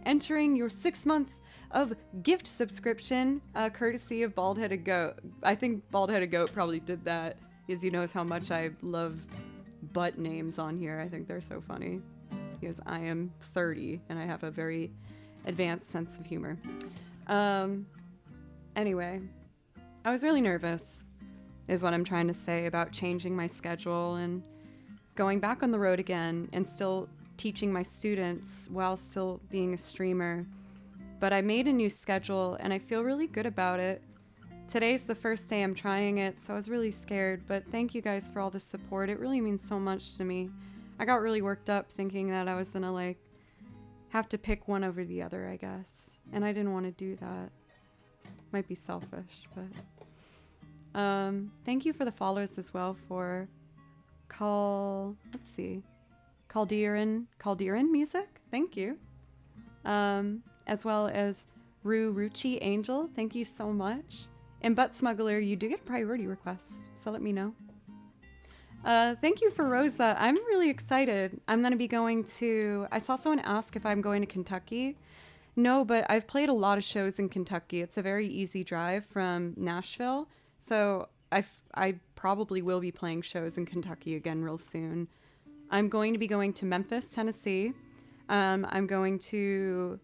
entering your 6-month of gift subscription, courtesy of Bald-Headed Goat. I think Bald-Headed Goat probably did that because he knows how much I love butt names on here. I think they're so funny. Because I am 30 and I have a very advanced sense of humor. Anyway, I was really nervous, is what I'm trying to say, about changing my schedule and going back on the road again and still teaching my students while still being a streamer. But I made a new schedule and I feel really good about it. Today's the first day I'm trying it, so I was really scared, but thank you guys for all the support. It really means so much to me. I got really worked up thinking that I was gonna have to pick one over the other, I guess. And I didn't want to do that. Might be selfish, but thank you for the followers as well for Calderon Music. Thank you. As well as Ruchi Angel. Thank you so much. And Butt Smuggler, you do get a priority request, so let me know. Thank you for Rosa. I'm really excited. I'm going to be going to... I saw someone ask if I'm going to Kentucky. No, but I've played a lot of shows in Kentucky. It's a very easy drive from Nashville. So I probably will be playing shows in Kentucky again real soon. I'm going to be going to Memphis, Tennessee. I'm going to...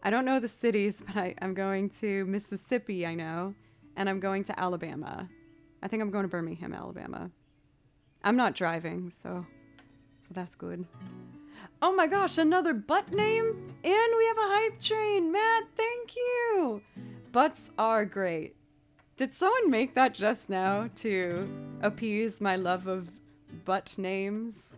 I don't know the cities, but I'm going to Mississippi, I know. And I'm going to Alabama. I think I'm going to Birmingham, Alabama. I'm not driving, so that's good. Oh my gosh, another butt name? And we have a hype train. Matt, thank you. Butts are great. Did someone make that just now to appease my love of butt names?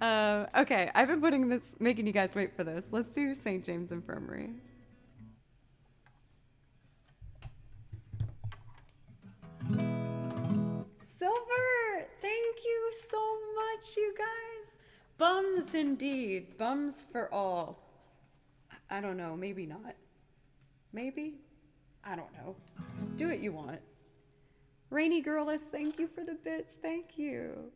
Okay, I've been making you guys wait for this. Let's do St. James Infirmary. Silver, thank you so much, you guys. Bums indeed. Bums for all. I don't know, maybe not. Maybe? I don't know. Do what you want. Rainy Girless, thank you for the bits. Thank you.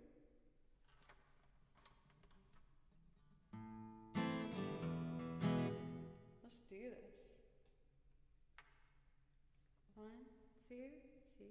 Let's do this. 1, 2, here we go.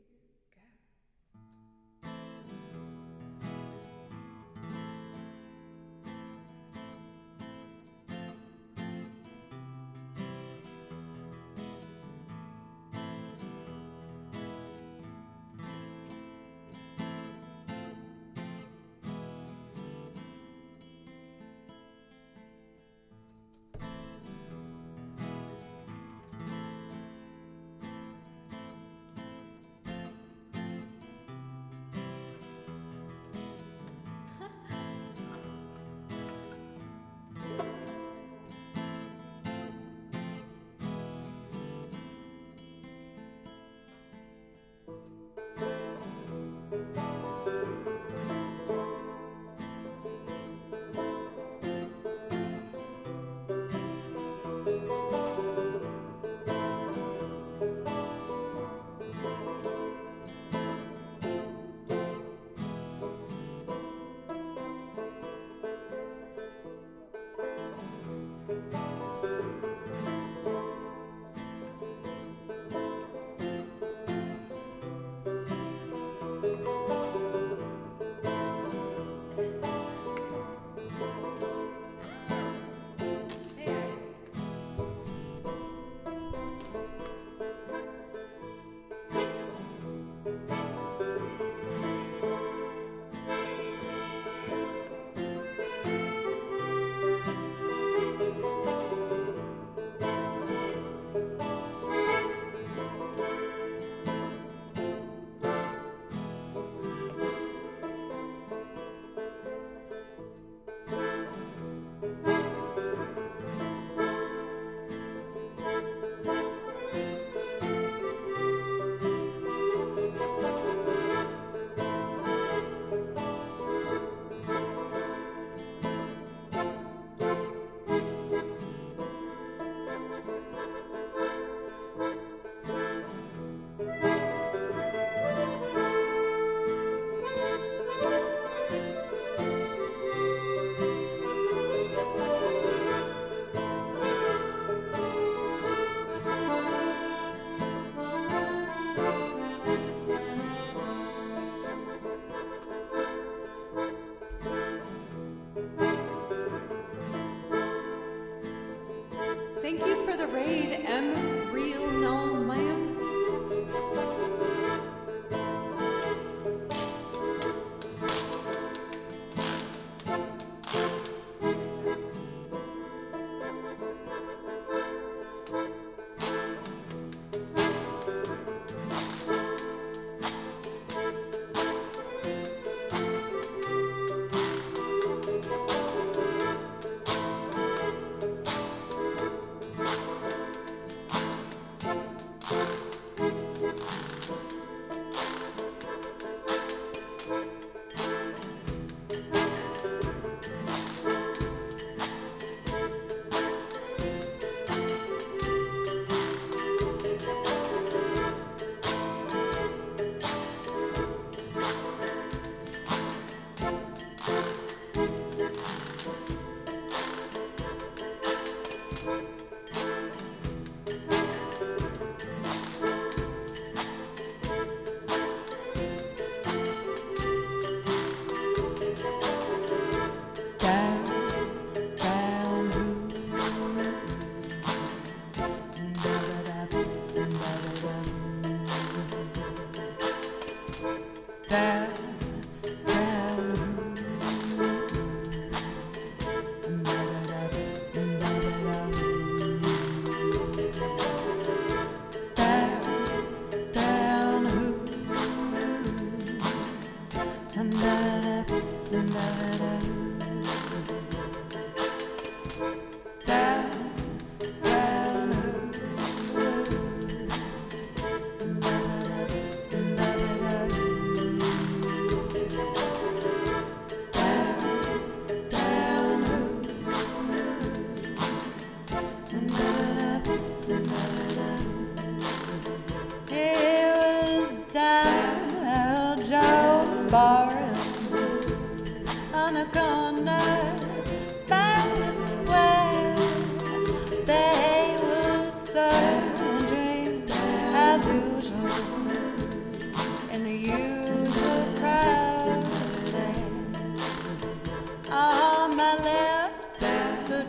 Thank you for the raid, M. Real No Lambs.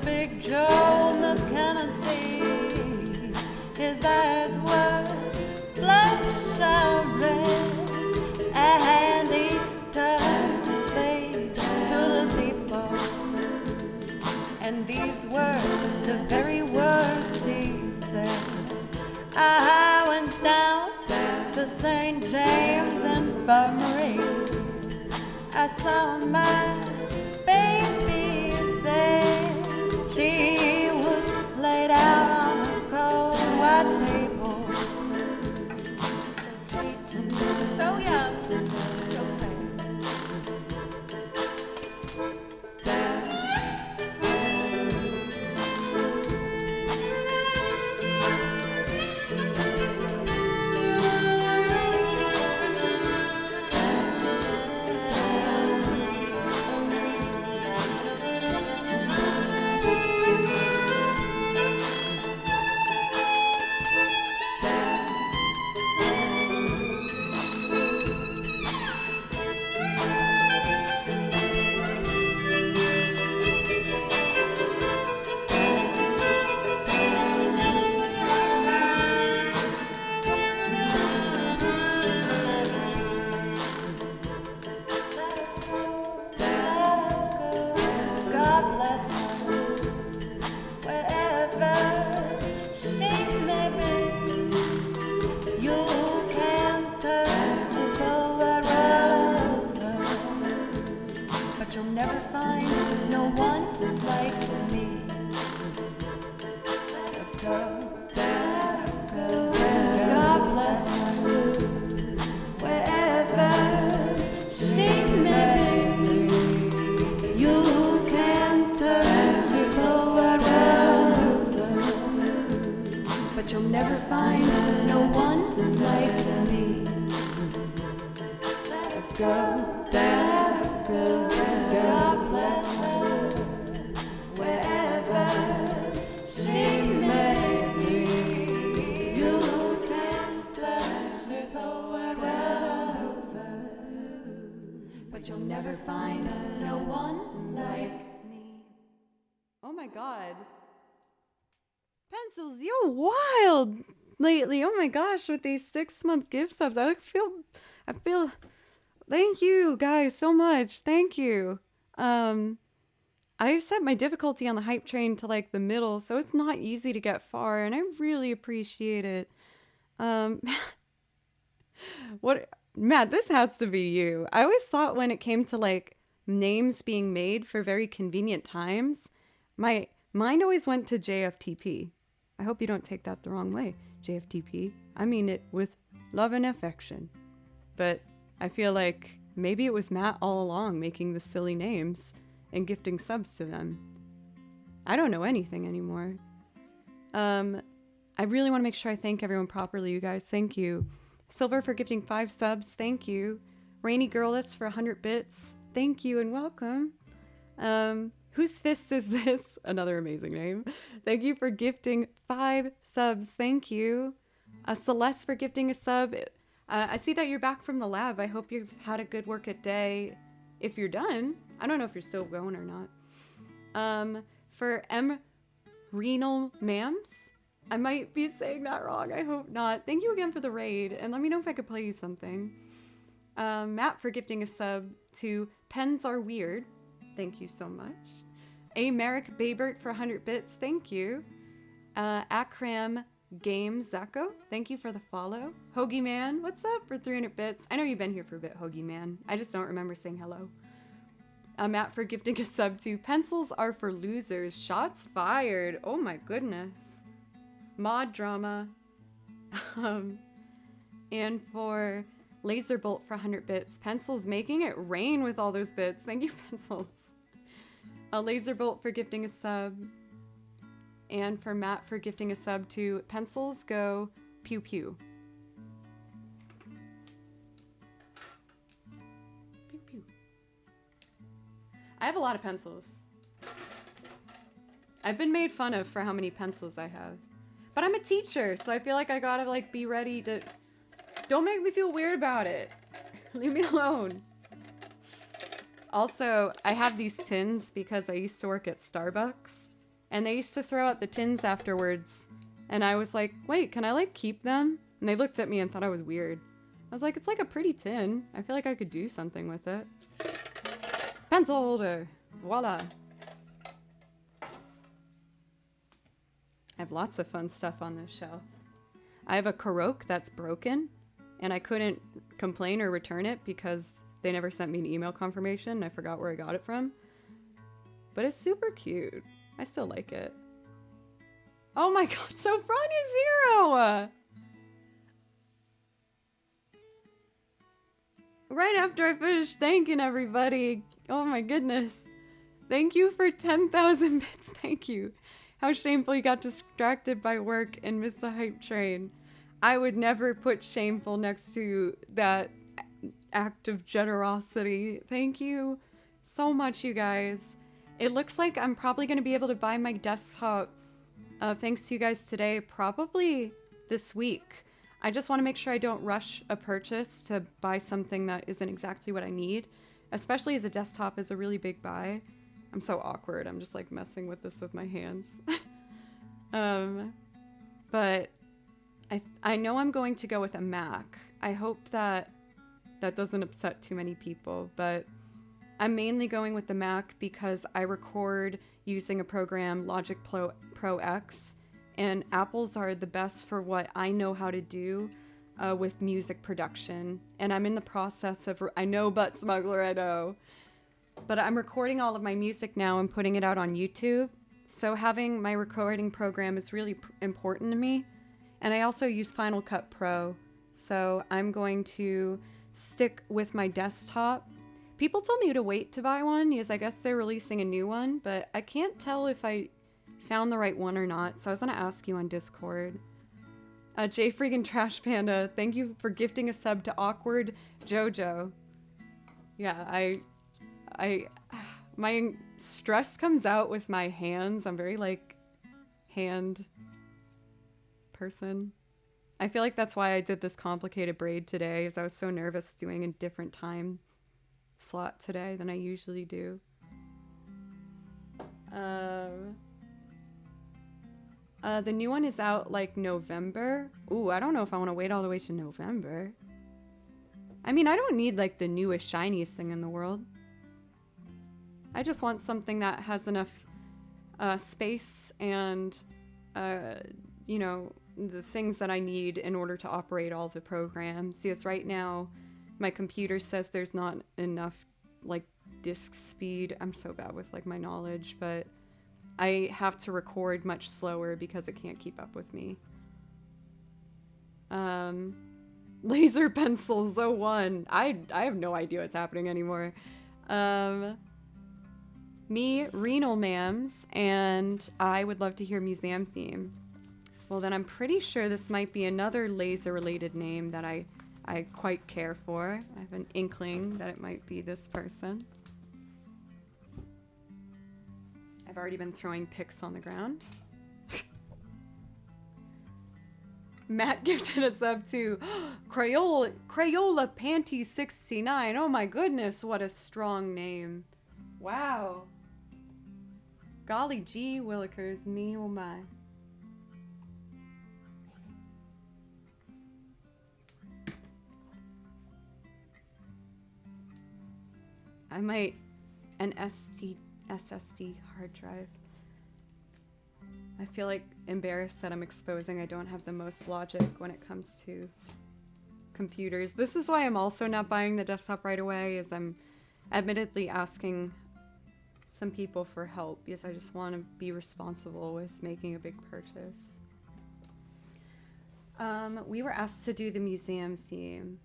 Big Joe McKennedy. His eyes were bloodshot red, and he turned his face to the people. And these were the very words he said. I went down to St. James Infirmary. I saw my baby there. She was laid out on a cold white table. So sweet, so young, so fair. God bless her, wherever she may be. You can turn this whole wide world over, but you'll never find no one like me. Let her go, let her go. God bless her, wherever she may be. You can turn this whole wide world over, but you'll never find no one like me. Let her go, let her go. God bless her, wherever she may be. You can turn this whole wide world over, but you'll never find no one like me. Oh my god. Pencils, you're wild lately. Oh my gosh, with these 6-month gift subs. I feel thank you guys so much. Thank you. I've set my difficulty on the hype train to like the middle, so it's not easy to get far, and I really appreciate it. What, Matt, this has to be you. I always thought when it came to like names being made for very convenient times, my mind always went to JFTP. I hope you don't take that the wrong way, JFTP. I mean it with love and affection. But I feel like maybe it was Matt all along making the silly names and gifting subs to them. I don't know anything anymore. I really want to make sure I thank everyone properly, you guys. Thank you. Silver for gifting 5 subs. Thank you. Rainy Girless for 100 bits. Thank you and welcome. Whose Fist is this? Another amazing name. Thank you for gifting 5 subs. Thank you. Celeste for gifting a sub. I see that you're back from the lab. I hope you've had a good work at day. If you're done, I don't know if you're still going or not. For M. Renal Mams, I might be saying that wrong. I hope not. Thank you again for the raid, and let me know if I could play you something. Matt for gifting a sub to Pens Are Weird. Thank you so much. A. Merrick Babert for 100 bits. Thank you. Akram Game Zako, thank you for the follow. Hoagie Man, what's up for 300 bits? I know you've been here for a bit, Hoagie Man. I just don't remember saying hello. Matt for gifting a sub to Pencils Are for Losers. Shots fired. Oh my goodness. Mod Drama. And for Laserbolt for 100 bits. Pencils making it rain with all those bits. Thank you, Pencils. Laserbolt for gifting a sub. And for Matt for gifting a sub to Pencils Go Pew Pew. Pew Pew. I have a lot of pencils. I've been made fun of for how many pencils I have. But I'm a teacher, so I feel like I gotta like be ready to... Don't make me feel weird about it. Leave me alone. Also, I have these tins because I used to work at Starbucks. And they used to throw out the tins afterwards. And I was like, wait, can I like keep them? And they looked at me and thought I was weird. I was like, it's like a pretty tin. I feel like I could do something with it. Pencil holder. Voila. I have lots of fun stuff on this shelf. I have a Karoq that's broken, and I couldn't complain or return it because they never sent me an email confirmation. I forgot where I got it from. But it's super cute. I still like it. Oh my god, Sophronia Zero! Right after I finished thanking everybody. Oh my goodness. Thank you for 10,000 bits. Thank you. How shameful you got distracted by work and missed the hype train. I would never put shameful next to that act of generosity. Thank you so much, you guys. It looks like I'm probably going to be able to buy my desktop, thanks to you guys today, probably this week. I just want to make sure I don't rush a purchase to buy something that isn't exactly what I need, especially as a desktop is a really big buy. I'm so awkward. I'm just like messing with this with my hands. But I know I'm going to go with a Mac. I hope that doesn't upset too many people, but I'm mainly going with the Mac because I record using a program, Logic Pro X, and Apples are the best for what I know how to do with music production. And I'm in the process of, I know Butt Smuggler, I know. But I'm recording all of my music now and putting it out on YouTube. So having my recording program is really important to me. And I also use Final Cut Pro. So I'm going to stick with my desktop. People told me to wait to buy one because I guess they're releasing a new one, but I can't tell if I found the right one or not. So I was going to ask you on Discord. J Freakin' Trash Panda, thank you for gifting a sub to Awkward Jojo. Yeah, my stress comes out with my hands. I'm very like hand person. I feel like that's why I did this complicated braid today, is I was so nervous doing a different time slot today than I usually do. The new one is out like November. Ooh, I don't know if I want to wait all the way to November. I mean, I don't need like the newest, shiniest thing in the world. I just want something that has enough space and, you know, the things that I need in order to operate all the programs. Because right now, my computer says there's not enough, like, disk speed. I'm so bad with, like, my knowledge, but I have to record much slower because it can't keep up with me. Laser Pencils 01. I have no idea what's happening anymore. Me, Renal Mams, and I would love to hear Museum Theme. Well, then I'm pretty sure this might be another laser-related name that I quite care for. I have an inkling that it might be this person. I've already been throwing pics on the ground. Matt gifted us up to Crayola Panty 69. Oh my goodness, what a strong name. Wow. Golly gee willikers, me oh my. I might an SSD hard drive. I feel like embarrassed that I'm exposing I don't have the most logic when it comes to computers. This is why I'm also not buying the desktop right away, is I'm admittedly asking some people for help because I just want to be responsible with making a big purchase. We were asked to do the museum theme.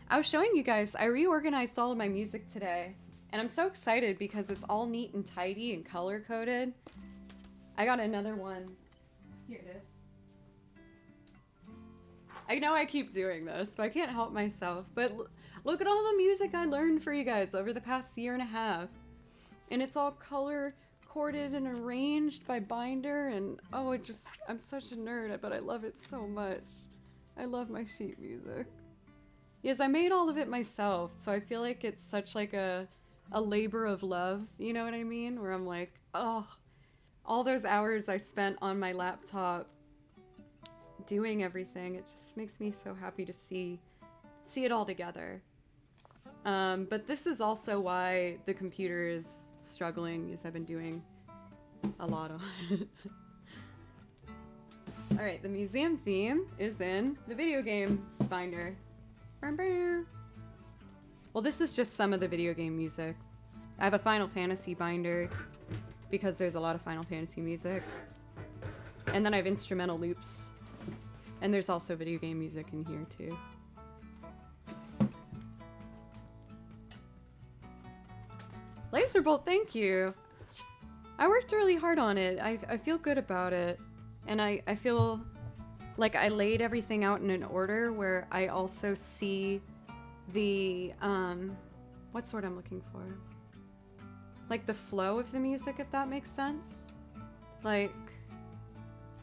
I was showing you guys, I reorganized all of my music today, and I'm so excited because it's all neat and tidy and color-coded. I got another one. Here it is. I know I keep doing this, but I can't help myself. But look at all the music I learned for you guys over the past year and a half. And it's all color-coded and arranged by Binder, and oh, I'm such a nerd, but I love it so much. I love my sheet music. Yes, I made all of it myself, so I feel like it's such like a labor of love, you know what I mean? Where I'm like, oh, all those hours I spent on my laptop doing everything, it just makes me so happy to see it all together. But this is also why the computer is struggling, because I've been doing a lot on it. Alright, the museum theme is in the video game binder. Well, this is just some of the video game music. I have a Final Fantasy binder because there's a lot of Final Fantasy music. And then I have instrumental loops. And there's also video game music in here too. Laserbolt, thank you! I worked really hard on it. I feel good about it. And I feel like I laid everything out in an order where I also see the, what's the word I'm looking for? Like the flow of the music, if that makes sense. Like,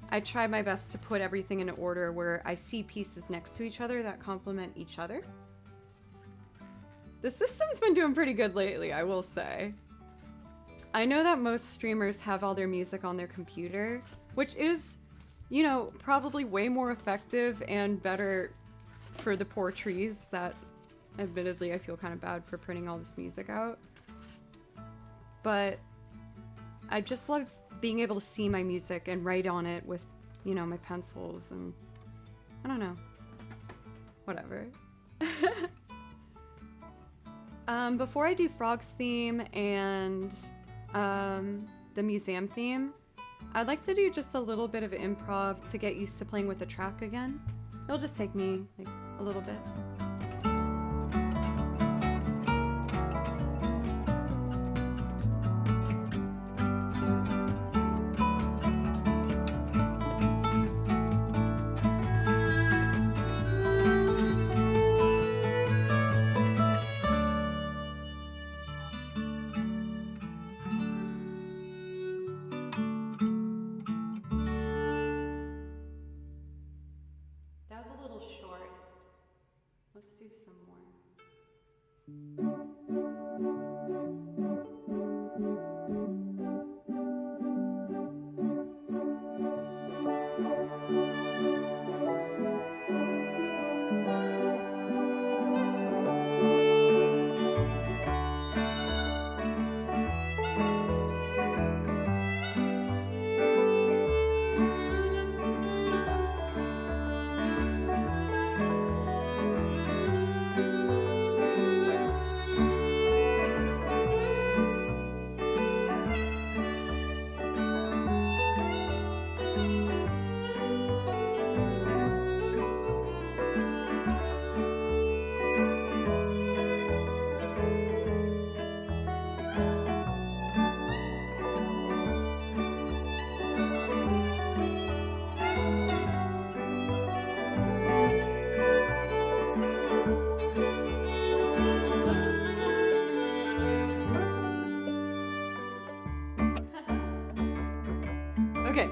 I try my best to put everything in order where I see pieces next to each other that complement each other. The system's been doing pretty good lately, I will say. I know that most streamers have all their music on their computer, which is, you know, probably way more effective and better for the poor trees that, admittedly, I feel kind of bad for printing all this music out. But I just love being able to see my music and write on it with, you know, my pencils and, I don't know, whatever. Before I do Frog's theme and the museum theme, I'd like to do just a little bit of improv to get used to playing with the track again. It'll just take me like a little bit. That was a little short. Let's do some more.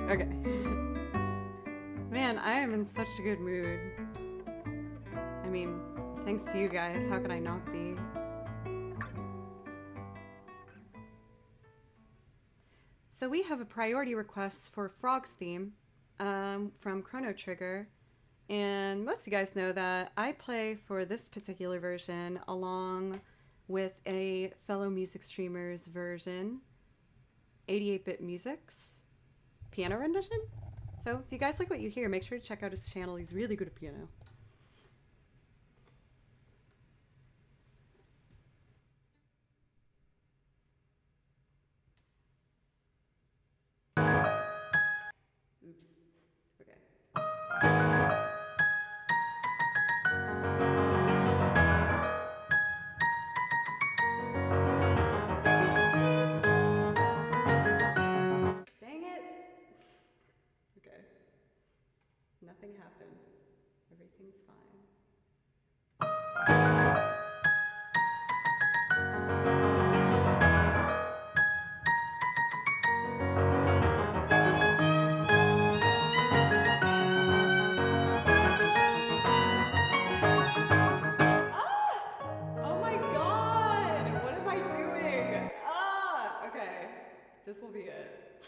Okay. Man, I am in such a good mood. I mean, thanks to you guys, how could I not be? So we have a priority request for Frog's theme from Chrono Trigger. And most of you guys know that I play for this particular version along with a fellow music streamer's version, 88-Bit Music's piano rendition. So if you guys like what you hear, make sure to check out his channel. He's really good at piano. Oops. Okay. Dang it! Okay. Nothing happened. Everything's fine. Oh my god! What am I doing? Okay. This will be it.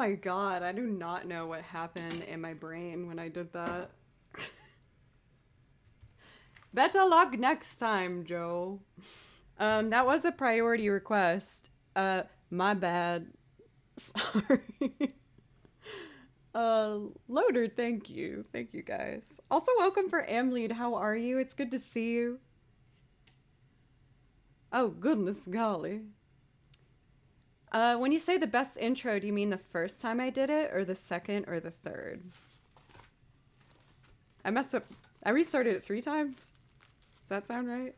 my god, I do not know what happened in my brain when I did that. Better luck next time, Joe. That was a priority request. My bad. Sorry. Loader, thank you. Thank you guys. Also, welcome for Amlead. How are you? It's good to see you. Oh, goodness golly. When you say the best intro, do you mean the first time I did it, or the second, or the third? I messed up. I restarted it 3 times. Does that sound right?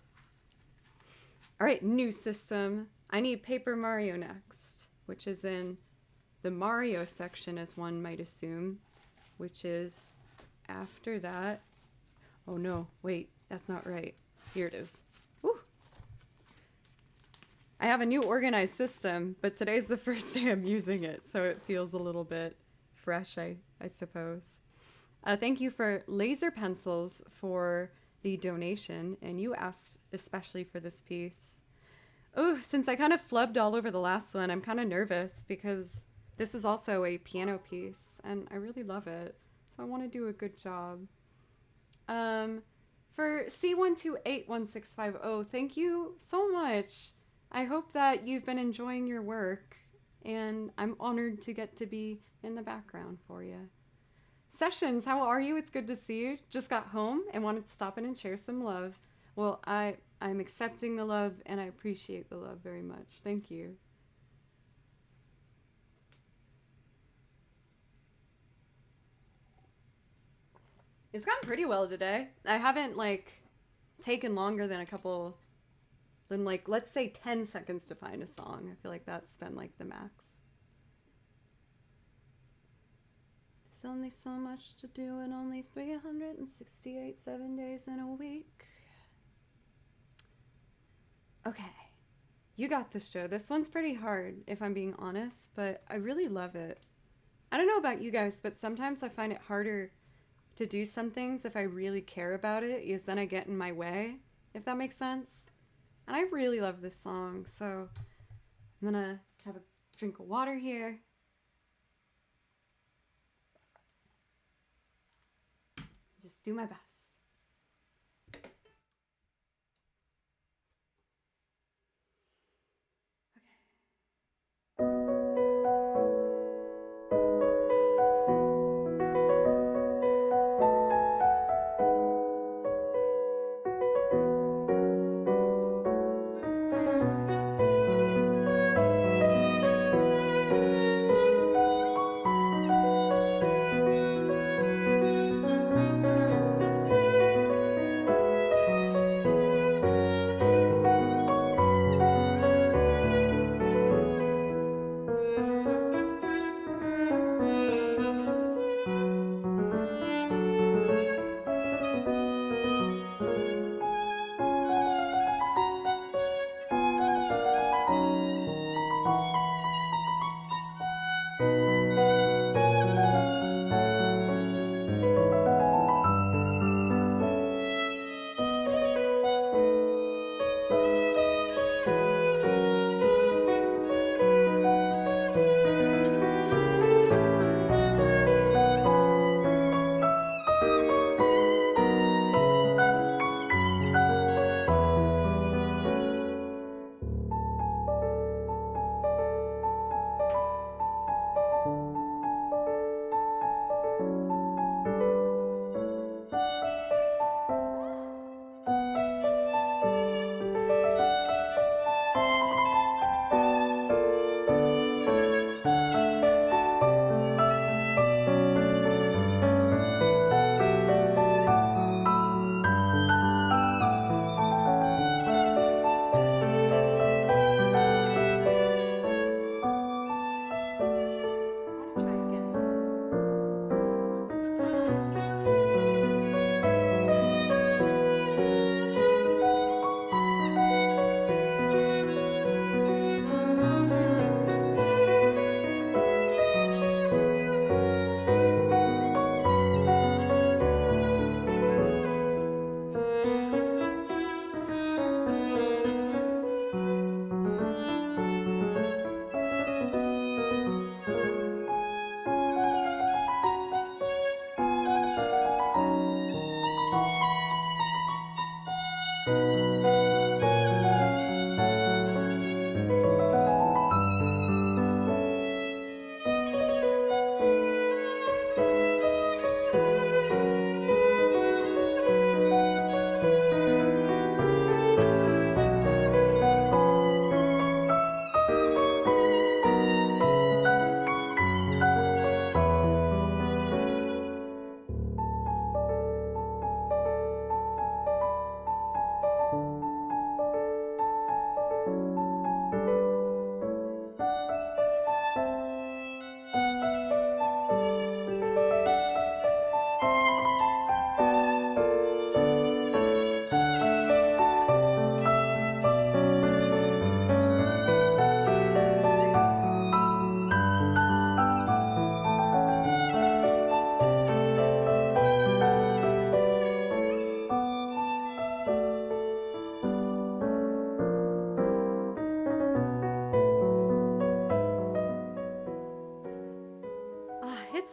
Alright, new system. I need Paper Mario next, which is in the Mario section, as one might assume, which is after that. Oh no, wait, that's not right. Here it is. Woo! I have a new organized system, but today's the first day I'm using it, so it feels a little bit fresh, I suppose. Thank you for Laser Pencils for the donation, and you asked especially for this piece. Oh, since I kind of flubbed all over the last one, I'm kind of nervous because this is also a piano piece, and I really love it, so I want to do a good job. For C128165, thank you so much. I hope that you've been enjoying your work, and I'm honored to get to be in the background for you. Sessions, how are you? It's good to see you. Just got home and wanted to stop in and share some love. Well, I'm accepting the love, and I appreciate the love very much. Thank you. It's gone pretty well today. I haven't, taken longer than let's say 10 seconds to find a song. I feel like that's been, the max. There's only so much to do and only 368 7 days in a week. Okay. You got this, Joe. This one's pretty hard, if I'm being honest, but I really love it. I don't know about you guys, but sometimes I find it harder to do some things if I really care about it, because then I get in my way, if that makes sense. And I really love this song, so I'm gonna have a drink of water here. Just do my best.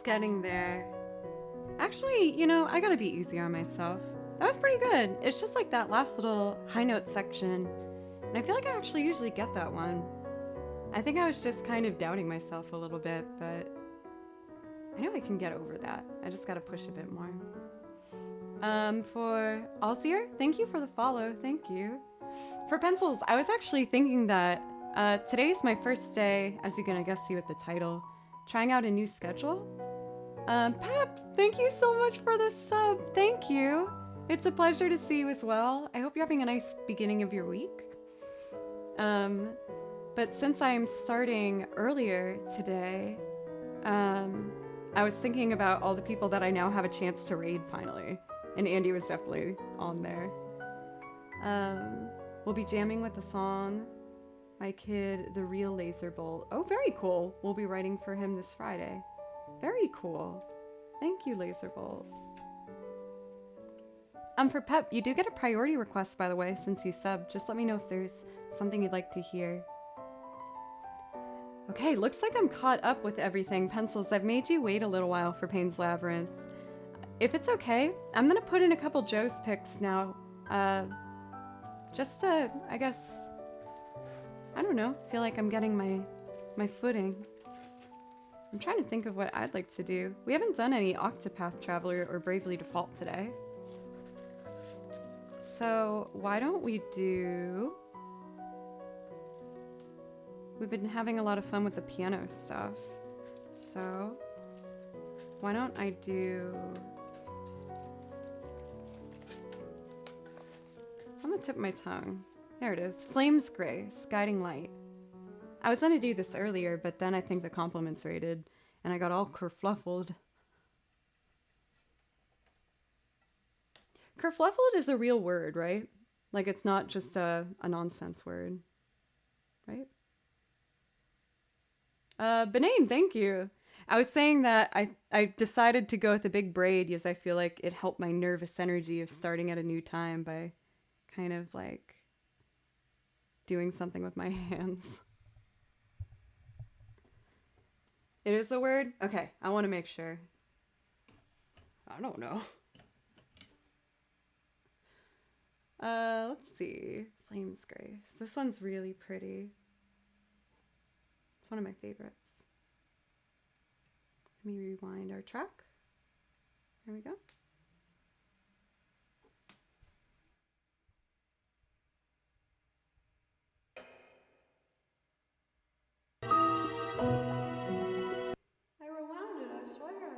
getting there. Actually, you know, I gotta be easier on myself. That was pretty good. It's just like that last little high note section. And I feel like I actually usually get that one. I think I was just kind of doubting myself a little bit, but I know I can get over that. I just gotta push a bit more. For Alzier, thank you for the follow. Thank you. For pencils, I was actually thinking that today's my first day, as you can I guess see with the title, trying out a new schedule. Pep, thank you so much for the sub. Thank you. It's a pleasure to see you as well. I hope you're having a nice beginning of your week. But since I'm starting earlier today, I was thinking about all the people that I now have a chance to raid finally. And Andy was definitely on there. We'll be jamming with a song. My kid, The Real Laser Bolt. Oh, very cool. We'll be writing for him this Friday. Very cool. Thank you, Laserbolt. For Pep, you do get a priority request, by the way, since you subbed. Just let me know if there's something you'd like to hear. Okay, looks like I'm caught up with everything. Pencils, I've made you wait a little while for Pain's Labyrinth. If it's okay, I'm gonna put in a couple Joe's picks now. Just to, I guess, I don't know, feel like I'm getting my footing. I'm trying to think of what I'd like to do. We haven't done any Octopath Traveler or Bravely Default today. So why don't we do... We've been having a lot of fun with the piano stuff. So why don't I do... It's on the tip of my tongue. There it is. Flames Grace, Guiding Light. I was gonna do this earlier, but then I think the compliments rated, and I got all kerfluffled. Kerfluffled is a real word, right? Like, it's not just a nonsense word, right? Benane, thank you. I was saying that I decided to go with a big braid because I feel like it helped my nervous energy of starting at a new time by kind of like doing something with my hands. It is a word? Okay, I want to make sure. I don't know. Let's see. Flames Grace. This one's really pretty. It's one of my favorites. Let me rewind our track. There we go. I rewound it, I swear I did.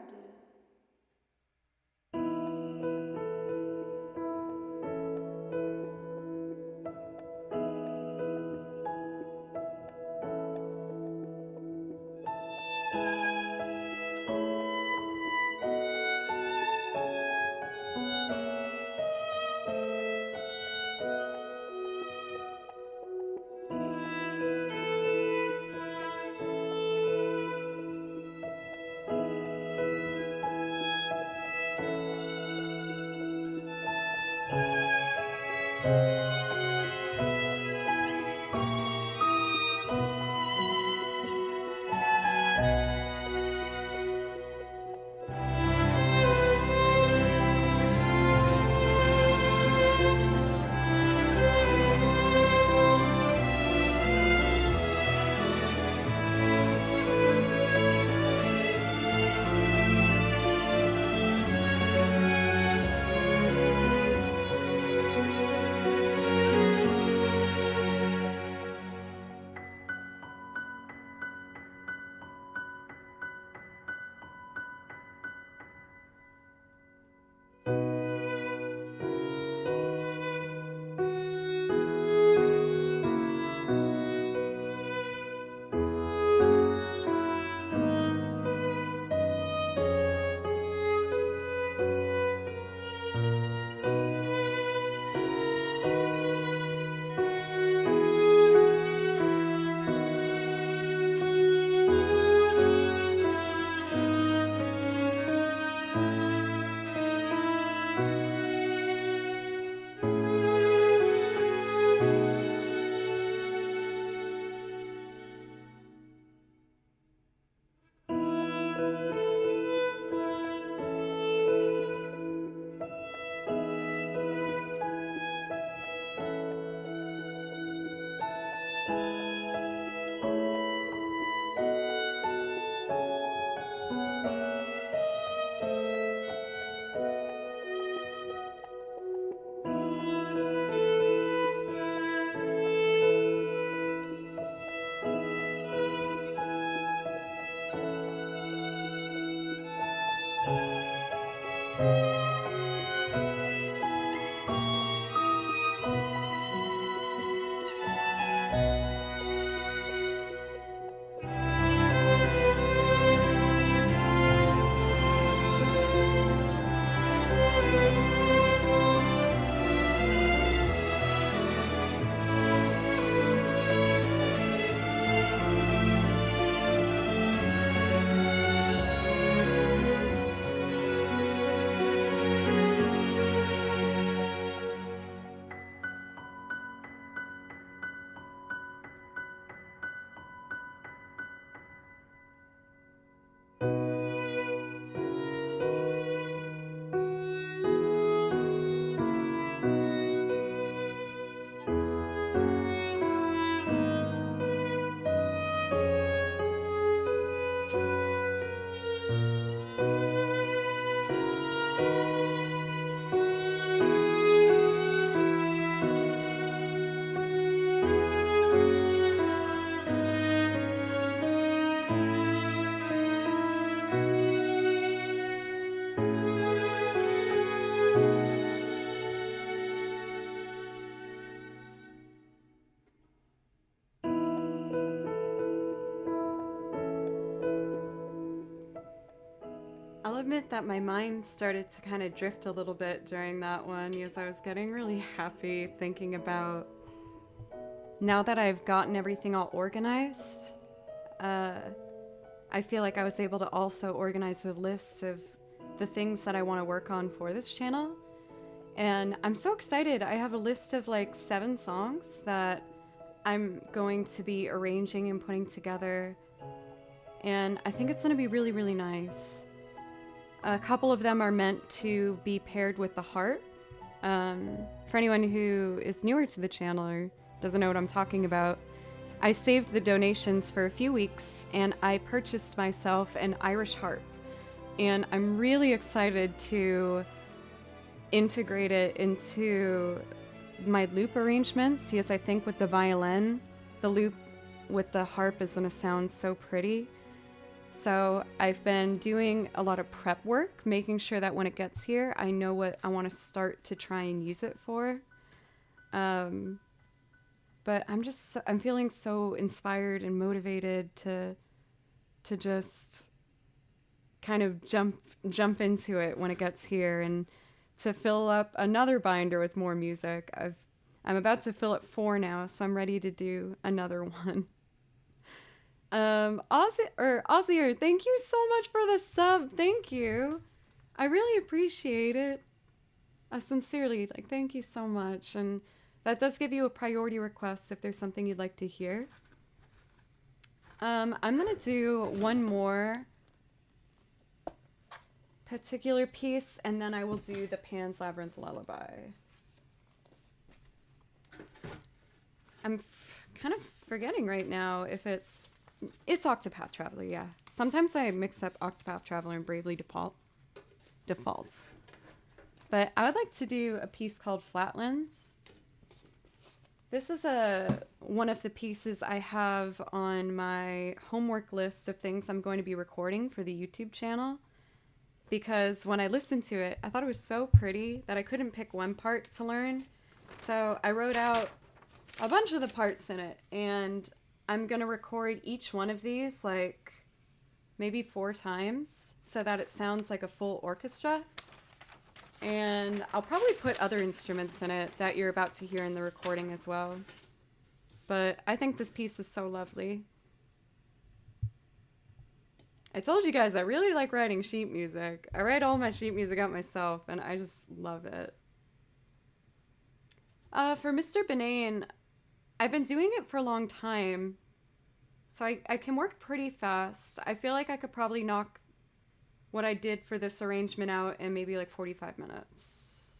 I'll admit that my mind started to kind of drift a little bit during that one because I was getting really happy thinking about now that I've gotten everything all organized. I feel like I was able to also organize a list of the things that I want to work on for this channel. And I'm so excited. I have a list of like 7 songs that I'm going to be arranging and putting together. And I think it's going to be really, really nice. A couple of them are meant to be paired with the harp. For anyone who is newer to the channel or doesn't know what I'm talking about, I saved the donations for a few weeks and I purchased myself an Irish harp. And I'm really excited to integrate it into my loop arrangements because I think with the violin, the loop with the harp is going to sound so pretty. So I've been doing a lot of prep work, making sure that when it gets here, I know what I want to start to try and use it for. But I'm feeling so inspired and motivated to just kind of jump into it when it gets here and to fill up another binder with more music. I'm about to fill up 4 now, so I'm ready to do another one. Ozzier, thank you so much for the sub. Thank you. I really appreciate it. Sincerely, like, thank you so much. And that does give you a priority request if there's something you'd like to hear. I'm gonna do one more particular piece, and then I will do the Pan's Labyrinth Lullaby. I'm kind of forgetting right now if it's Octopath Traveler, yeah. Sometimes I mix up Octopath Traveler and Bravely Default. But I would like to do a piece called Flatlands. This is one of the pieces I have on my homework list of things I'm going to be recording for the YouTube channel. Because when I listened to it, I thought it was so pretty that I couldn't pick one part to learn. So I wrote out a bunch of the parts in it, and I'm going to record each one of these like maybe 4 times so that it sounds like a full orchestra. And I'll probably put other instruments in it that you're about to hear in the recording as well. But I think this piece is so lovely. I told you guys I really like writing sheet music. I write all my sheet music out myself, and I just love it. For Mr. Benane, I've been doing it for a long time, so I can work pretty fast. I feel like I could probably knock what I did for this arrangement out in maybe like 45 minutes.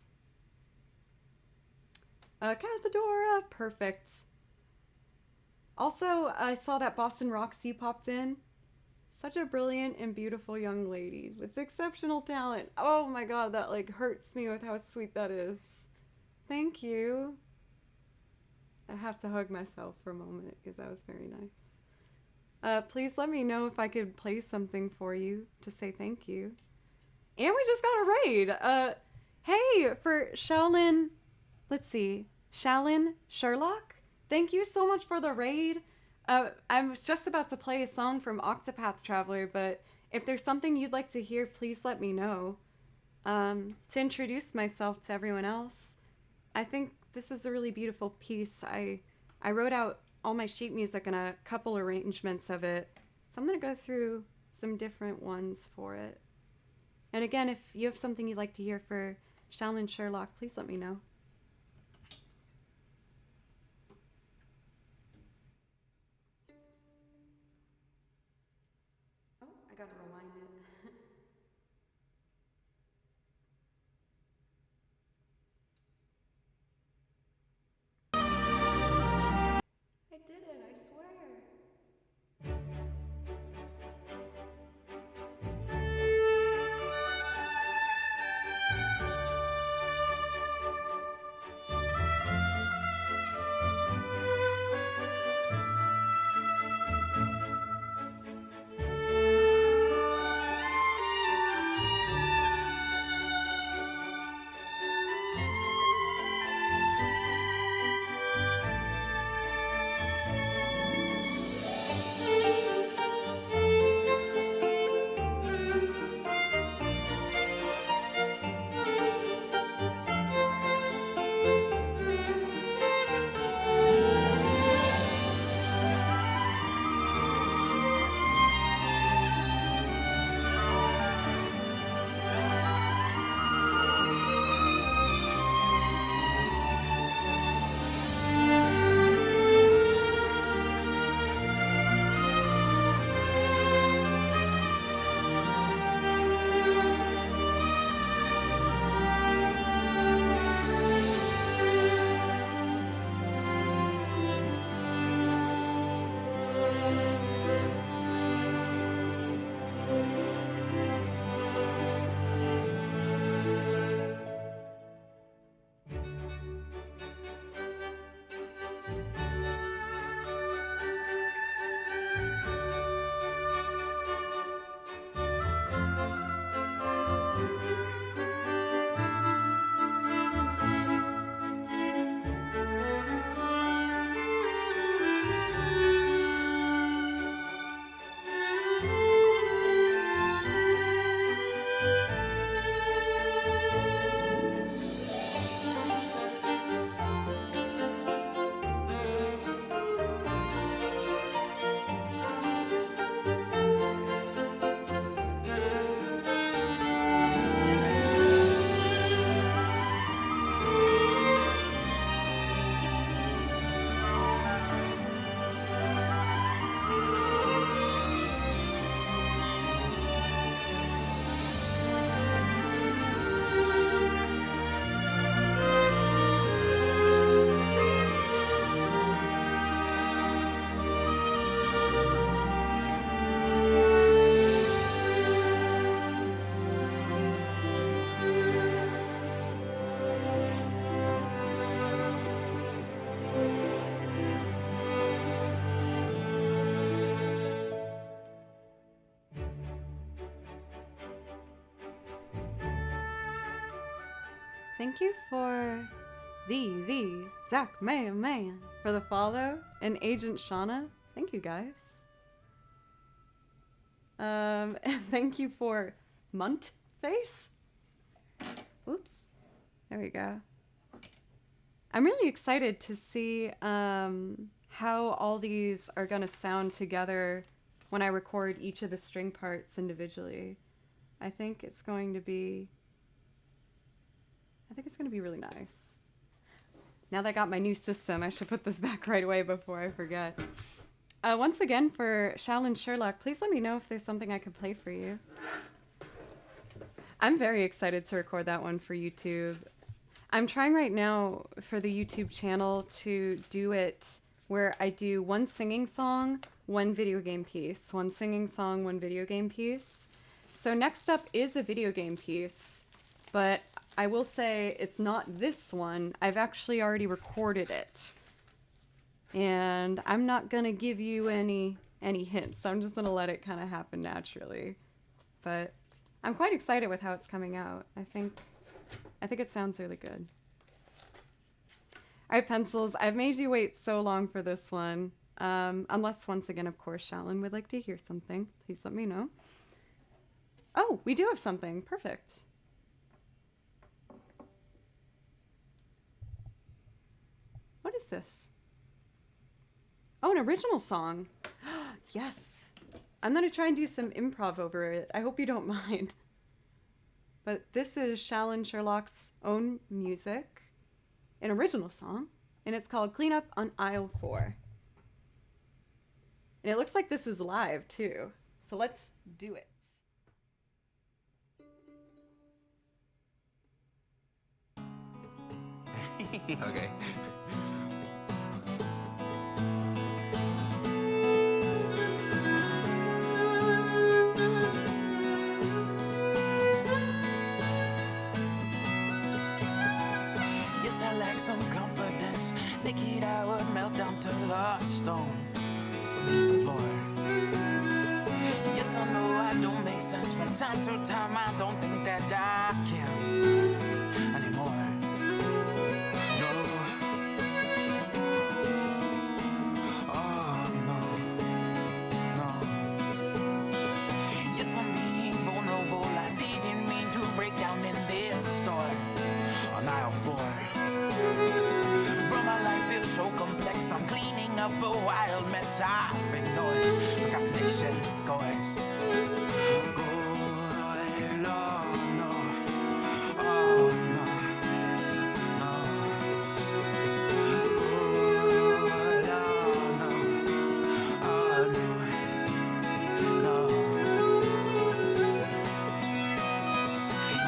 Cathedora, perfect. Also, I saw that Boston Roxy popped in. Such a brilliant and beautiful young lady with exceptional talent. Oh my god, that like hurts me with how sweet that is. Thank you. I have to hug myself for a moment because that was very nice. Please let me know if I could play something for you to say thank you. And we just got a raid. Hey, for Shaolin, let's see, Shaolin Sherlock. Thank you so much for the raid. I was just about to play a song from Octopath Traveler, but if there's something you'd like to hear, please let me know. To introduce myself to everyone else, I think this is a really beautiful piece. I wrote out all my sheet music and a couple arrangements of it, so I'm gonna go through some different ones for it. And again, if you have something you'd like to hear for Shaolin Sherlock, please let me know. Oh, I gotta rewind it. I did it, I swear. Thank you for the Zach Man for the follow, and Agent Shauna. Thank you guys. And thank you for Munt Face. Oops. There we go. I'm really excited to see how all these are gonna sound together when I record each of the string parts individually. I think it's going to be really nice. Now that I got my new system, I should put this back right away before I forget. Once again, for Shaolin Sherlock, please let me know if there's something I could play for you. I'm very excited to record that one for YouTube. I'm trying right now for the YouTube channel to do it where I do one singing song, one video game piece. One singing song, one video game piece. So next up is a video game piece, but I will say it's not this one. I've actually already recorded it. And I'm not gonna give you any hints. I'm just gonna let it kind of happen naturally. But I'm quite excited with how it's coming out. I think it sounds really good. All right, Pencils, I've made you wait so long for this one. Unless, once again, of course, Shallon would like to hear something. Please let me know. Oh, we do have something. Perfect. What is this? Oh, an original song. Yes. I'm going to try and do some improv over it. I hope you don't mind. But this is Shallon Sherlock's own music, an original song, and it's called Clean Up on Aisle 4. And it looks like this is live, too. So let's do it. Okay. Yes, I lack some confidence. Nikita would melt down to the stone beneath the floor. Yes, I know I don't make sense from time to time. I don't think that I can anymore. No. Oh, no. No. Yes, I'm being vulnerable. I didn't mean to break down in this store on aisle 4. But my life is so complex. I'm cleaning up a wild mess I've ignored. Procrastination scores. Good Lord, no. Oh, no. No. Good Lord, no. Oh, no. No.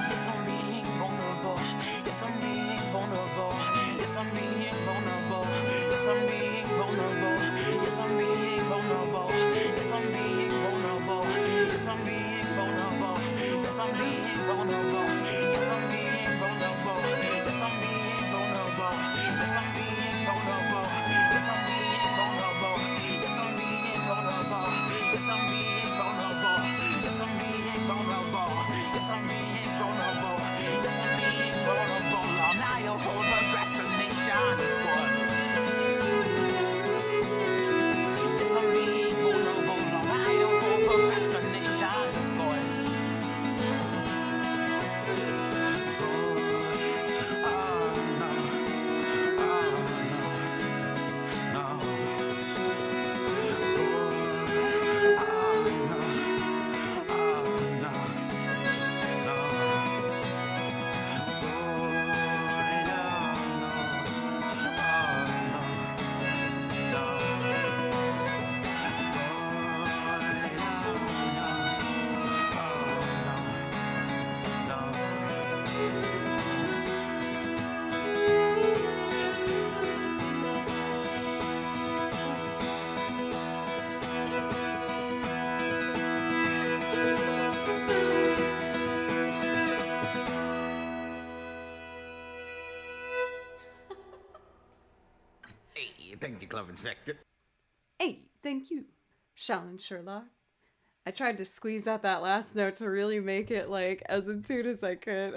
Yes, I'm being vulnerable. Yes, I'm being vulnerable. Yes, I'm being vulnerable. Yes, I'm being vulnerable. Yes, I'm being vulnerable. Yes, I'm being vulnerable. Yes, I'm being vulnerable. Yes, I'm being vulnerable. Yes, I'm being vulnerable. Yes, I'm being vulnerable. Yes, I'm being vulnerable. Yes, I'm being vulnerable. Yes, I'm being vulnerable. Yes, I'm being vulnerable. Yes, I'm being vulnerable. Yes, I'm being vulnerable. Yes, I'm being vulnerable. On aisle 4, procrastination scores. Yes, I'm being vulnerable. On aisle 4, procrastination scores. Oh, no. Oh, no. No. Oh, no. Oh, no. No. Hey, thank you, Club Inspector. Hey, thank you, Shallon Sherlock. I tried to squeeze out that last note to really make it like as in tune as I could.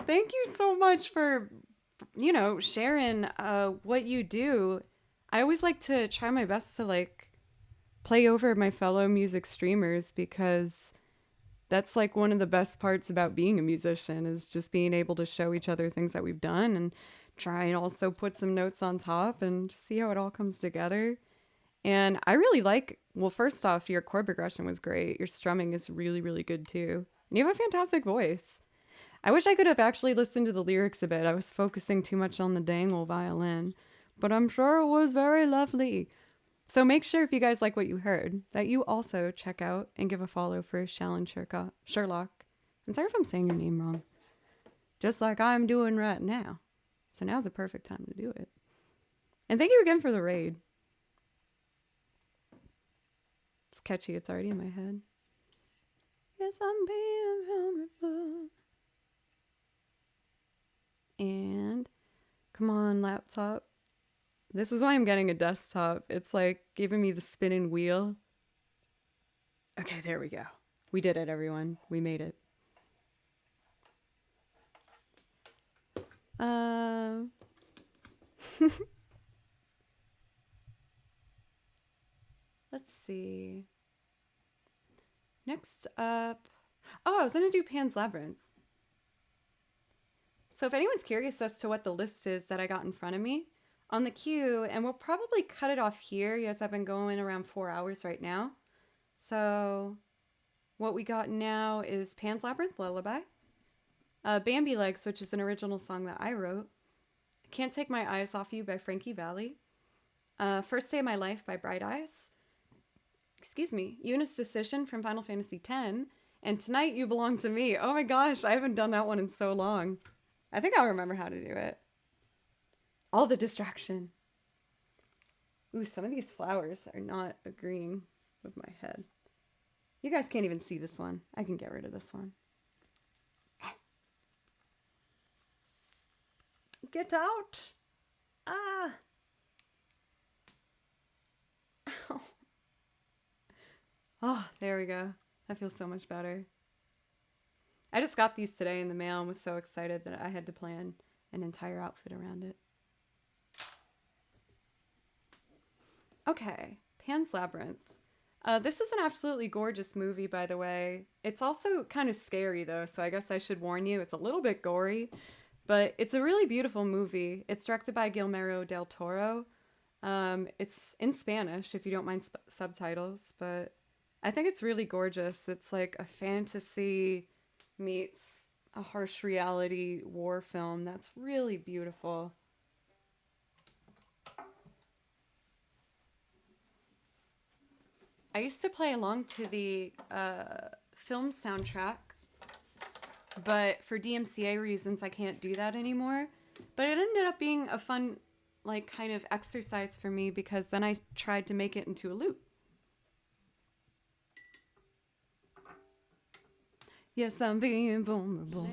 Thank you so much for sharing what you do. I always like to try my best to like play over my fellow music streamers because that's like one of the best parts about being a musician is just being able to show each other things that we've done and try and also put some notes on top and see how it all comes together. And I really like, well, first off, your chord progression was great. Your strumming is really, really good too. And you have a fantastic voice. I wish I could have actually listened to the lyrics a bit. I was focusing too much on the dang old violin, but I'm sure it was very lovely. So make sure if you guys like what you heard that you also check out and give a follow for Shallon Sherlock. I'm sorry if I'm saying your name wrong. Just like I'm doing right now. So now's the perfect time to do it. And thank you again for the raid. It's catchy. It's already in my head. Yes, I'm being vulnerable. And come on, laptop. This is why I'm getting a desktop. It's like giving me the spinning wheel. Okay, there we go. We did it, everyone. We made it. Let's see. Next up. Oh, I was going to do Pan's Labyrinth. So if anyone's curious as to what the list is that I got in front of me, on the queue, and we'll probably cut it off here. Yes, I've been going around 4 hours right now. So what we got now is Pan's Labyrinth Lullaby, Bambi Legs, which is an original song that I wrote, Can't Take My Eyes Off You by Frankie Valli, First Day of My Life by Bright Eyes, Eunice Decision from Final Fantasy X, and Tonight You Belong to Me. Oh my gosh, I haven't done that one in so long. I think I'll remember how to do it. All the distraction. Ooh, some of these flowers are not agreeing with my head. You guys can't even see this one. I can get rid of this one. Get out! Ah! Ow. Oh, there we go. That feels so much better. I just got these today in the mail and was so excited that I had to plan an entire outfit around it. Okay, Pan's Labyrinth. This is an absolutely gorgeous movie, by the way. It's also kind of scary, though, so I guess I should warn you. It's a little bit gory, but it's a really beautiful movie. It's directed by Guillermo del Toro. It's in Spanish, if you don't mind subtitles, but I think it's really gorgeous. It's like a fantasy meets a harsh reality war film that's really beautiful. I used to play along to the film soundtrack, but for DMCA reasons, I can't do that anymore. But it ended up being a fun, like, kind of exercise for me because then I tried to make it into a loop. Yes, I'm being vulnerable.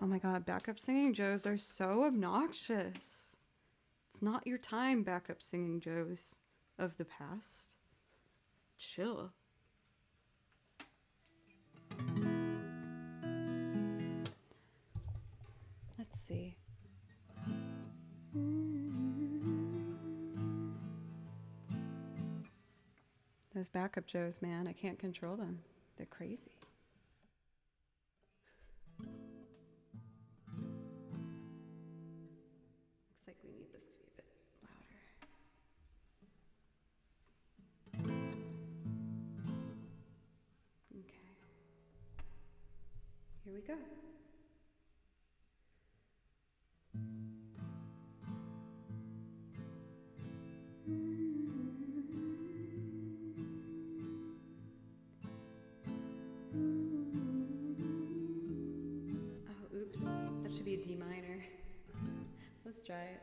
Oh my god, backup singing Joes are so obnoxious. It's not your time, backup singing Joes of the past. Chill. Let's see. Those backup Joes, man, I can't control them. They're crazy. Looks like we need this to be a bit louder. Okay. Here we go. Oh, oops. That should be a D minor. Let's try it.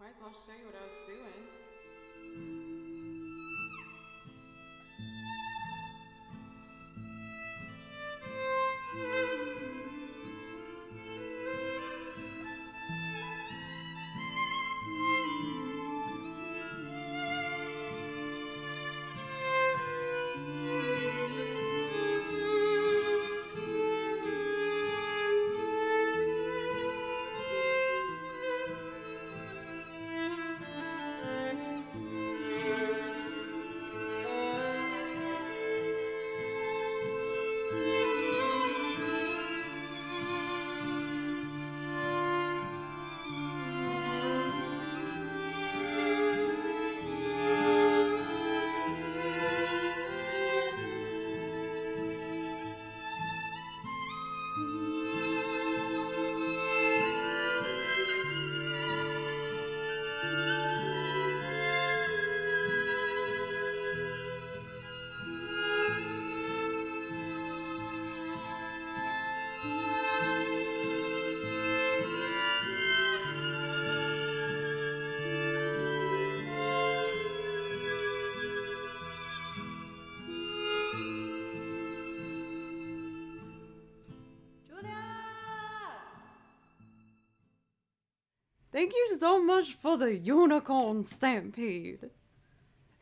Might as well show you what I was doing. Thank you so much for the unicorn stampede.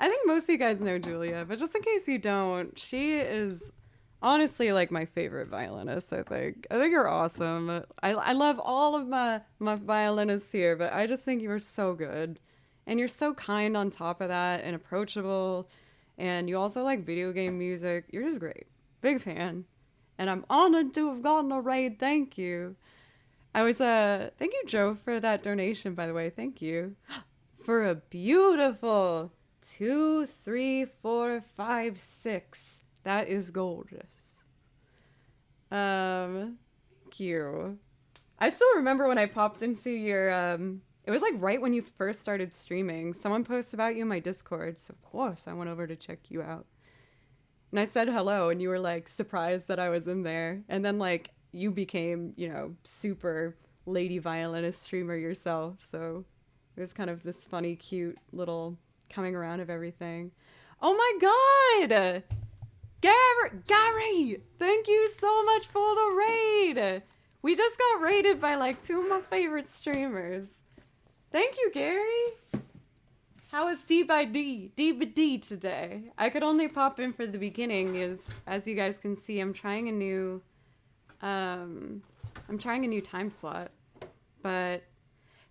I think most of you guys know Julia, but just in case you don't, she is honestly like my favorite violinist, I think. I think you're awesome. I love all of my violinists here, but I just think you are so good. And you're so kind on top of that and approachable. And you also like video game music. You're just great. Big fan. And I'm honored to have gotten a raid. Thank you. I was, thank you, Joe, for that donation, by the way. Thank you. For a beautiful 2, 3, 4, 5, 6. That is gorgeous. Thank you. I still remember when I popped into your, it was like right when you first started streaming. Someone posted about you in my Discord, so of course I went over to check you out. And I said hello, and you were like surprised that I was in there. And then like you became, you know, super lady violinist streamer yourself. So it was kind of this funny, cute little coming around of everything. Oh my God! Gary! Thank you so much for the raid! We just got raided by like 2 of my favorite streamers. Thank you, Gary! How is D by D today? I could only pop in for the beginning. As you guys can see, I'm trying a new time slot. But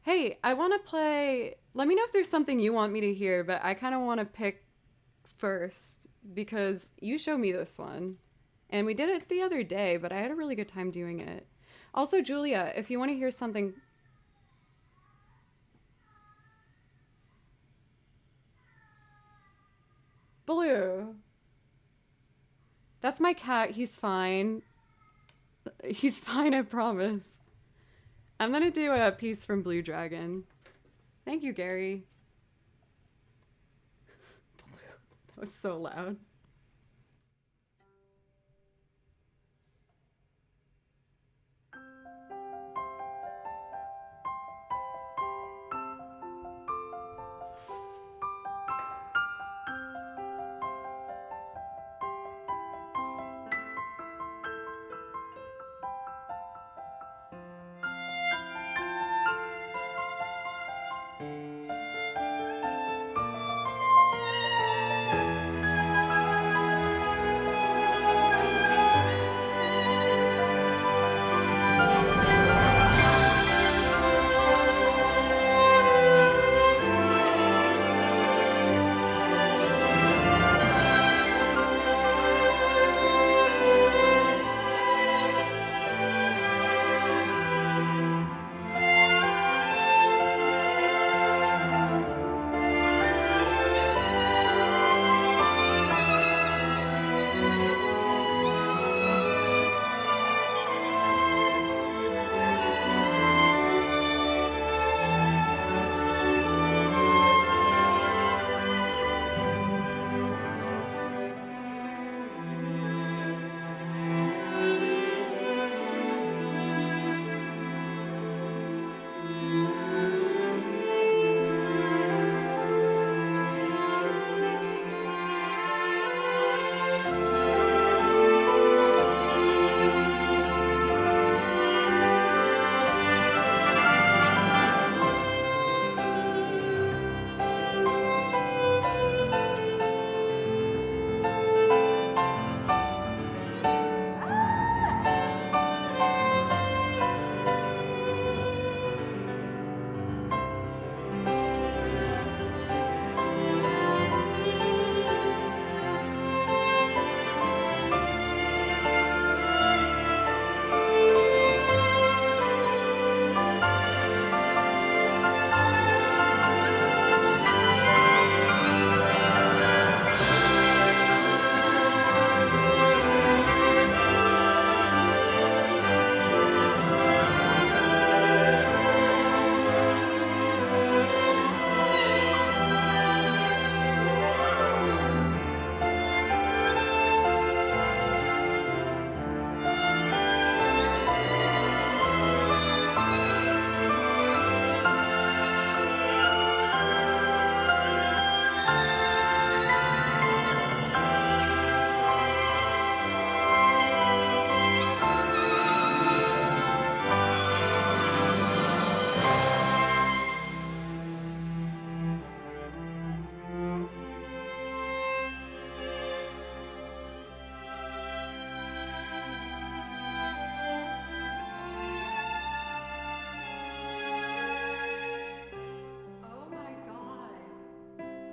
hey, I want to play. Let me know if there's something you want me to hear, but I kind of want to pick first because you showed me this one. And we did it the other day, but I had a really good time doing it. Also, Julia, if you want to hear something... Blue. That's my cat. He's fine. He's fine, I promise. I'm gonna do a piece from Blue Dragon. Thank you, Gary. That was so loud.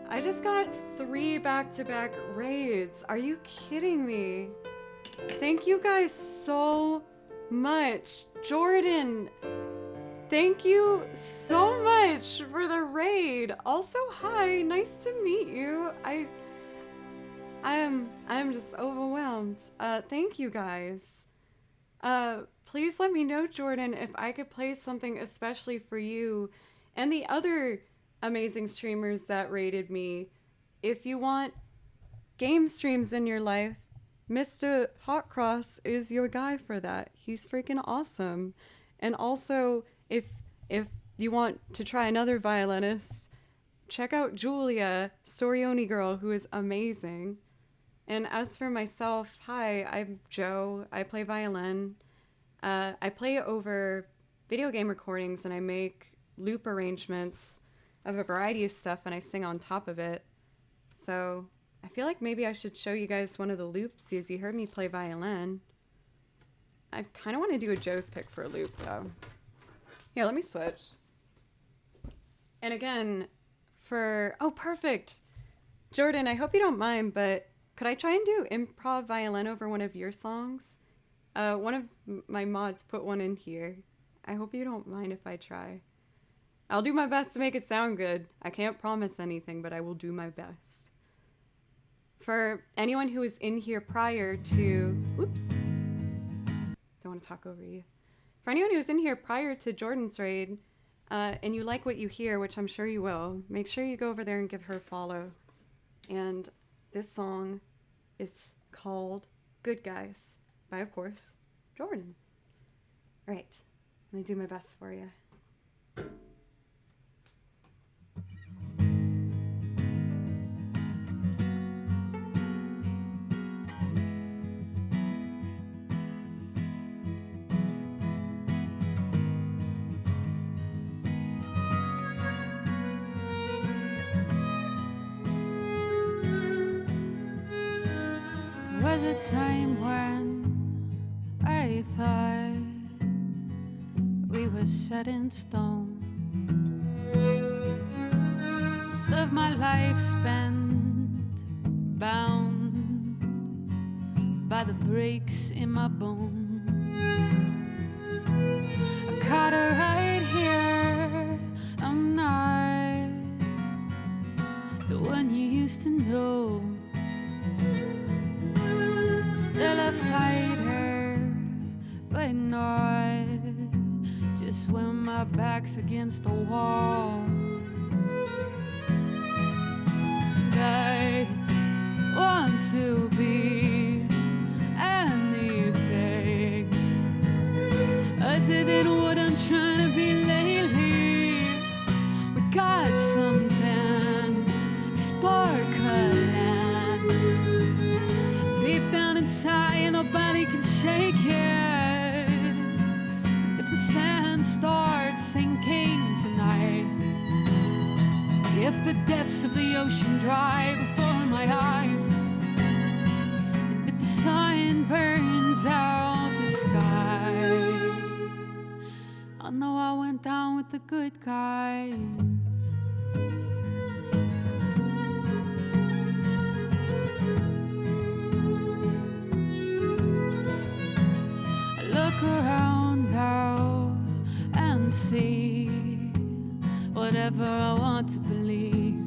I just got 3 back-to-back raids. Are you kidding me? Thank you guys so much. Jordan, thank you so much for the raid. Also, hi, nice to meet you. I am just overwhelmed. Thank you guys. Please let me know, Jordan, if I could play something especially for you and the other amazing streamers that rated me. If you want game streams in your life, Mr. Hotcross is your guy for that. He's freaking awesome. And also, if you want to try another violinist, check out Julia, Storioni Girl, who is amazing. And as for myself, hi, I'm Joe. I play violin. I play over video game recordings and I make loop arrangements of a variety of stuff, and I sing on top of it. So I feel like maybe I should show you guys one of the loops, as you heard me play violin. I kind of want to do a Joe's pick for a loop, though. Here, let me switch. And again, oh, perfect. Jordan, I hope you don't mind, but could I try and do improv violin over one of your songs? One of my mods put one in here. I hope you don't mind if I try. I'll do my best to make it sound good. I can't promise anything, but I will do my best. For anyone who was in here prior to... Oops. Don't want to talk over you. For anyone who was in here prior to Jordan's raid, and you like what you hear, which I'm sure you will, make sure you go over there and give her a follow. And this song is called Good Guys by, of course, Jordan. All right, let me do my best for you. Was a time when I thought we were set in stone. Most of my life spent bound by the breaks in my bone. I caught her right here. I'm not the one you used to know. Still a fighter, but not just when my back's against the wall. And I want to be anything other than what I'm trying to be lately. We got something sparkling deep down inside, and nobody can shake it. If the sand starts sinking tonight, if the depths of the ocean dry before my eyes, and if the sun burns out the sky, I know I went down with the good guys. Look around now and see whatever I want to believe.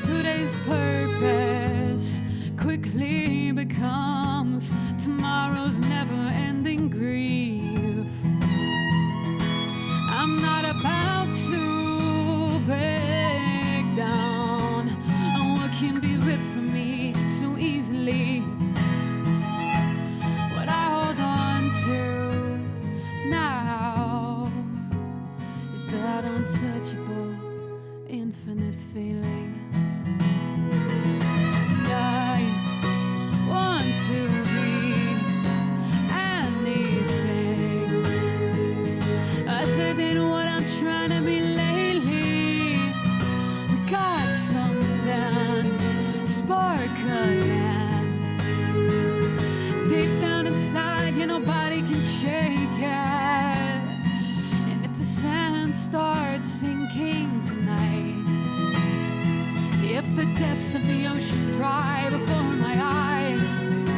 Today's purpose quickly becomes tomorrow's never-ending grief. I'm not about to break down on what can be ripped from me so easily. That untouchable, infinite feeling. And I want to be anything other than what I'm trying to be lately. We got something sparkling deep down inside, yeah, nobody can shake it. Start sinking tonight, if the depths of the ocean dry before my eyes, and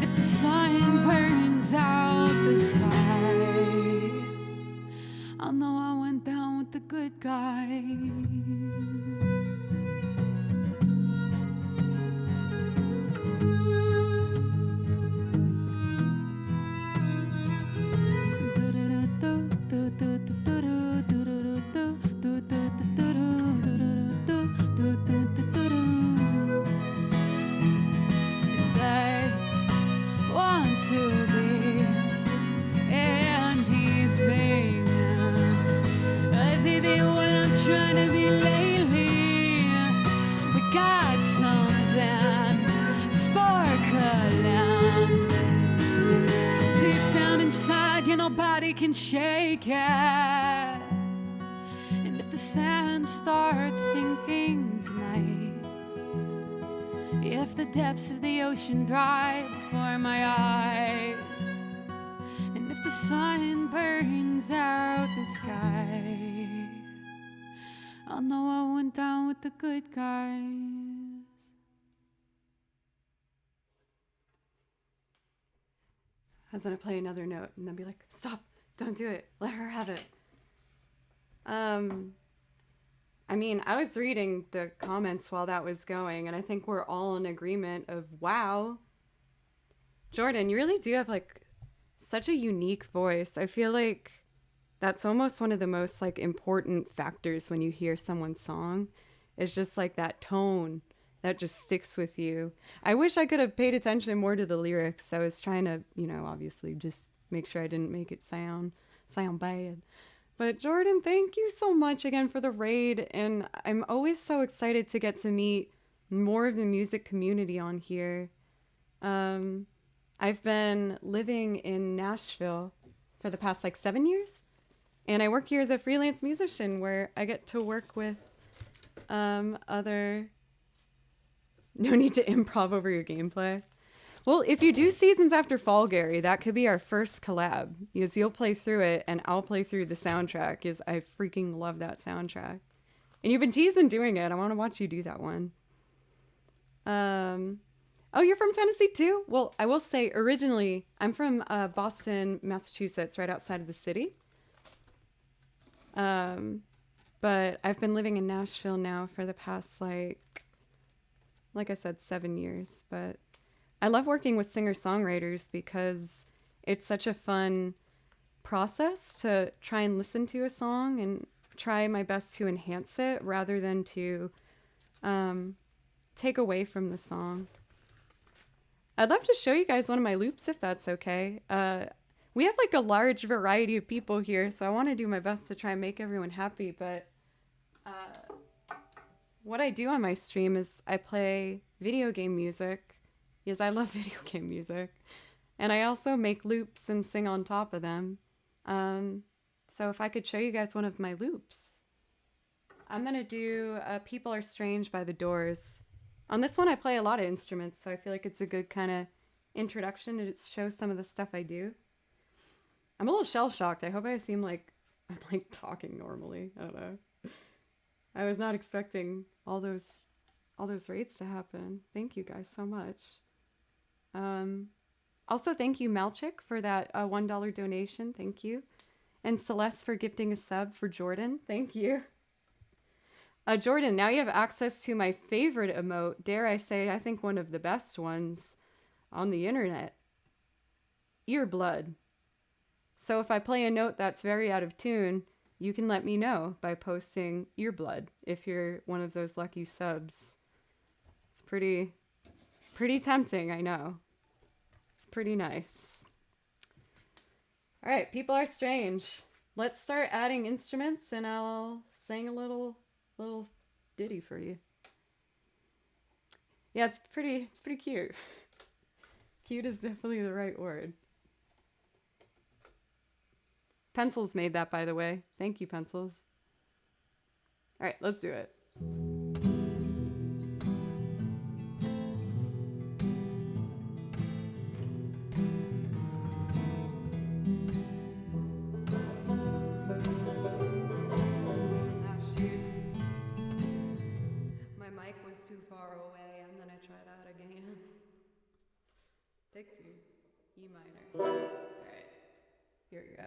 if the sun burns out the sky, I know I went down with the good guys. Nobody can shake it. start sinking tonight, if the depths of the ocean dry before my eyes, and if the sun burns out the sky, I'll know I went down with the good guys. I was gonna play another note and then be like, stop, don't do it, let her have it. I mean, I was reading the comments while that was going, and I think we're all in agreement of, wow, Jordan, you really do have like such a unique voice. I feel like that's almost one of the most like important factors when you hear someone's song. It's just like that tone that just sticks with you. I wish I could have paid attention more to the lyrics. I was trying to, you know, obviously just make sure I didn't make it sound bad. But Jordan, thank you so much again for the raid, and I'm always so excited to get to meet more of the music community on here. I've been living in Nashville for the past like 7 years, and I work here as a freelance musician where I get to work with other... No need to improv over your gameplay. Well, if you do Seasons After Fall, Gary, that could be our first collab, because you'll play through it and I'll play through the soundtrack, because I freaking love that soundtrack. And you've been teasing doing it. I want to watch you do that one. Oh, you're from Tennessee too? Well, I will say originally I'm from Boston, Massachusetts, right outside of the city. But I've been living in Nashville now for the past like I said, 7 years. But I love working with singer-songwriters because it's such a fun process to try and listen to a song and try my best to enhance it rather than to take away from the song. I'd love to show you guys one of my loops if that's okay. We have like a large variety of people here, so I want to do my best to try and make everyone happy, but what I do on my stream is I play video game music, because I love video game music, and I also make loops and sing on top of them. So if I could show you guys one of my loops. I'm gonna do People Are Strange by The Doors. On this one I play a lot of instruments, so I feel like it's a good kind of introduction to show some of the stuff I do. I'm a little shell-shocked. I hope I seem like I'm like talking normally. I don't know. I was not expecting all those raids to happen. Thank you guys so much. Also, thank you, Malchik, for that $1 donation. Thank you. And Celeste for gifting a sub for Jordan. Thank you. Jordan, now you have access to my favorite emote. Dare I say, I think one of the best ones on the internet. Earblood. So if I play a note that's very out of tune, you can let me know by posting Earblood if you're one of those lucky subs. It's pretty tempting, I know. It's pretty nice. All right, People Are Strange. Let's start adding instruments and I'll sing a little ditty for you. Yeah, it's pretty cute. Cute is definitely the right word. Pencils made that, by the way. Thank you, Pencils. All right, let's do it. My mic was too far away, and then I try that again. Take two, E minor. All right, here we go.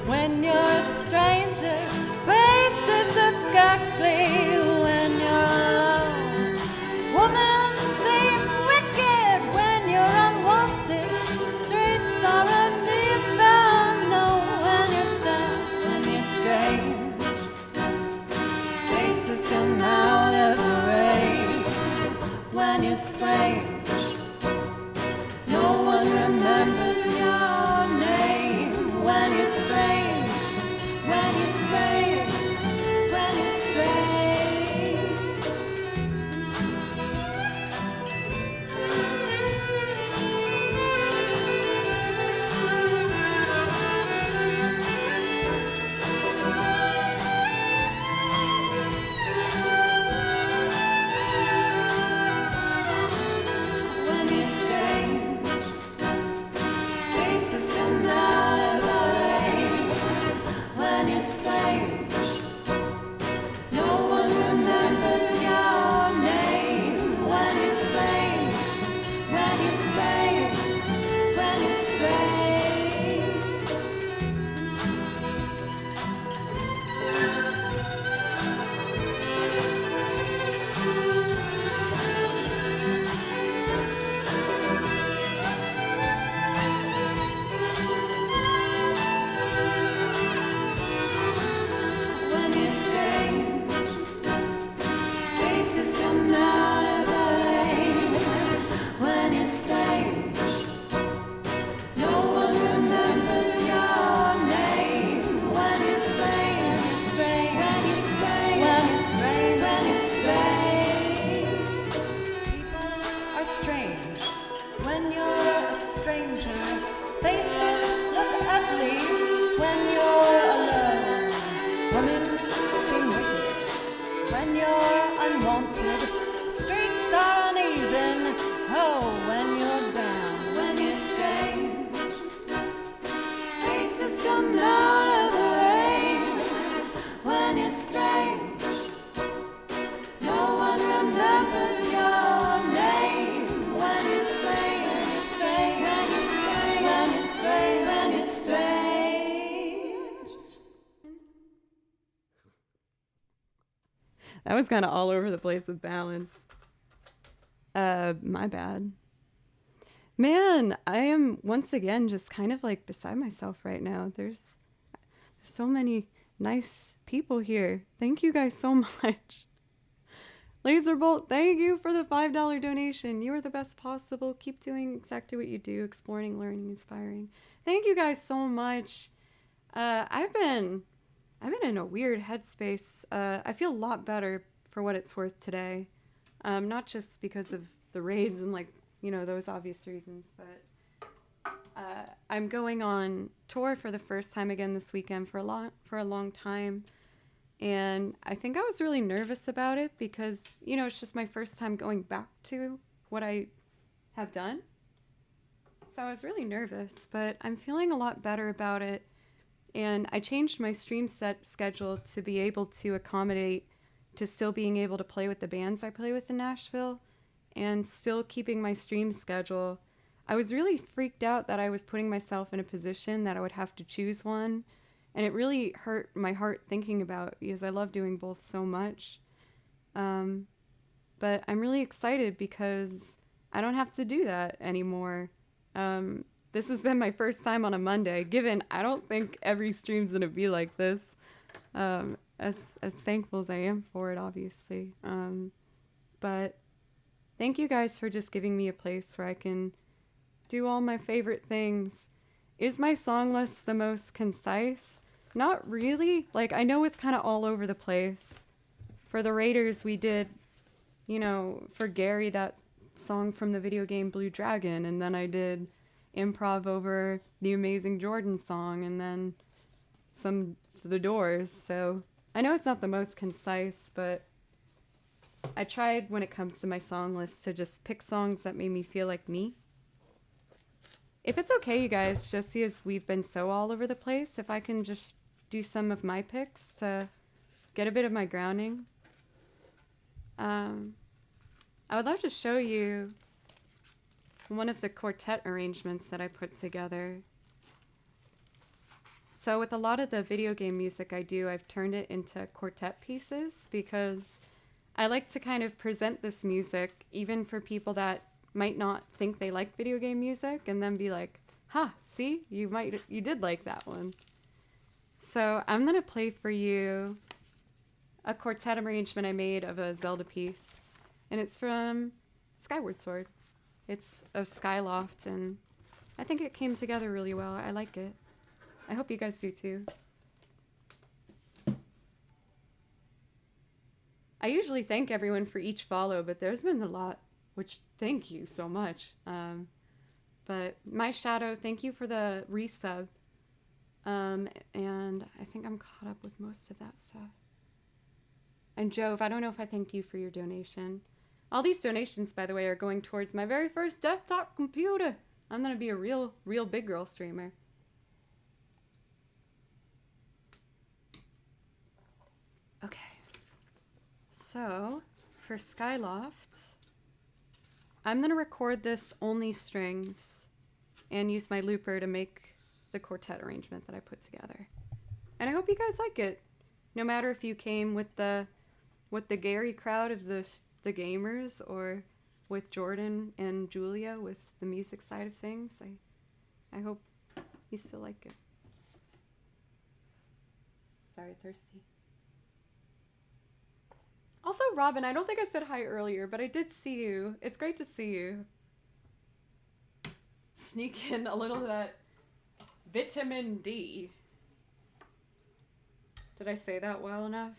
when you're a stranger. Faces look ugly when you're alone. Women seem wicked when you're unwanted. Streets are uneven, no, when you're down, when you're strange. Faces come out of the rain when you're strange. No one remembers your name when you're strange, when you're strange, when you're strange. When you're strange, faces come out of the rain. When you're strange, no one remembers your name. When you're strange, when you're strange, when you're strange. When you're strange, faces come out of the rain. When you're strange, no one remembers your name. When you're strange, strange, when you're strange, when you're strange, when you're strange. People are strange when you're a stranger. Faces look ugly when you're alone. Women seem wicked when you're unwanted. Streets are uneven, oh, when you're down, when you're strange. Faces come out of the rain when you're strange. No one remembers your name when you're strange, when you're strange, when you're strange, when you're strange, when you're strange. That was kind of all over the place with balance. My bad. Man, I am once again just kind of like beside myself right now. There's so many nice people here. Thank you guys so much. Laserbolt, thank you for the $5 donation. You are the best possible. Keep doing exactly what you do, exploring, learning, inspiring. Thank you guys so much. I've been in a weird headspace. I feel a lot better for what it's worth today. Not just because of the raids and like, you know, those obvious reasons, but I'm going on tour for the first time again this weekend for a long time. And I think I was really nervous about it because, you know, it's just my first time going back to what I have done. So I was really nervous, but I'm feeling a lot better about it. And I changed my stream set schedule to be able to accommodate to still being able to play with the bands I play with in Nashville and still keeping my stream schedule. I was really freaked out that I was putting myself in a position that I would have to choose one. And it really hurt my heart thinking about it because I love doing both so much. But I'm really excited because I don't have to do that anymore. This has been my first time on a Monday, given I don't think every stream's gonna be like this. As thankful as I am for it, obviously. But thank you guys for just giving me a place where I can do all my favorite things. Is my song list the most concise? Not really. Like, I know it's kind of all over the place. For the Raiders, we did, you know, for Gary, that song from the video game Blue Dragon, and then I did improv over the Amazing Jordan song, and then some The Doors. So I know it's not the most concise, but I tried when it comes to my song list to just pick songs that made me feel like me. If it's okay, you guys, just as we've been so all over the place, if I can just do some of my picks to get a bit of my grounding. I would love to show you one of the quartet arrangements that I put together. So with a lot of the video game music I do, I've turned it into quartet pieces because I like to kind of present this music even for people that might not think they like video game music and then be like, "Huh, see? You did like that one." So, I'm going to play for you a quartet arrangement I made of a Zelda piece, and it's from Skyward Sword. It's of Skyloft, and I think it came together really well. I like it. I hope you guys do too. I usually thank everyone for each follow, but there's been a lot, which thank you so much. But My Shadow, thank you for the resub. And I think I'm caught up with most of that stuff. And Jove, I don't know if I thanked you for your donation. All these donations, by the way, are going towards my very first desktop computer. I'm gonna be a real big girl streamer. Okay. So, for Skyloft, I'm gonna record this only strings and use my looper to make the quartet arrangement that I put together. And I hope you guys like it. No matter if you came with the Gary crowd of the gamers or with Jordan and Julia with the music side of things, I hope you still like it. Sorry, thirsty. Also, Robin, I don't think I said hi earlier, but I did see you. It's great to see you. Sneak in a little of that vitamin D. Did I say that well enough?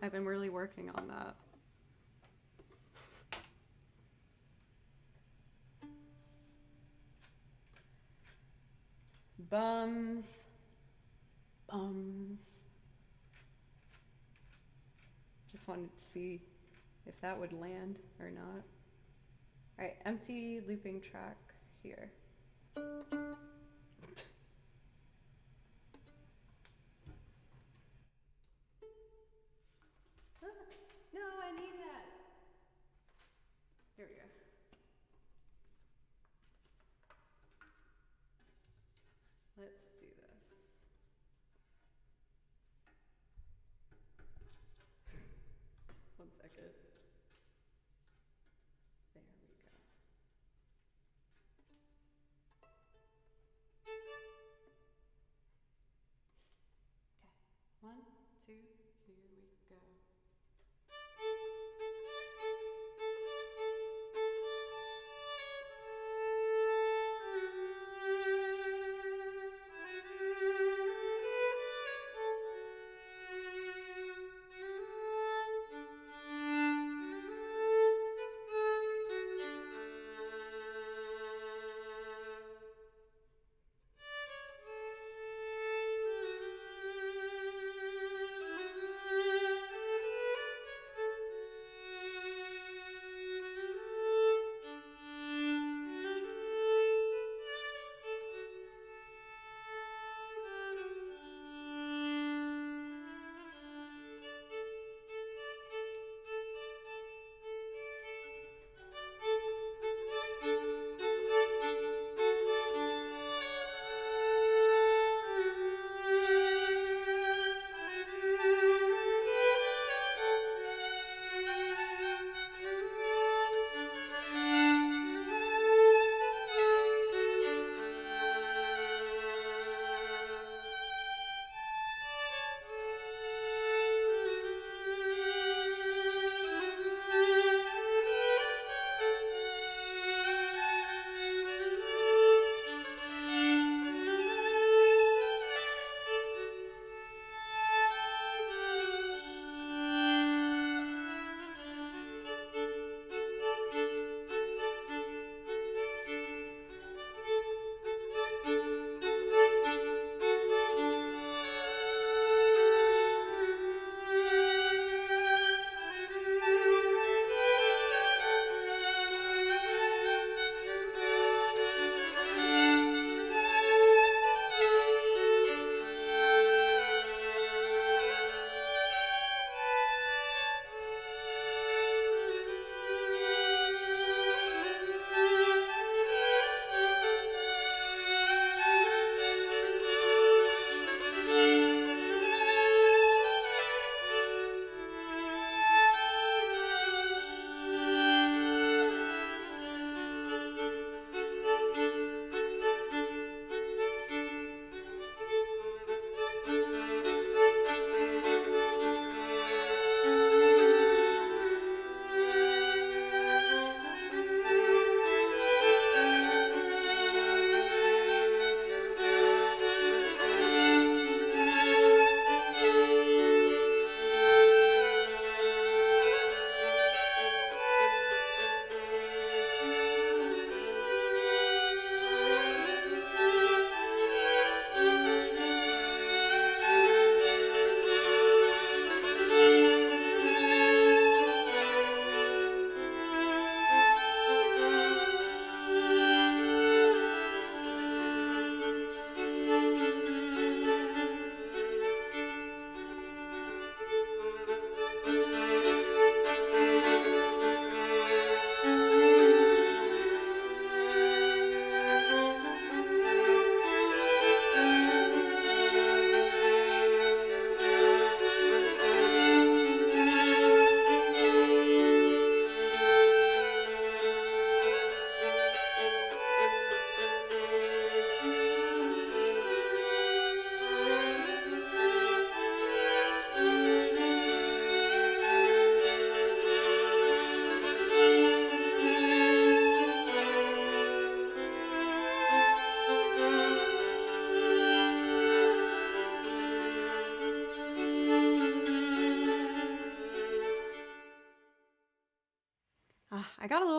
I've been really working on that. Bums. Just wanted to see if that would land or not. Alright, empty looping track here. No, I need that. Here we go. Let's do this. One second. There we go. Okay. 1, 2, here we go.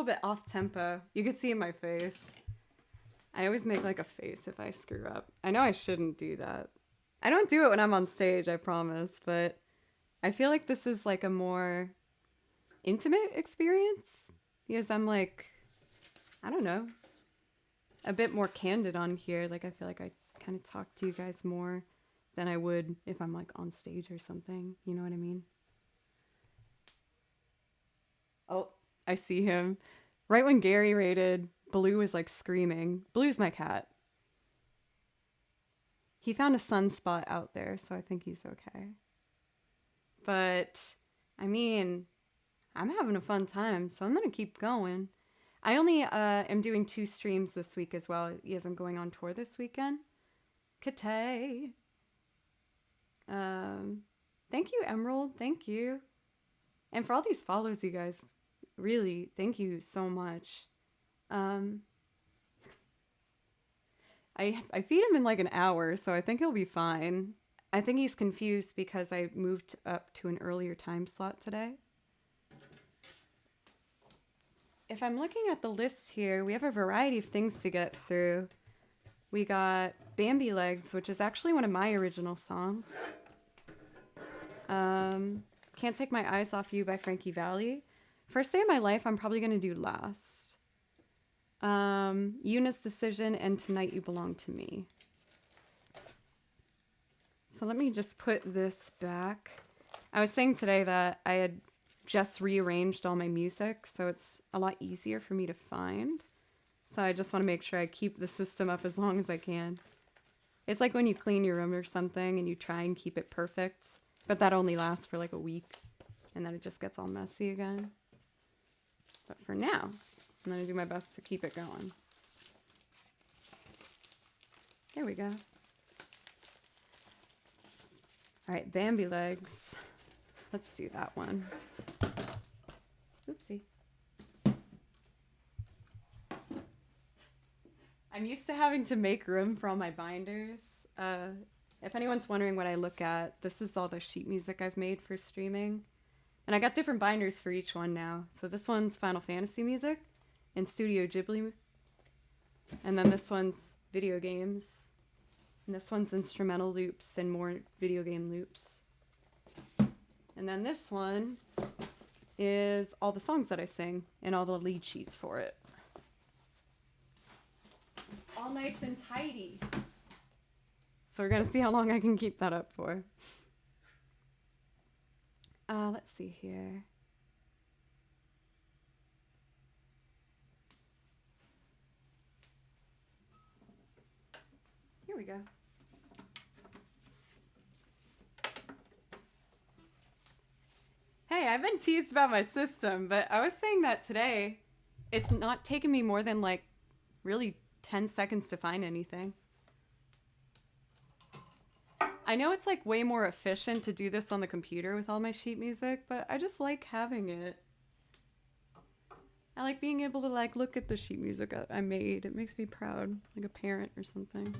little bit off tempo. You can see in my face. I always make like a face if I screw up. I know I shouldn't do that. I don't do it when I'm on stage, I promise, but I feel like this is like a more intimate experience because I'm like, I don't know, a bit more candid on here. Like I feel like I kind of talk to you guys more than I would if I'm like on stage or something. You know what I mean? Oh, I see him. Right when Gary raided, Blue was like screaming. Blue's my cat. He found a sunspot out there, so I think he's okay. But, I mean, I'm having a fun time, so I'm going to keep going. I only am doing 2 streams this week as well, because I'm going on tour this weekend. Katay. Thank you, Emerald. Thank you. And for all these follows, you guys, really, thank you so much. I feed him in like an hour, so I think he'll be fine. I think he's confused because I moved up to an earlier time slot today. If I'm looking at the list here, we have a variety of things to get through. We got Bambi Legs, which is actually one of my original songs. Can't Take My Eyes Off You by Frankie Valli. First Day of My Life, I'm probably going to do last. Yuna's Decision and Tonight You Belong to Me. So let me just put this back. I was saying today that I had just rearranged all my music, so it's a lot easier for me to find. So I just want to make sure I keep the system up as long as I can. It's like when you clean your room or something and you try and keep it perfect, but that only lasts for like a week, and then it just gets all messy again. But for now, I'm going to do my best to keep it going. There we go. All right, Bambi Legs. Let's do that one. Oopsie. I'm used to having to make room for all my binders. If anyone's wondering what I look at, this is all the sheet music I've made for streaming. And I got different binders for each one now. So this one's Final Fantasy music and Studio Ghibli. And then this one's video games. And this one's instrumental loops and more video game loops. And then this one is all the songs that I sing and all the lead sheets for it. All nice and tidy. So we're going to see how long I can keep that up for. Let's see here. Here we go. Hey, I've been teased about my system, but I was saying that today, it's not taking me more than like really 10 seconds to find anything. I know it's like way more efficient to do this on the computer with all my sheet music, but I just like having it. I like being able to like look at the sheet music I made. It makes me proud, like a parent or something.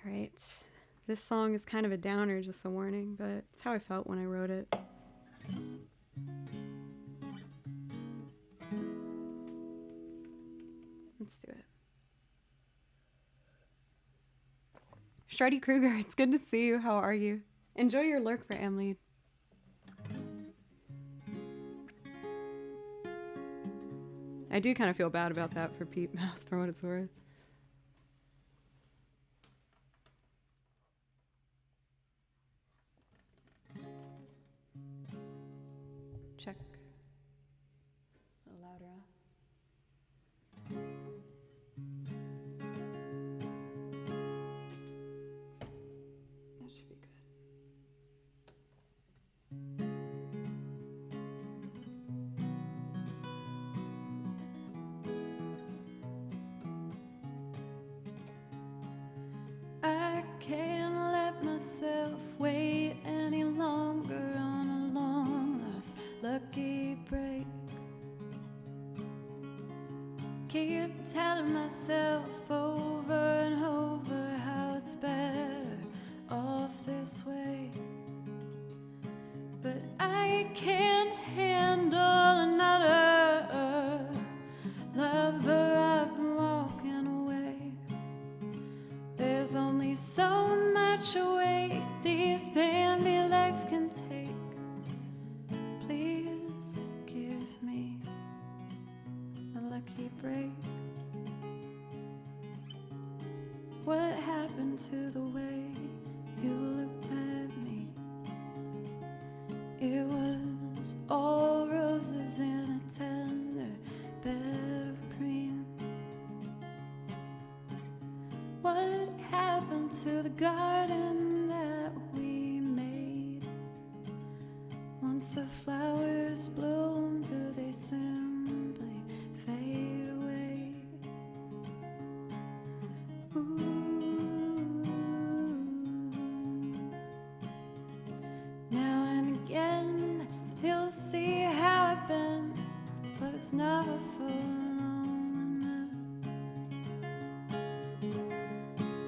All right. This song is kind of a downer, just a warning, but it's how I felt when I wrote it. Let's do it. Shreddy Krueger, it's good to see you. How are you? Enjoy your lurk for Amlead. I do kind of feel bad about that for Pete Mouse, for what it's worth. Check. A little louder, huh? That should be good. I can't let myself wait any longer on a long lost lucky break. Keep telling myself over and over how it's better off this way. But can't handle another lover. I've been walking away. There's only so much weight these bandy legs can take. Please give me a lucky break. What happened to the way you looked at me? It was all roses in a tender bed of cream. What happened to the garden that we made? Once the flowers bloom, do they simply fade away? Ooh. Now and again you'll see how I've been, but it's never for long.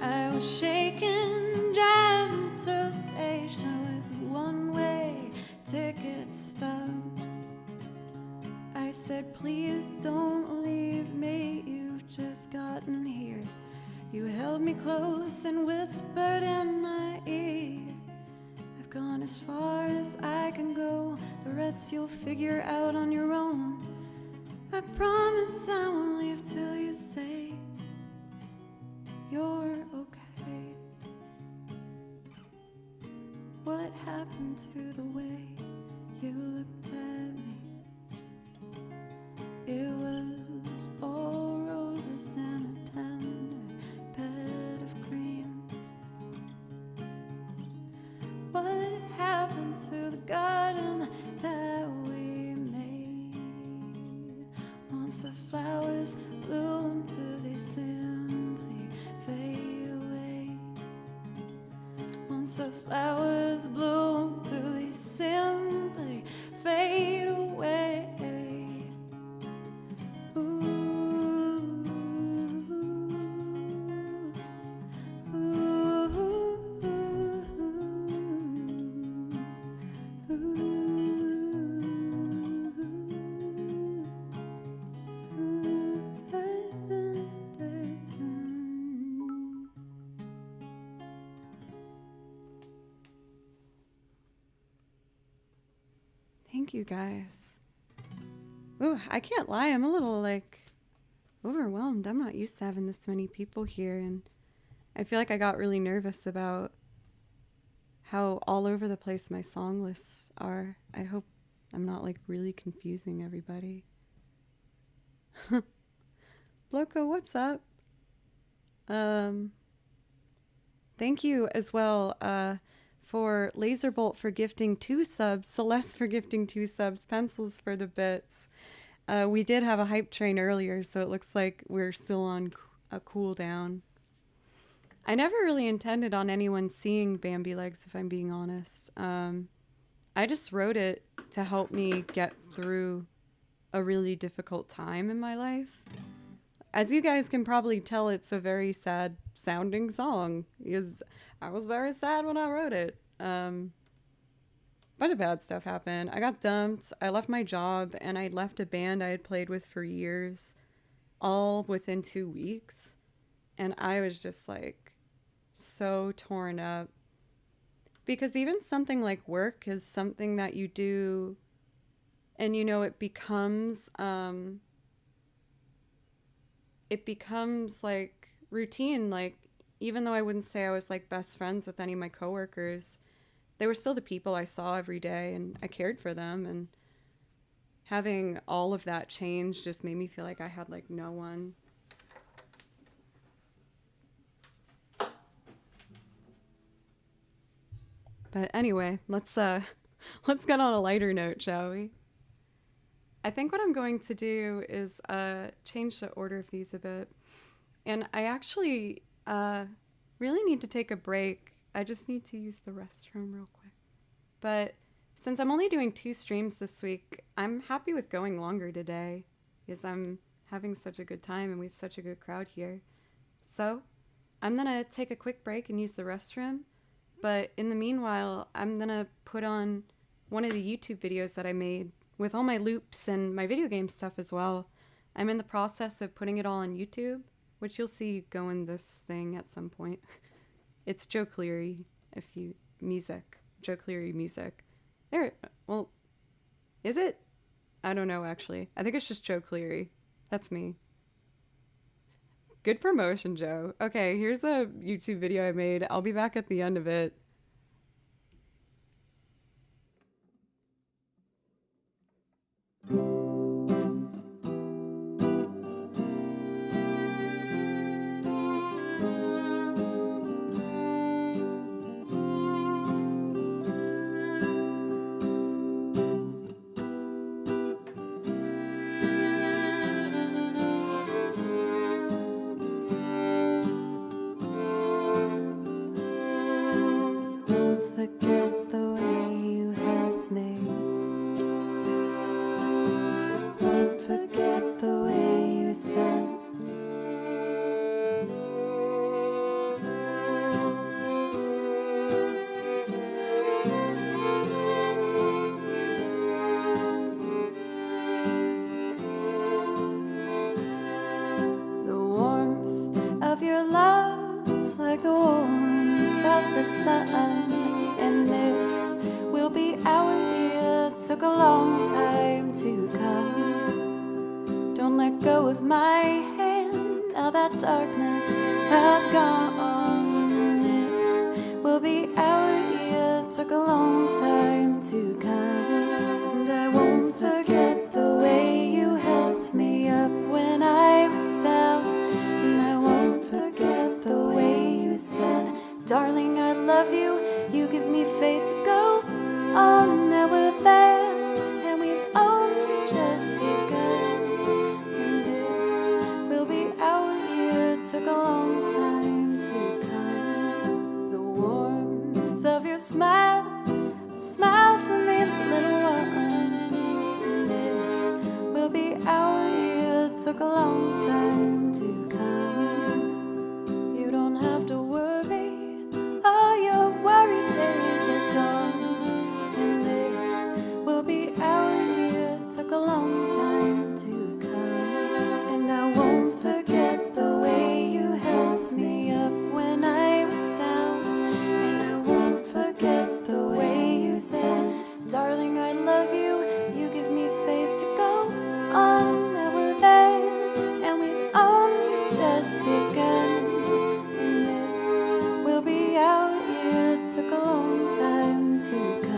I was shaking, driving to a station with one-way tickets stubbed. I said, please don't leave me, you've just gotten here. You held me close and whispered in my ear, I've gone as far as I can go, the rest you'll figure out on your own. I promise I won't leave till you say you're okay. What happened to the way you looked at me? It was all roses and a tender bed of cream. What happened to the garden that we made? Once the flowers bloom, do they simply fade away? Once the flowers bloom, do they simply fade away? Ooh, ooh, Thank you guys. Ooh, I can't lie, I'm a little overwhelmed. I'm not used to having this many people here, and I feel like I got really nervous about how all over the place my song lists are. I hope I'm not really confusing everybody. Bloco, what's up? Thank you as well for Laserbolt for gifting 2 subs, Celeste for gifting 2 subs, Pencils for the bits. We did have a hype train earlier, so it looks like we're still on a cooldown. I never really intended on anyone seeing Bambi Legs, if I'm being honest. I just wrote it to help me get through a really difficult time in my life. As you guys can probably tell, it's a very sad sounding song, because I was very sad when I wrote it. Bunch of bad stuff happened. I got dumped, I left my job, and I left a band I had played with for years, all within 2 weeks. And I was just so torn up. Because even something like work is something that you do, and it becomes routine. Even though I wouldn't say I was best friends with any of my coworkers, they were still the people I saw every day, and I cared for them. And having all of that change just made me feel like I had no one. But anyway, let's get on a lighter note, shall we? I think what I'm going to do is change the order of these a bit. And I actually really need to take a break. I just need to use the restroom real quick. But since I'm only doing 2 streams this week, I'm happy with going longer today, because I'm having such a good time and we have such a good crowd here. So I'm going to take a quick break and use the restroom. But in the meanwhile, I'm going to put on one of the YouTube videos that I made with all my loops and my video game stuff as well. I'm in the process of putting it all on YouTube, which you'll see go in this thing at some point. It's Joe Cleary, Joe Cleary music. There, well, is it? I don't know, actually. I think it's just Joe Cleary. That's me. Good promotion, Joe. Okay, here's a YouTube video I made. I'll be back at the end of it. Forget the way you helped me. Won't forget the way you said. The warmth of your love's like the warmth of the sun. And this will be our year. Took a long time to come. Don't let go of my hand. Now that darkness has gone. And this will be our year. Took a long time to come. And I won't forget the way you helped me up when I was down. And I won't forget the way you said, darling, I love you. You give me faith to go on. Now we're there, and we've only just begun. And this will be our year. Took a long time to come. The warmth of your smile, smile for me, little one. And this will be our year. Took a long time to come. You don't have to worry. All your worried days are gone. And this will be our year. Took a long time to come. And I won't forget the way you helped me up when I was down. And I won't forget the way you said, darling, I love you. You give me faith to go on. Now we're there, and we've only just begun. And this will be our year. Took a long time to come.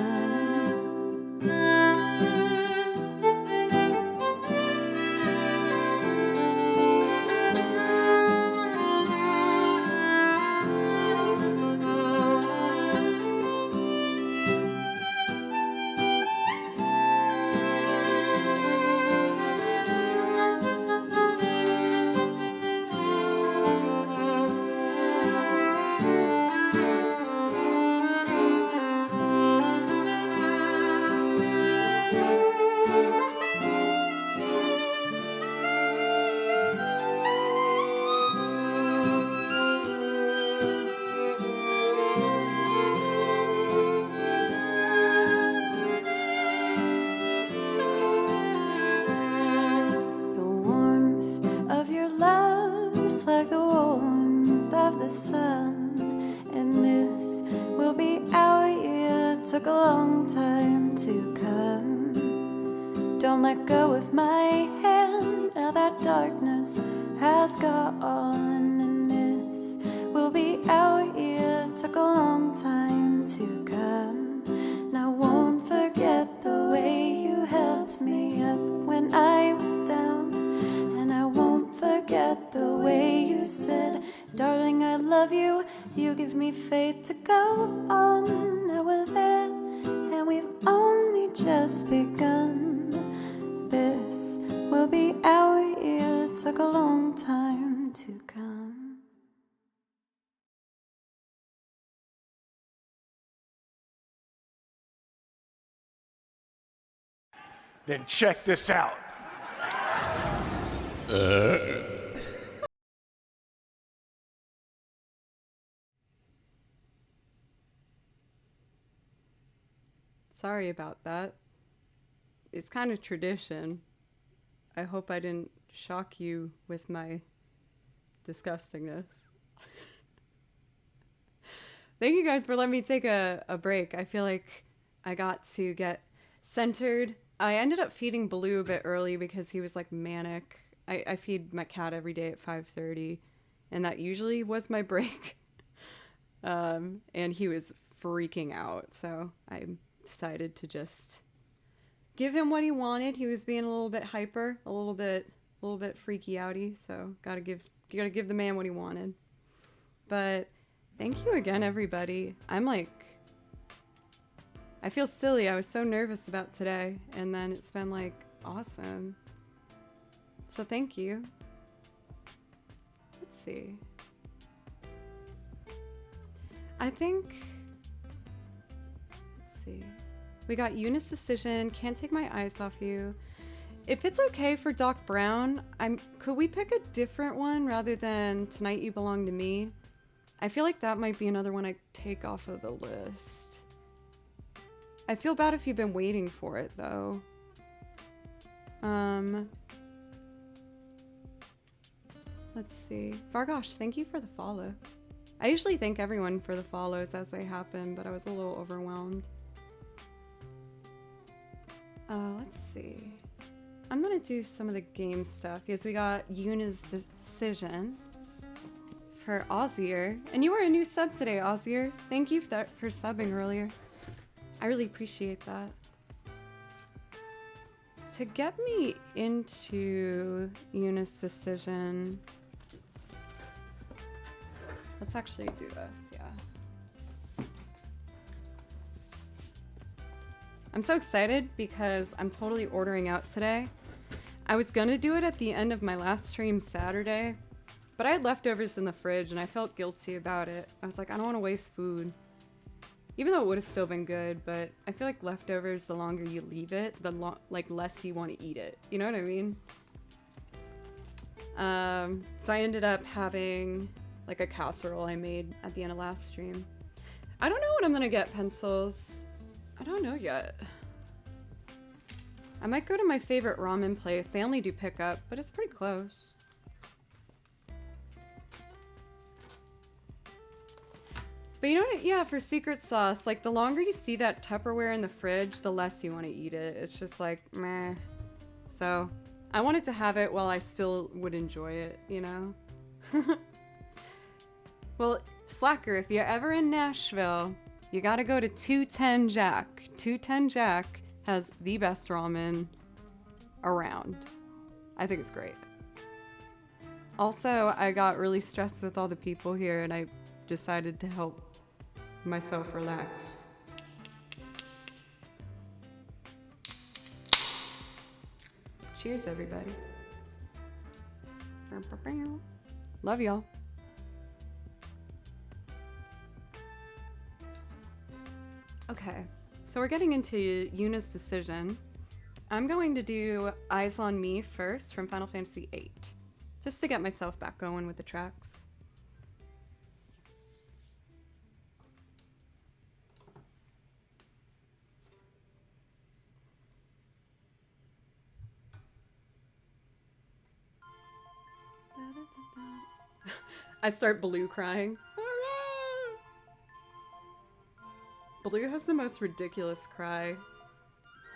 Like the warmth of the sun. And this will be our year. Took a long time to come. Don't let go of my hand. Now that darkness has gone. And this will be our year. Took a long time to come. Now won't forget the way you helped me up when I was down. And I won't forget the way you said, darling, I love you. You give me faith to go on. Now we're there, and we've only just begun. This will be our year. Took a long time to come. Then check this out. Sorry about that. It's kind of tradition. I hope I didn't shock you with my disgustingness. Thank you guys for letting me take a break. I feel like I got to get centered. I ended up feeding Blue a bit early because he was like manic. I feed my cat every day at 5:30, and that usually was my break. And he was freaking out, so I decided to just give him what he wanted. He was being a little bit hyper, a little bit freaky outy, so gotta give the man what he wanted. But thank you again, everybody. I feel silly. I was so nervous about today, and then it's been like awesome. So thank you. Let's see. I think, let's see. We got Eunice Decision, Can't Take My Eyes Off You. If it's okay for Doc Brown, could we pick a different one rather than Tonight You Belong to Me? I feel like that might be another one I take off of the list. I feel bad if you've been waiting for it though. Let's see. Vargosh, thank you for the follow. I usually thank everyone for the follows as they happen, but I was a little overwhelmed. Let's see. I'm gonna do some of the game stuff because we got Yuna's Decision for Ozzier. And you were a new sub today, Ozzier. Thank you for subbing earlier. I really appreciate that. To get me into Yuna's Decision, let's actually do this, yeah. I'm so excited because I'm totally ordering out today. I was gonna do it at the end of my last stream Saturday, but I had leftovers in the fridge and I felt guilty about it. I was like, I don't want to waste food. Even though it would have still been good, but I feel like leftovers, the longer you leave it, the less you want to eat it. You know what I mean? So I ended up having like a casserole I made at the end of last stream. I don't know what I'm gonna get, Pencils. I don't know yet. I might go to my favorite ramen place. They only do pickup, but it's pretty close. But you know what? Yeah, for secret sauce, like the longer you see that Tupperware in the fridge, the less you want to eat it. It's just like, meh. So I wanted to have it while I still would enjoy it, you know? Well, Slacker, if you're ever in Nashville, you gotta go to 210 Jack. 210 Jack has the best ramen around. I think it's great. Also, I got really stressed with all the people here and I decided to help myself relax. Cheers, everybody. Love y'all. Okay, so we're getting into Yuna's Decision. I'm going to do Eyes on Me first from Final Fantasy VIII, just to get myself back going with the tracks. I start Blue crying. Blue has the most ridiculous cry.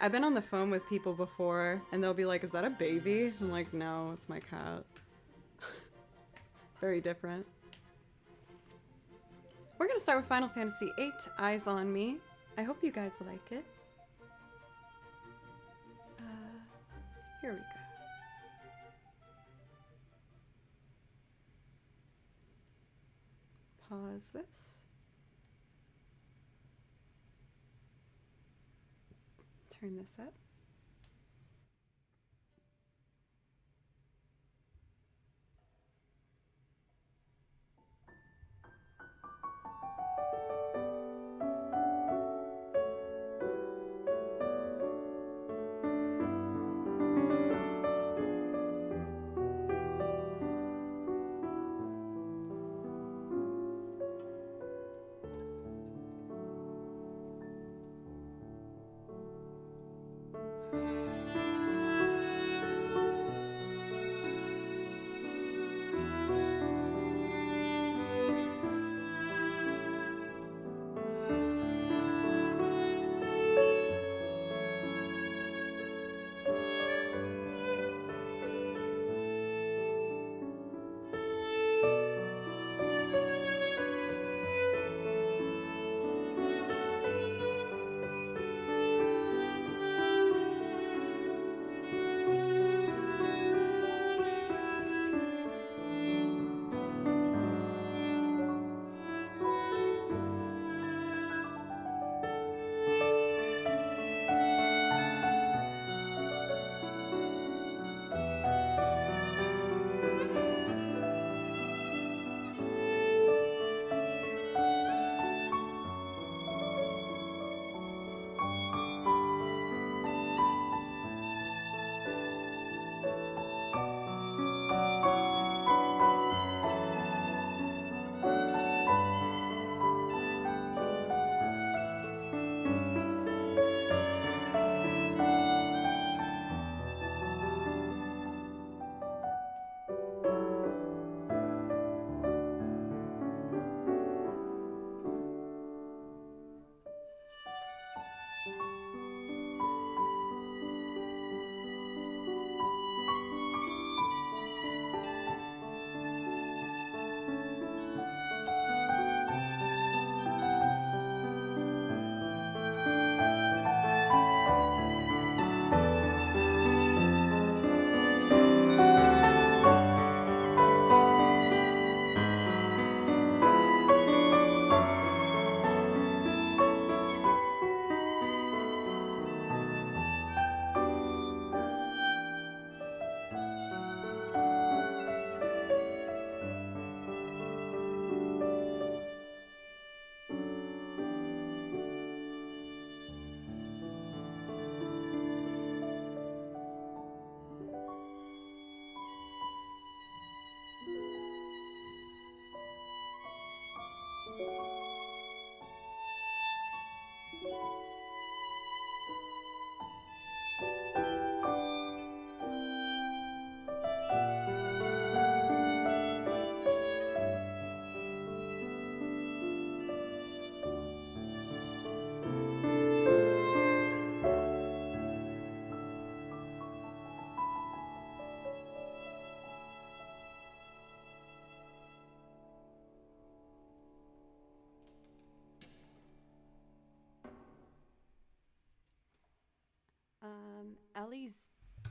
I've been on the phone with people before and they'll be like, is that a baby? I'm like, no, it's my cat. Very different. We're gonna start with Final Fantasy VIII, Eyes on Me. I hope you guys like it. Here we go. Pause this. Turn this up.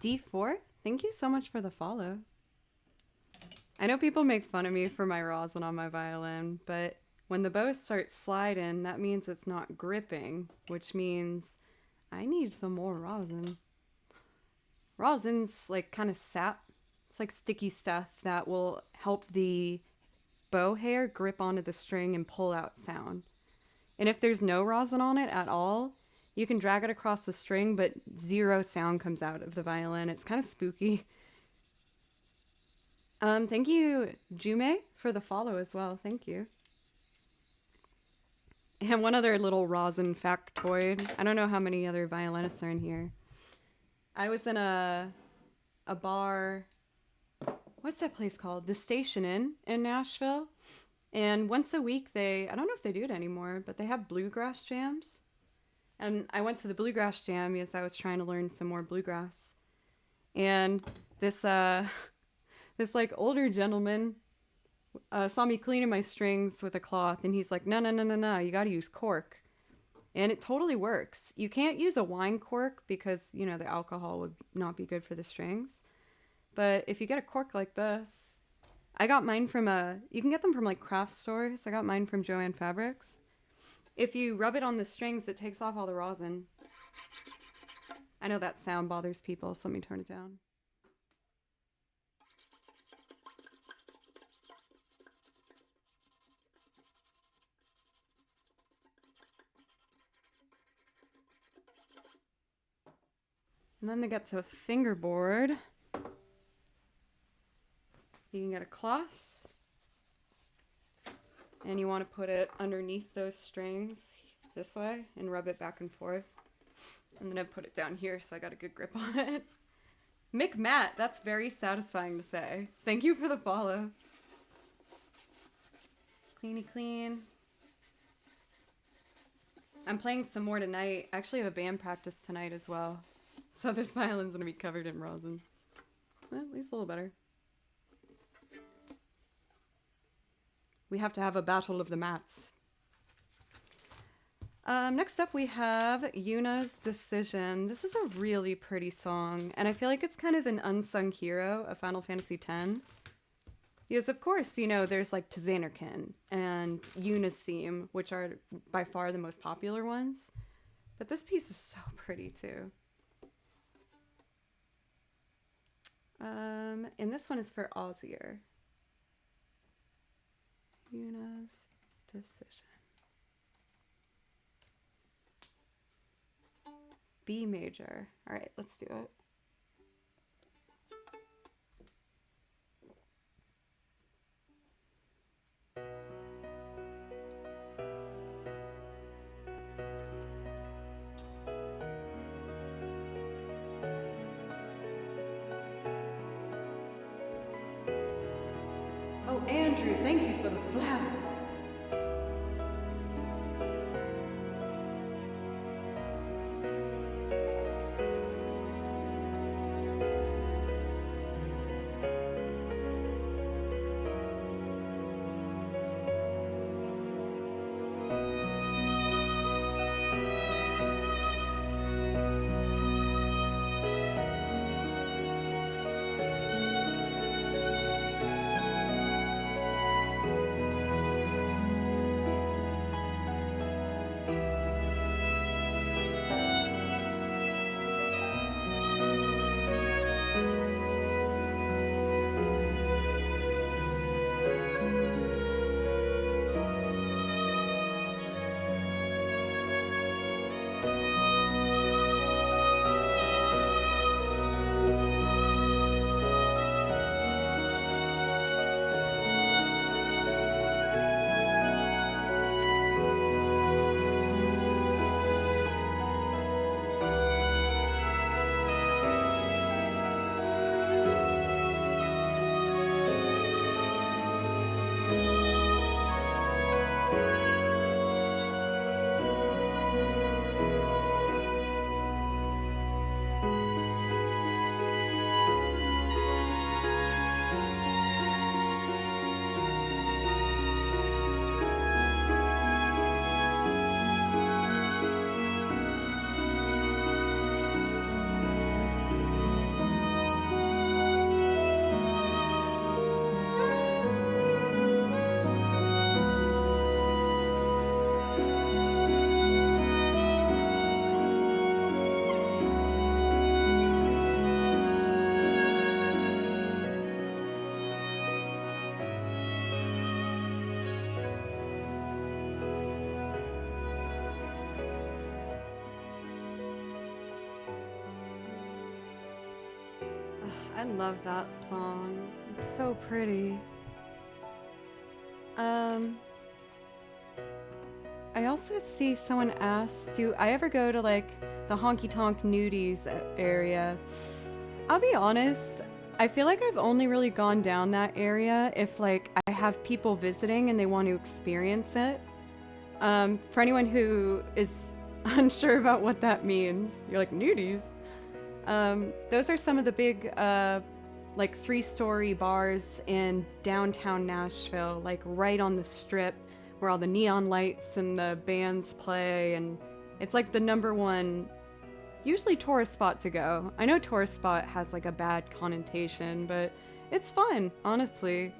D4, thank you so much for the follow. I know people make fun of me for my rosin on my violin, but when the bow starts sliding, that means it's not gripping, which means I need some more rosin. Rosin's like kind of sap. It's like sticky stuff that will help the bow hair grip onto the string and pull out sound. And if there's no rosin on it at all, you can drag it across the string, but zero sound comes out of the violin. It's kind of spooky. Thank you, Jume, for the follow as well. Thank you. And one other little rosin factoid. I don't know how many other violinists are in here. I was in a bar. What's that place called? The Station Inn in Nashville. And once a week I don't know if they do it anymore, but they have bluegrass jams. And I went to the bluegrass jam because I was trying to learn some more bluegrass. And this like older gentleman saw me cleaning my strings with a cloth, and he's like, no, you gotta use cork. And it totally works. You can't use a wine cork because, you know, the alcohol would not be good for the strings. But if you get a cork like this, I got mine from you can get them from like craft stores. I got mine from Joanne Fabrics. If you rub it on the strings, it takes off all the rosin. I know that sound bothers people, so let me turn it down. And then they get to a fingerboard. You can get a cloth. And you want to put it underneath those strings this way and rub it back and forth. And then I put it down here so I got a good grip on it. Mick Matt, that's very satisfying to say. Thank you for the follow. Cleany clean. I'm playing some more tonight. I actually have a band practice tonight as well. So this violin's going to be covered in rosin. Well, at least a little better. We have to have a battle of the mats. Next up we have Yuna's Decision. This is a really pretty song, and I feel like it's kind of an unsung hero of Final Fantasy X. Because of course, you know, there's like Tzanerkin and Yuna's theme, which are by far the most popular ones. But this piece is so pretty too. And this one is for Ozzier. Yuna's Decision. B major. All right, let's do it. Oh, Andrew, thank you for the flowers. I love that song. It's so pretty. I also see someone asked, do I ever go to like the honky tonk nudies area? I'll be honest, I feel like I've only really gone down that area if like I have people visiting and they want to experience it. For anyone who is unsure about what that means, you're like, nudies? Those are some of the big like 3-story bars in downtown Nashville, like right on the strip where all the neon lights and the bands play, and it's like the #1 usually tourist spot to go. I know tourist spot has like a bad connotation, but it's fun, honestly.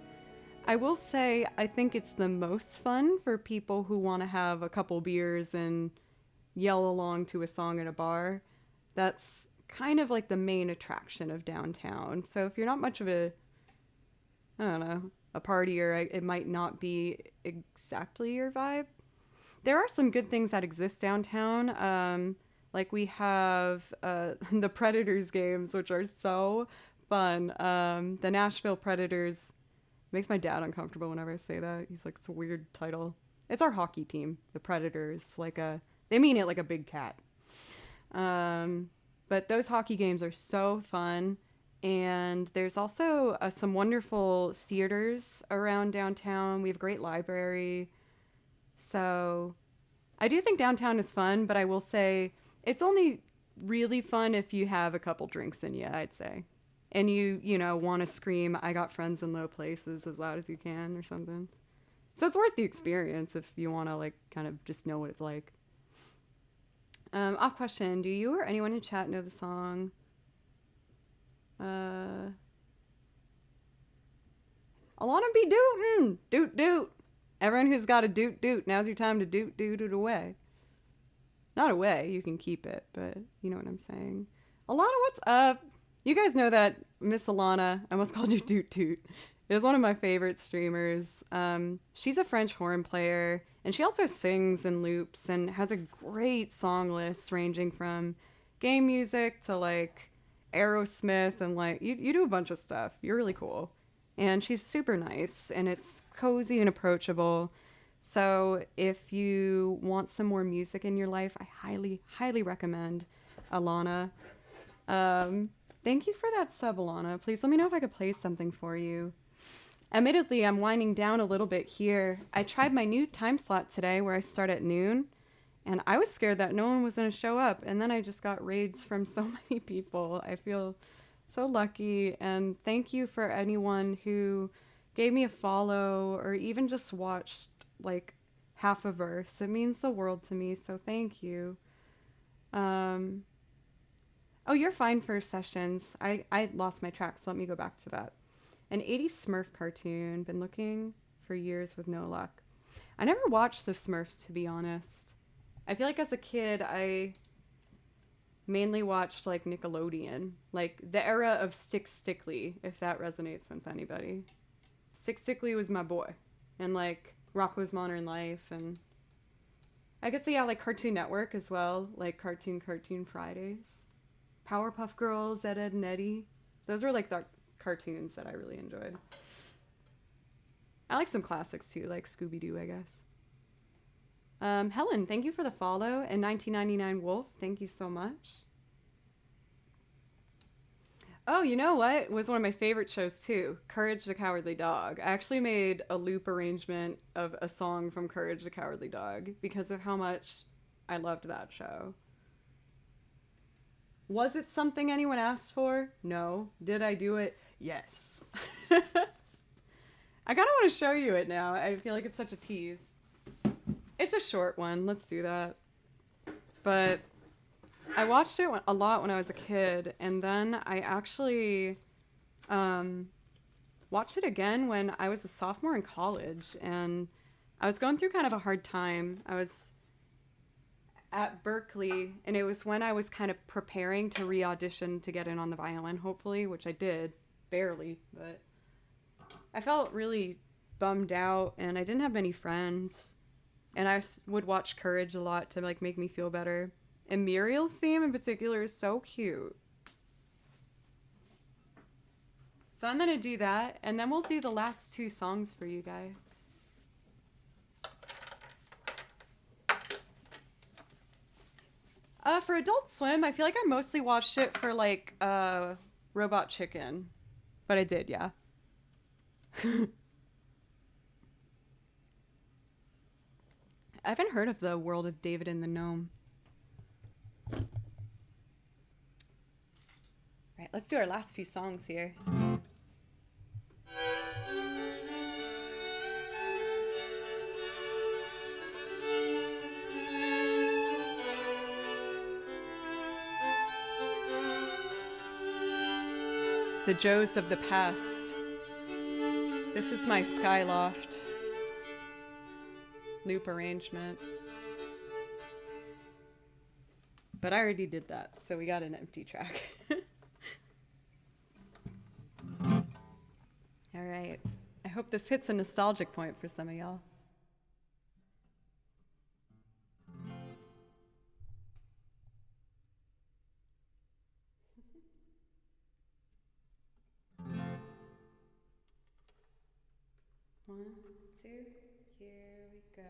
I will say I think it's the most fun for people who want to have a couple beers and yell along to a song at a bar. That's kind of like the main attraction of downtown. So if you're not much of a, I don't know, a partier, it might not be exactly your vibe. There are some good things that exist downtown. Like we have the Predators games, which are so fun. The Nashville Predators makes my dad uncomfortable whenever I say that. He's like, it's a weird title. It's our hockey team, the Predators. Like they mean it like a big cat. But those hockey games are so fun. And there's also some wonderful theaters around downtown. We have a great library. So I do think downtown is fun, but I will say it's only really fun if you have a couple drinks in you, I'd say. And you know, want to scream, I got friends in low places as loud as you can or something. So it's worth the experience if you want to like kind of just know what it's like. Off question, do you or anyone in chat know the song? Alana be dootin', doot doot. Everyone who's got a doot doot, now's your time to doot doot it away. Not away, you can keep it, but you know what I'm saying. Alana, what's up? You guys know that Miss Alana, I almost called you Doot Doot, is one of my favorite streamers. She's a French horn player, and she also sings and loops and has a great song list ranging from game music to like Aerosmith, and like you do a bunch of stuff. You're really cool. And she's super nice, and it's cozy and approachable. So if you want some more music in your life, I highly, highly recommend Alana. Thank you for that sub, Alana. Please let me know if I could play something for you. Admittedly, I'm winding down a little bit here. I tried my new time slot today where I start at noon, and I was scared that no one was going to show up, and then I just got raids from so many people. I feel so lucky, and thank you for anyone who gave me a follow or even just watched like half a verse. It means the world to me, so thank you. Oh, you're fine for sessions. I lost my track, so let me go back to that. An 80s Smurf cartoon. Been looking for years with no luck. I never watched the Smurfs, to be honest. I feel like as a kid, I mainly watched like Nickelodeon, like the era of Stick Stickly, if that resonates with anybody. Stick Stickly was my boy, and like Rocko's Modern Life, and I guess yeah, like Cartoon Network as well, like Cartoon Fridays, Powerpuff Girls, Ed, Edd and Eddy. Those were like the cartoons that I really enjoyed. I like some classics too, like Scooby-Doo, I guess. Helen, thank you for the follow, and 1999 Wolf, thank you so much. Oh, you know what? It was one of my favorite shows too, Courage the Cowardly Dog. I actually made a loop arrangement of a song from Courage the Cowardly Dog because of how much I loved that show. Was it something anyone asked for? No. Did I do it? Yes. I kind of want to show you it now. I feel like it's such a tease. It's a short one. Let's do that. But I watched it a lot when I was a kid, and then I actually watched it again when I was a sophomore in college, and I was going through kind of a hard time. I was at Berkeley, and it was when I was kind of preparing to re-audition to get in on the violin, hopefully, which I did, barely, but I felt really bummed out, and I didn't have many friends, and I would watch Courage a lot to like make me feel better. And Muriel's theme in particular is so cute. So I'm gonna do that, and then we'll do the last two songs for you guys. For Adult Swim, I feel like I mostly watched it for like Robot Chicken, but I did, yeah. I haven't heard of the World of David and the Gnome. Right, let's do our last few songs here. The Joes of the Past. This is my Skyloft loop arrangement. But I already did that, so we got an empty track. All right. I hope this hits a nostalgic point for some of y'all. One, two, here we go.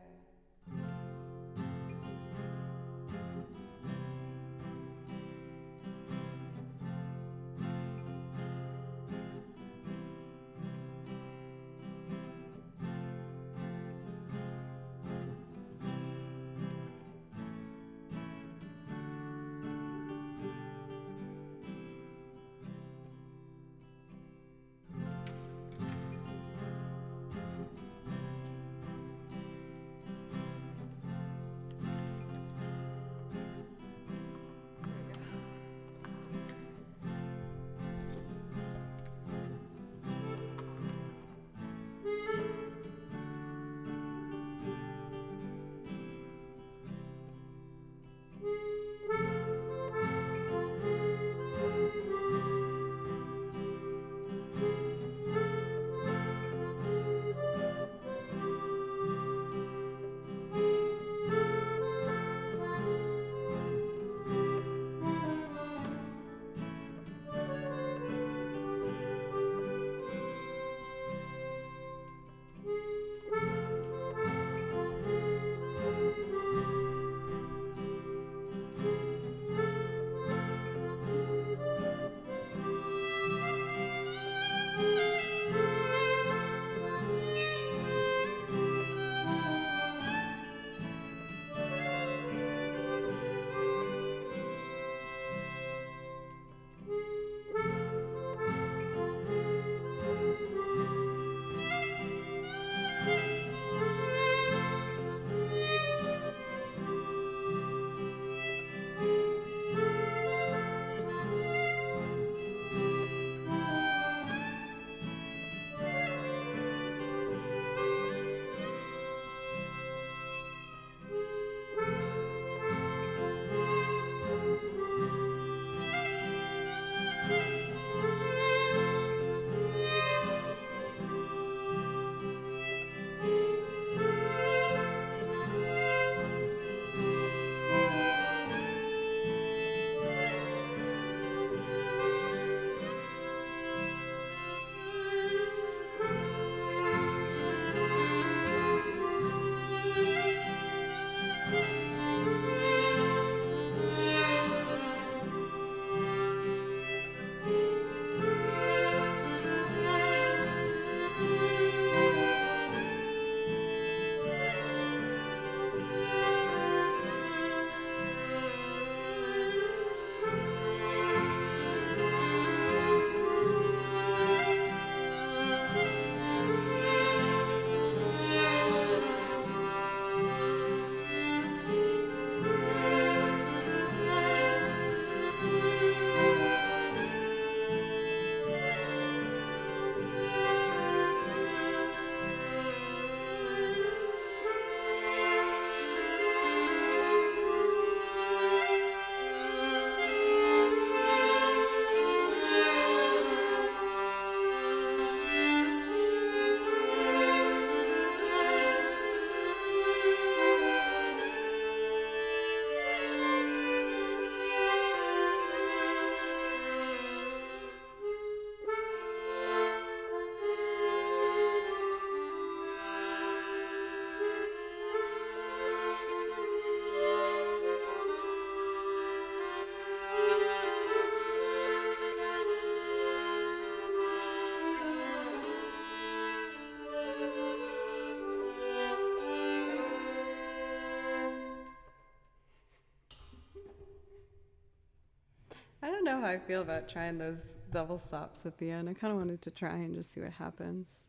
don't know how I feel about trying those double stops at the end. I kind of wanted to try and just see what happens.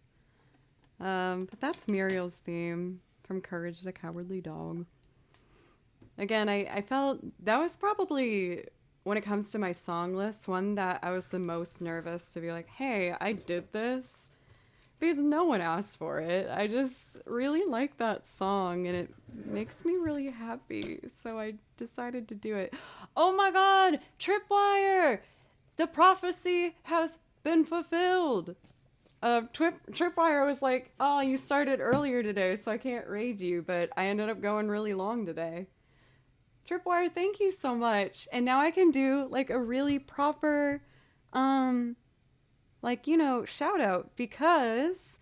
But that's Muriel's theme from Courage the Cowardly Dog. Again, I felt that was probably, when it comes to my song list, one that I was the most nervous to be like, hey, I did this. Because no one asked for it. I just really like that song and it makes me really happy. So I decided to do it. Oh my god! Tripwire! The prophecy has been fulfilled! Tripwire was like, oh, you started earlier today, so I can't raid you, but I ended up going really long today. Tripwire, thank you so much. And now I can do like a really proper, shout out, because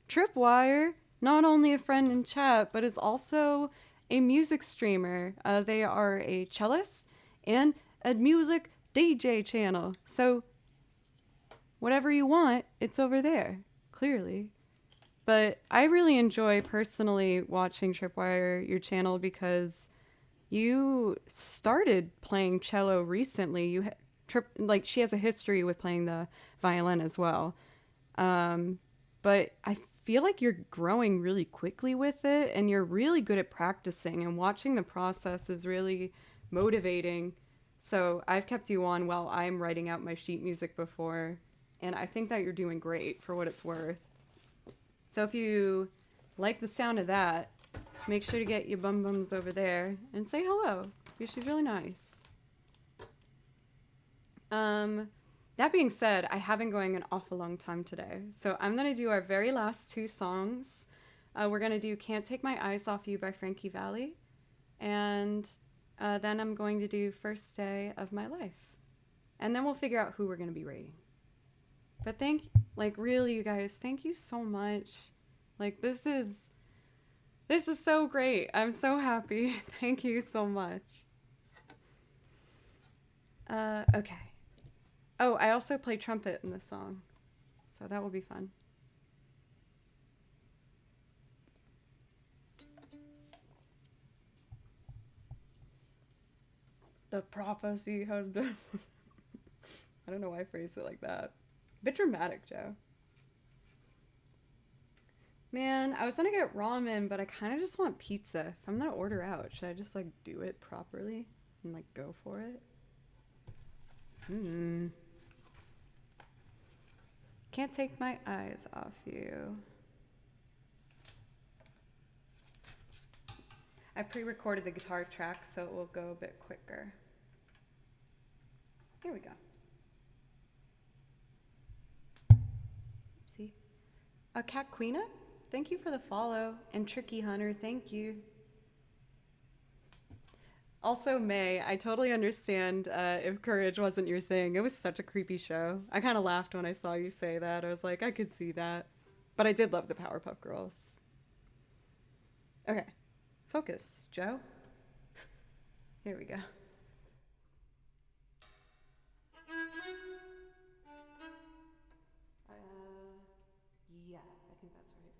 Tripwire, not only a friend in chat, but is also a music streamer. They are a cellist and a music DJ channel. So whatever you want, it's over there, clearly. But I really enjoy personally watching Tripwire, your channel, because you started playing cello recently. She has a history with playing the violin as well. But I feel like you're growing really quickly with it, and you're really good at practicing, and watching the process is really motivating. So I've kept you on while I'm writing out my sheet music before, and I think that you're doing great for what it's worth. So if you like the sound of that, make sure to get your bum bums over there and say hello, because she's really nice. That being said, I have been going an awful long time today. So I'm going to do our very last two songs. We're going to do Can't Take My Eyes Off You by Frankie Valli. And then I'm going to do First Day of My Life. And then we'll figure out who we're going to be rating. But really, you guys, thank you so much. Like, this is so great. I'm so happy. Thank you so much. Okay. Oh, I also play trumpet in this song, so that will be fun. The prophecy has been... I don't know why I phrased it like that. Bit dramatic, Joe. Man, I was gonna get ramen, but I kind of just want pizza. If I'm gonna order out, should I just do it properly and go for it? Can't take my eyes off you. I pre-recorded the guitar track, so it will go a bit quicker. Here we go. Oopsie. Cat Queena, thank you for the follow. And Tricky Hunter, thank you. Also, May, I totally understand if Courage wasn't your thing. It was such a creepy show. I kind of laughed when I saw you say that. I was like, I could see that. But I did love the Powerpuff Girls. Okay. Focus, Joe. Here we go. Yeah, I think that's right.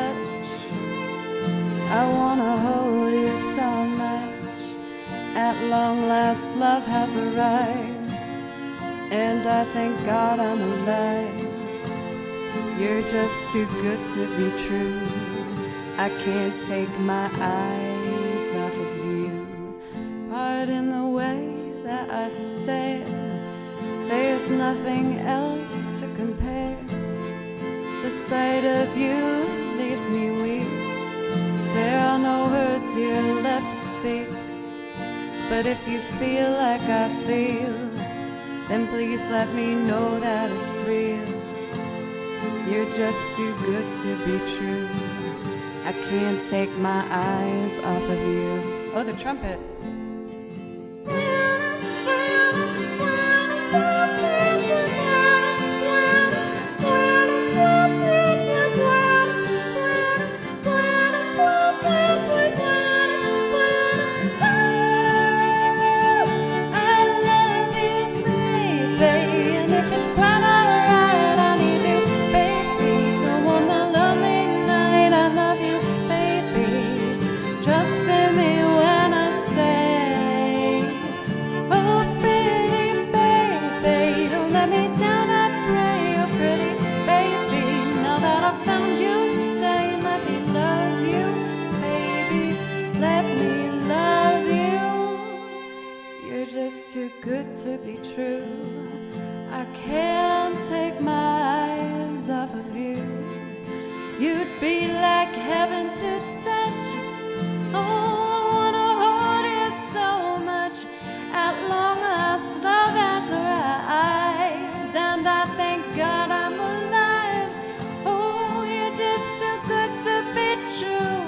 touch. I wanna hold you so much. At long last, love has arrived, and I thank God I'm alive. You're just too good to be true. I can't take my eyes off of you. Pardon the way that I stare. There's nothing else to compare. The sight of you leaves me weak. There are no words here left to speak. But if you feel like I feel, then please let me know that it's real. You're just too good to be true. I can't take my eyes off of you. Oh, the trumpet. Too good to be true. I can't take my eyes off of you. You'd be like heaven to touch. Oh, I wanna hold you so much. At long last, love has arrived, and I thank God I'm alive. Oh, you're just too good to be true.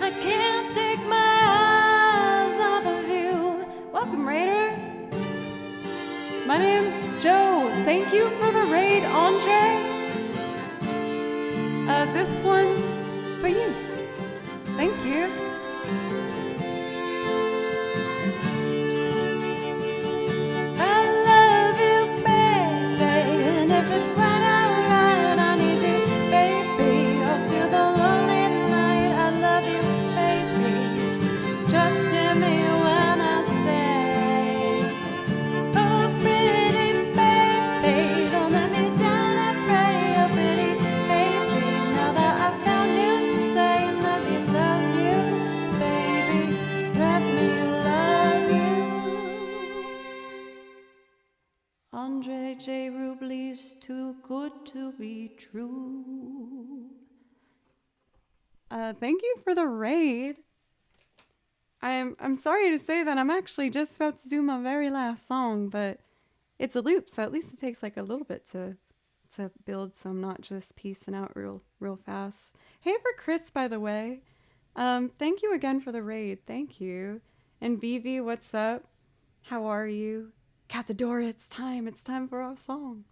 I can't take my eyes off of you. Welcome, Raiders. My name's Joe. Thank you for the raid, Andre. This one's for you. Thank you. I love you, baby, and if it's quite alright, I need you, baby. All through the lonely night, I love you, baby. Just hear me when I say, oh, pretty baby, don't let me down, I pray, oh, pretty baby. Now that I found you, stay and let me love you, baby. Let me love you. Andre J. Rubley's Too Good to Be True. Thank you for the raid. I'm sorry to say that I'm actually just about to do my very last song, but it's a loop, so at least it takes like a little bit to build, so I'm not just piecing out real fast. Hey for Chris, by the way. Thank you again for the raid. Thank you. And Vivi, what's up? How are you? Cathedora, it's time. It's time for our song.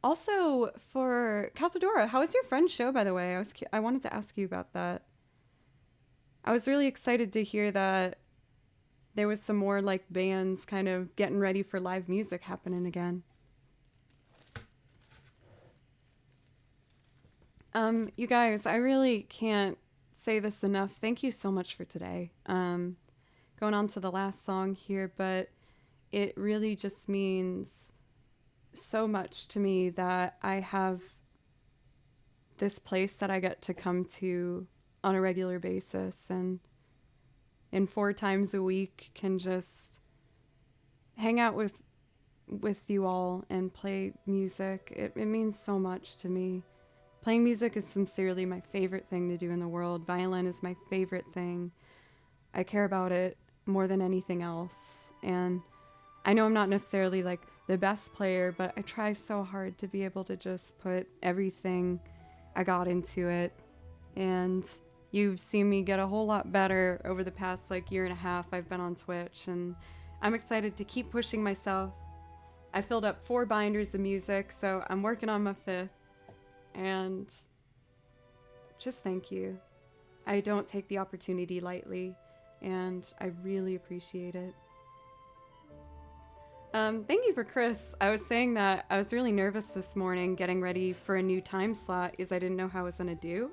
Also for Cathedora, how was your friend's show, by the way? I wanted to ask you about that. I was really excited to hear that there was some more like bands kind of getting ready for live music happening again. You guys, I really can't say this enough. Thank you so much for today. Going on to the last song here, but it really just means so much to me that I have this place that I get to come to on a regular basis, and 4 times a week can just hang out with you all and play music. It means so much to me. Playing music is sincerely my favorite thing to do in the world. Violin is my favorite thing. I care about it more than anything else. And I know I'm not necessarily like the best player, but I try so hard to be able to just put everything I got into it. And you've seen me get a whole lot better over the past like year and a half I've been on Twitch, and I'm excited to keep pushing myself. I filled up 4 binders of music, so I'm working on my 5th. And just thank you. I don't take the opportunity lightly, and I really appreciate it. Thank you for Chris. I was saying that I was really nervous this morning getting ready for a new time slot because I didn't know how I was gonna do.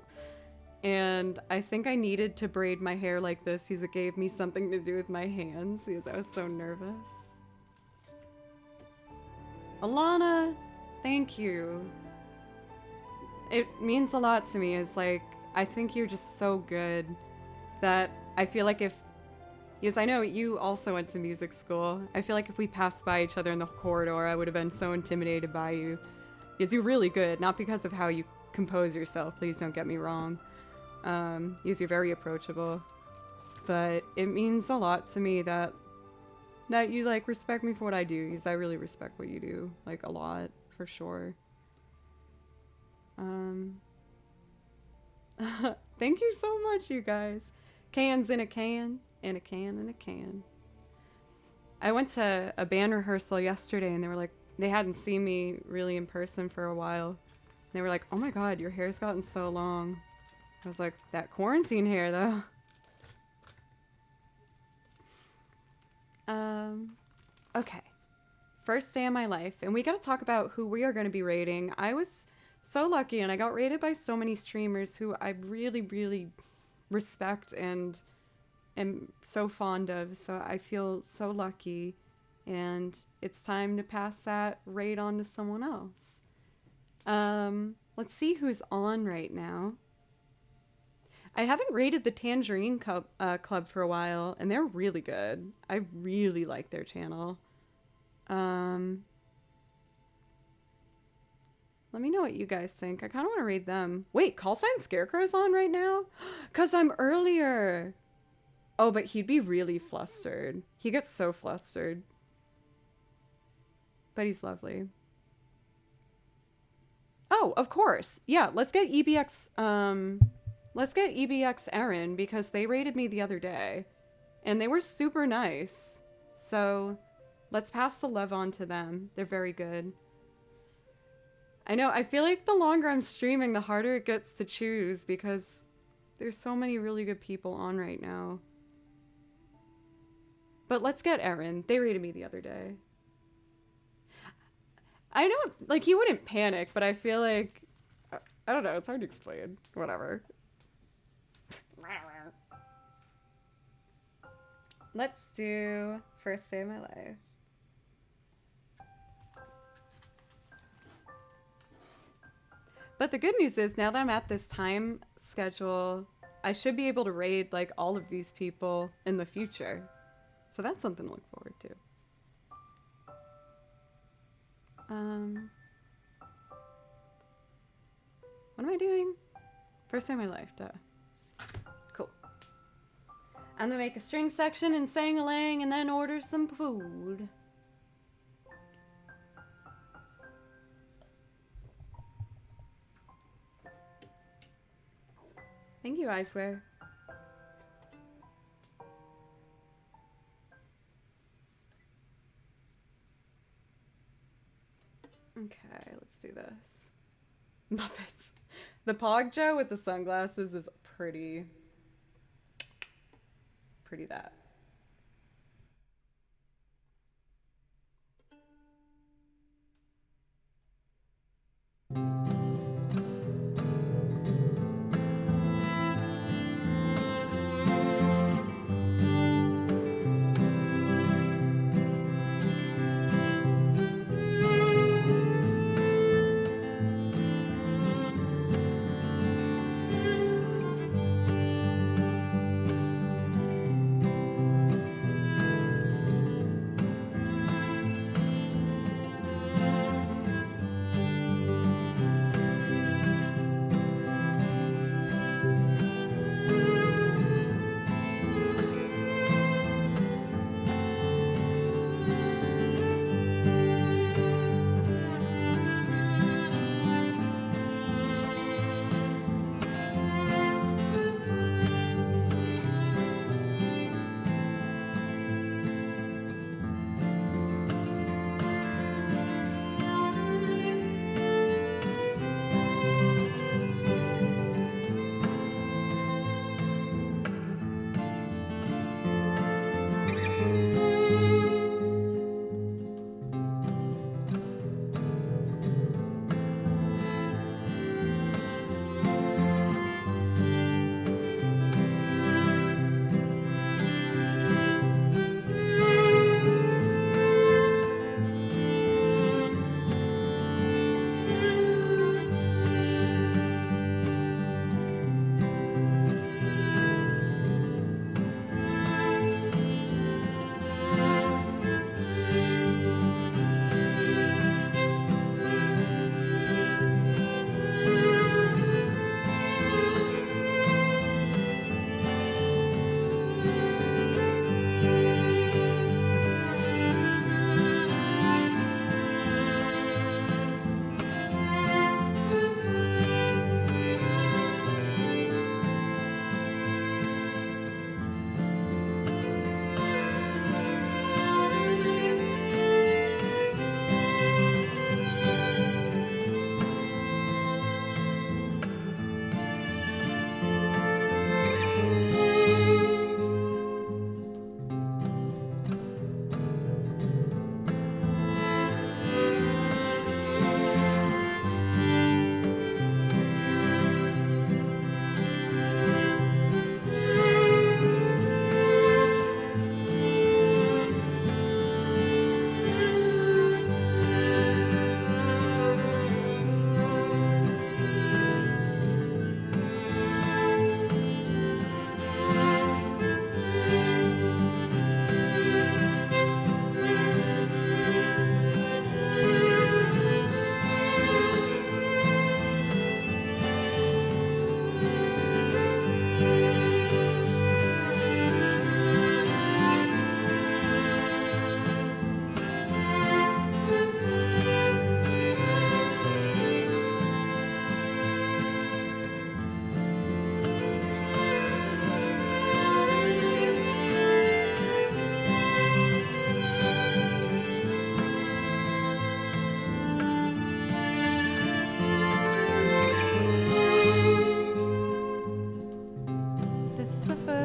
And I think I needed to braid my hair like this because it gave me something to do with my hands because I was so nervous. Alana, thank you. It means a lot to me. It's like, I think you're just so good that I feel like because I know you also went to music school. I feel like if we passed by each other in the corridor, I would have been so intimidated by you. Because you're really good, not because of how you compose yourself, please don't get me wrong. Because you're very approachable. But it means a lot to me that you, like, respect me for what I do, because I really respect what you do, like, a lot, for sure. Thank you so much, you guys. Cans in a can. In a can, in a can. I went to a band rehearsal yesterday and they were like, they hadn't seen me really in person for a while. They were like, oh my god, your hair's gotten so long. I was like, that quarantine hair though. Okay. First day of my life, and we gotta talk about who we are gonna be rating. I was so lucky and I got rated by so many streamers who I really, really respect and am so fond of, so I feel so lucky, and it's time to pass that rate on to someone else. Let's see who's on right now. I haven't rated the Tangerine Club for a while, and they're really good. I really like their channel. Let me know what you guys think. I kind of want to rate them. Wait, Call Sign Scarecrow's on right now? 'Cause I'm earlier. Oh, but he'd be really flustered. He gets so flustered. But he's lovely. Oh, of course. Yeah, let's get EBX, Erin, because they rated me the other day. And they were super nice. So, let's pass the love on to them. They're very good. I know, I feel like the longer I'm streaming, the harder it gets to choose, because there's so many really good people on right now. But let's get Aaron. They rated me the other day. I don't, like, he wouldn't panic, but I feel like, I don't know, it's hard to explain. Whatever. Let's do First Day of My Life. But the good news is, now that I'm at this time schedule, I should be able to raid, like, all of these people in the future. So that's something to look forward to. What am I doing? First day of my life, duh. Cool. I'm gonna make a string section and sang-a-lang and then order some food. Thank you, I swear. Okay, let's do this. Muppets. The Pog Joe with the sunglasses is pretty that.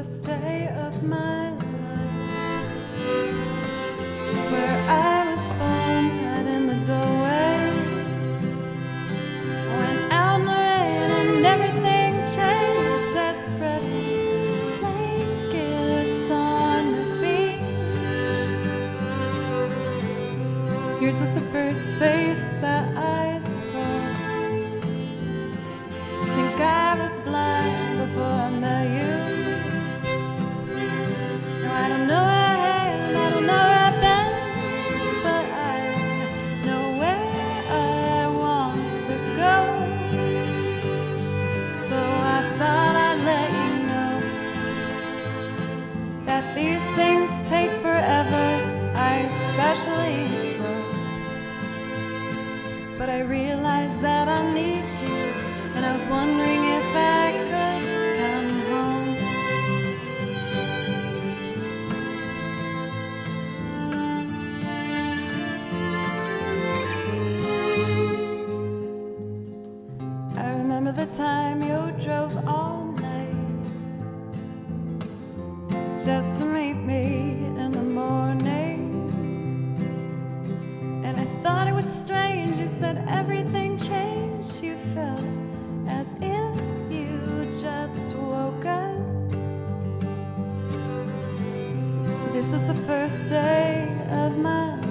first day of my life. Swear I was born right in the doorway. I went out in the rain and everything changed. I spread blankets on the beach. Yours was the first face that I saw. Think I was blind before I met you. No, I don't know where I am, I don't know where I've been, but I know where I want to go. So I thought I'd let you know that these things take forever, I especially so. But I realized that I need you, and I was wondering if I could come home. I remember the time you drove all night just to meet me in the morning. And I thought it was strange, you said everything changed. You felt as if you just woke up. This is the first day of my life.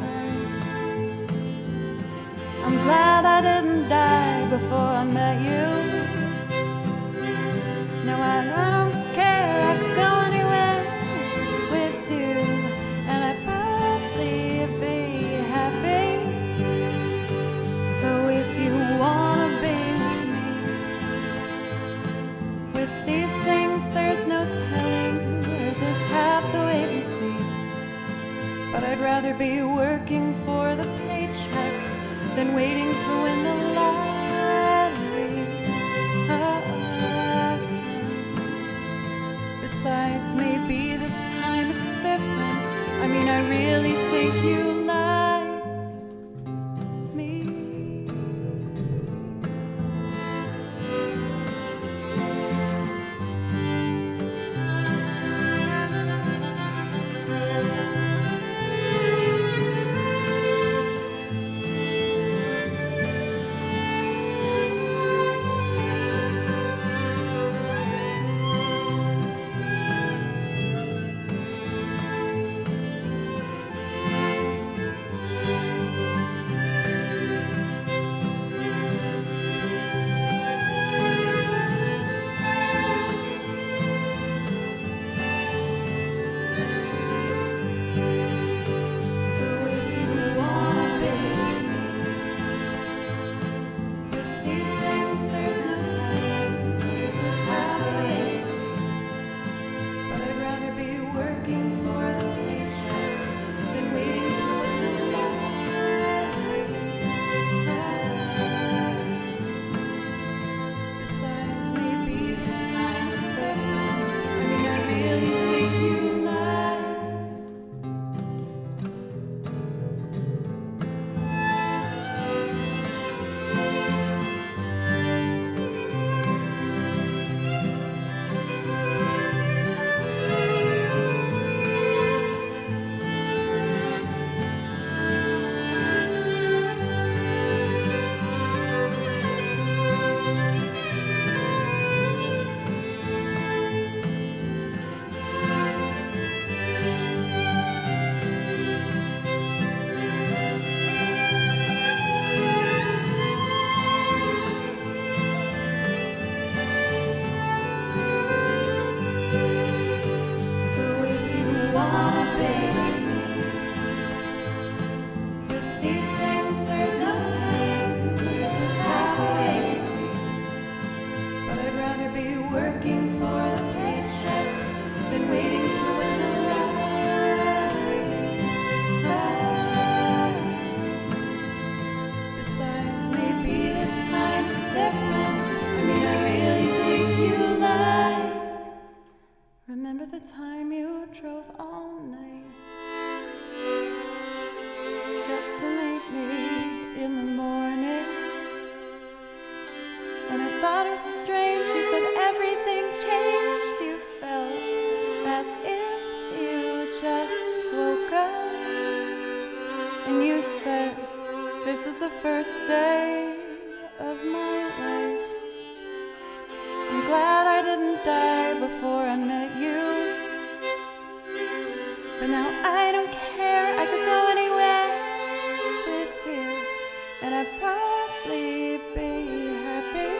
I'm glad I didn't die before I met you. No, I don't care, I could go anywhere with you, and I'd probably be happy. So if you wanna be with me, with these things there's no telling, we'll just have to wait and see. But I'd rather be working for the paycheck than waiting to win the lottery. Besides, maybe this time it's different. I mean, I really think you like me. thought it was strange. You said everything changed. You felt This is the first day of my life. I'm glad I didn't die before I met you. But now I don't care, I could go anywhere with you, and I'd probably be happy.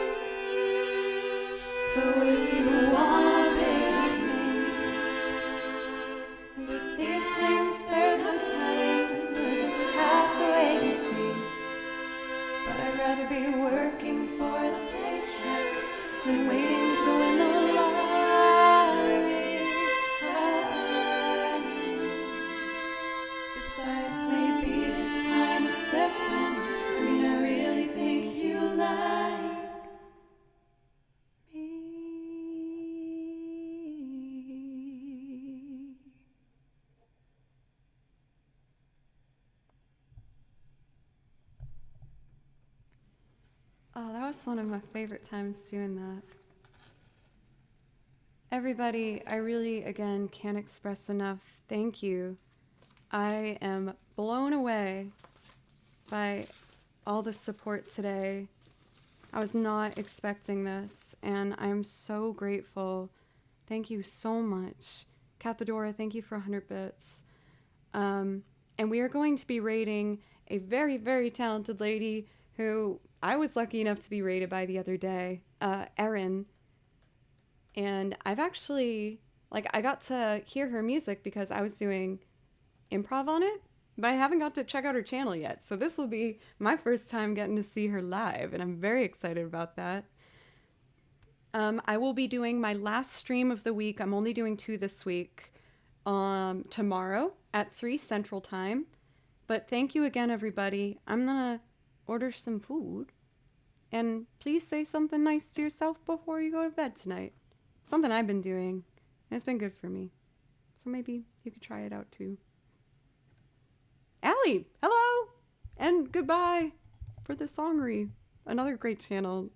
So if you wanna be with me, with these things there's no telling, we'll just have to wait and see. But I'd rather be working for the paycheck than waiting to win the lottery. Besides, maybe this time it's different. I mean, I really think you like me. Oh, that was one of my favorite times doing that. Everybody, I really, again, can't express enough thank you. I am blown away by all the support today. I was not expecting this, and I'm so grateful. Thank you so much. Cathedora, thank you for 100 bits. And we are going to be rating a very, very talented lady who I was lucky enough to be rated by the other day, Erin. And I've actually, I got to hear her music because I was doing improv on it, but I haven't got to check out her channel yet. So this will be my first time getting to see her live, and I'm very excited about that. I will be doing my last stream of the week. I'm only doing 2 this week, tomorrow at 3 Central Time. But thank you again, everybody. I'm gonna order some food, and please say something nice to yourself before you go to bed tonight. Something I've been doing, and it's been good for me. So maybe you could try it out too. Allie, hello, and goodbye for the Songery, another great channel.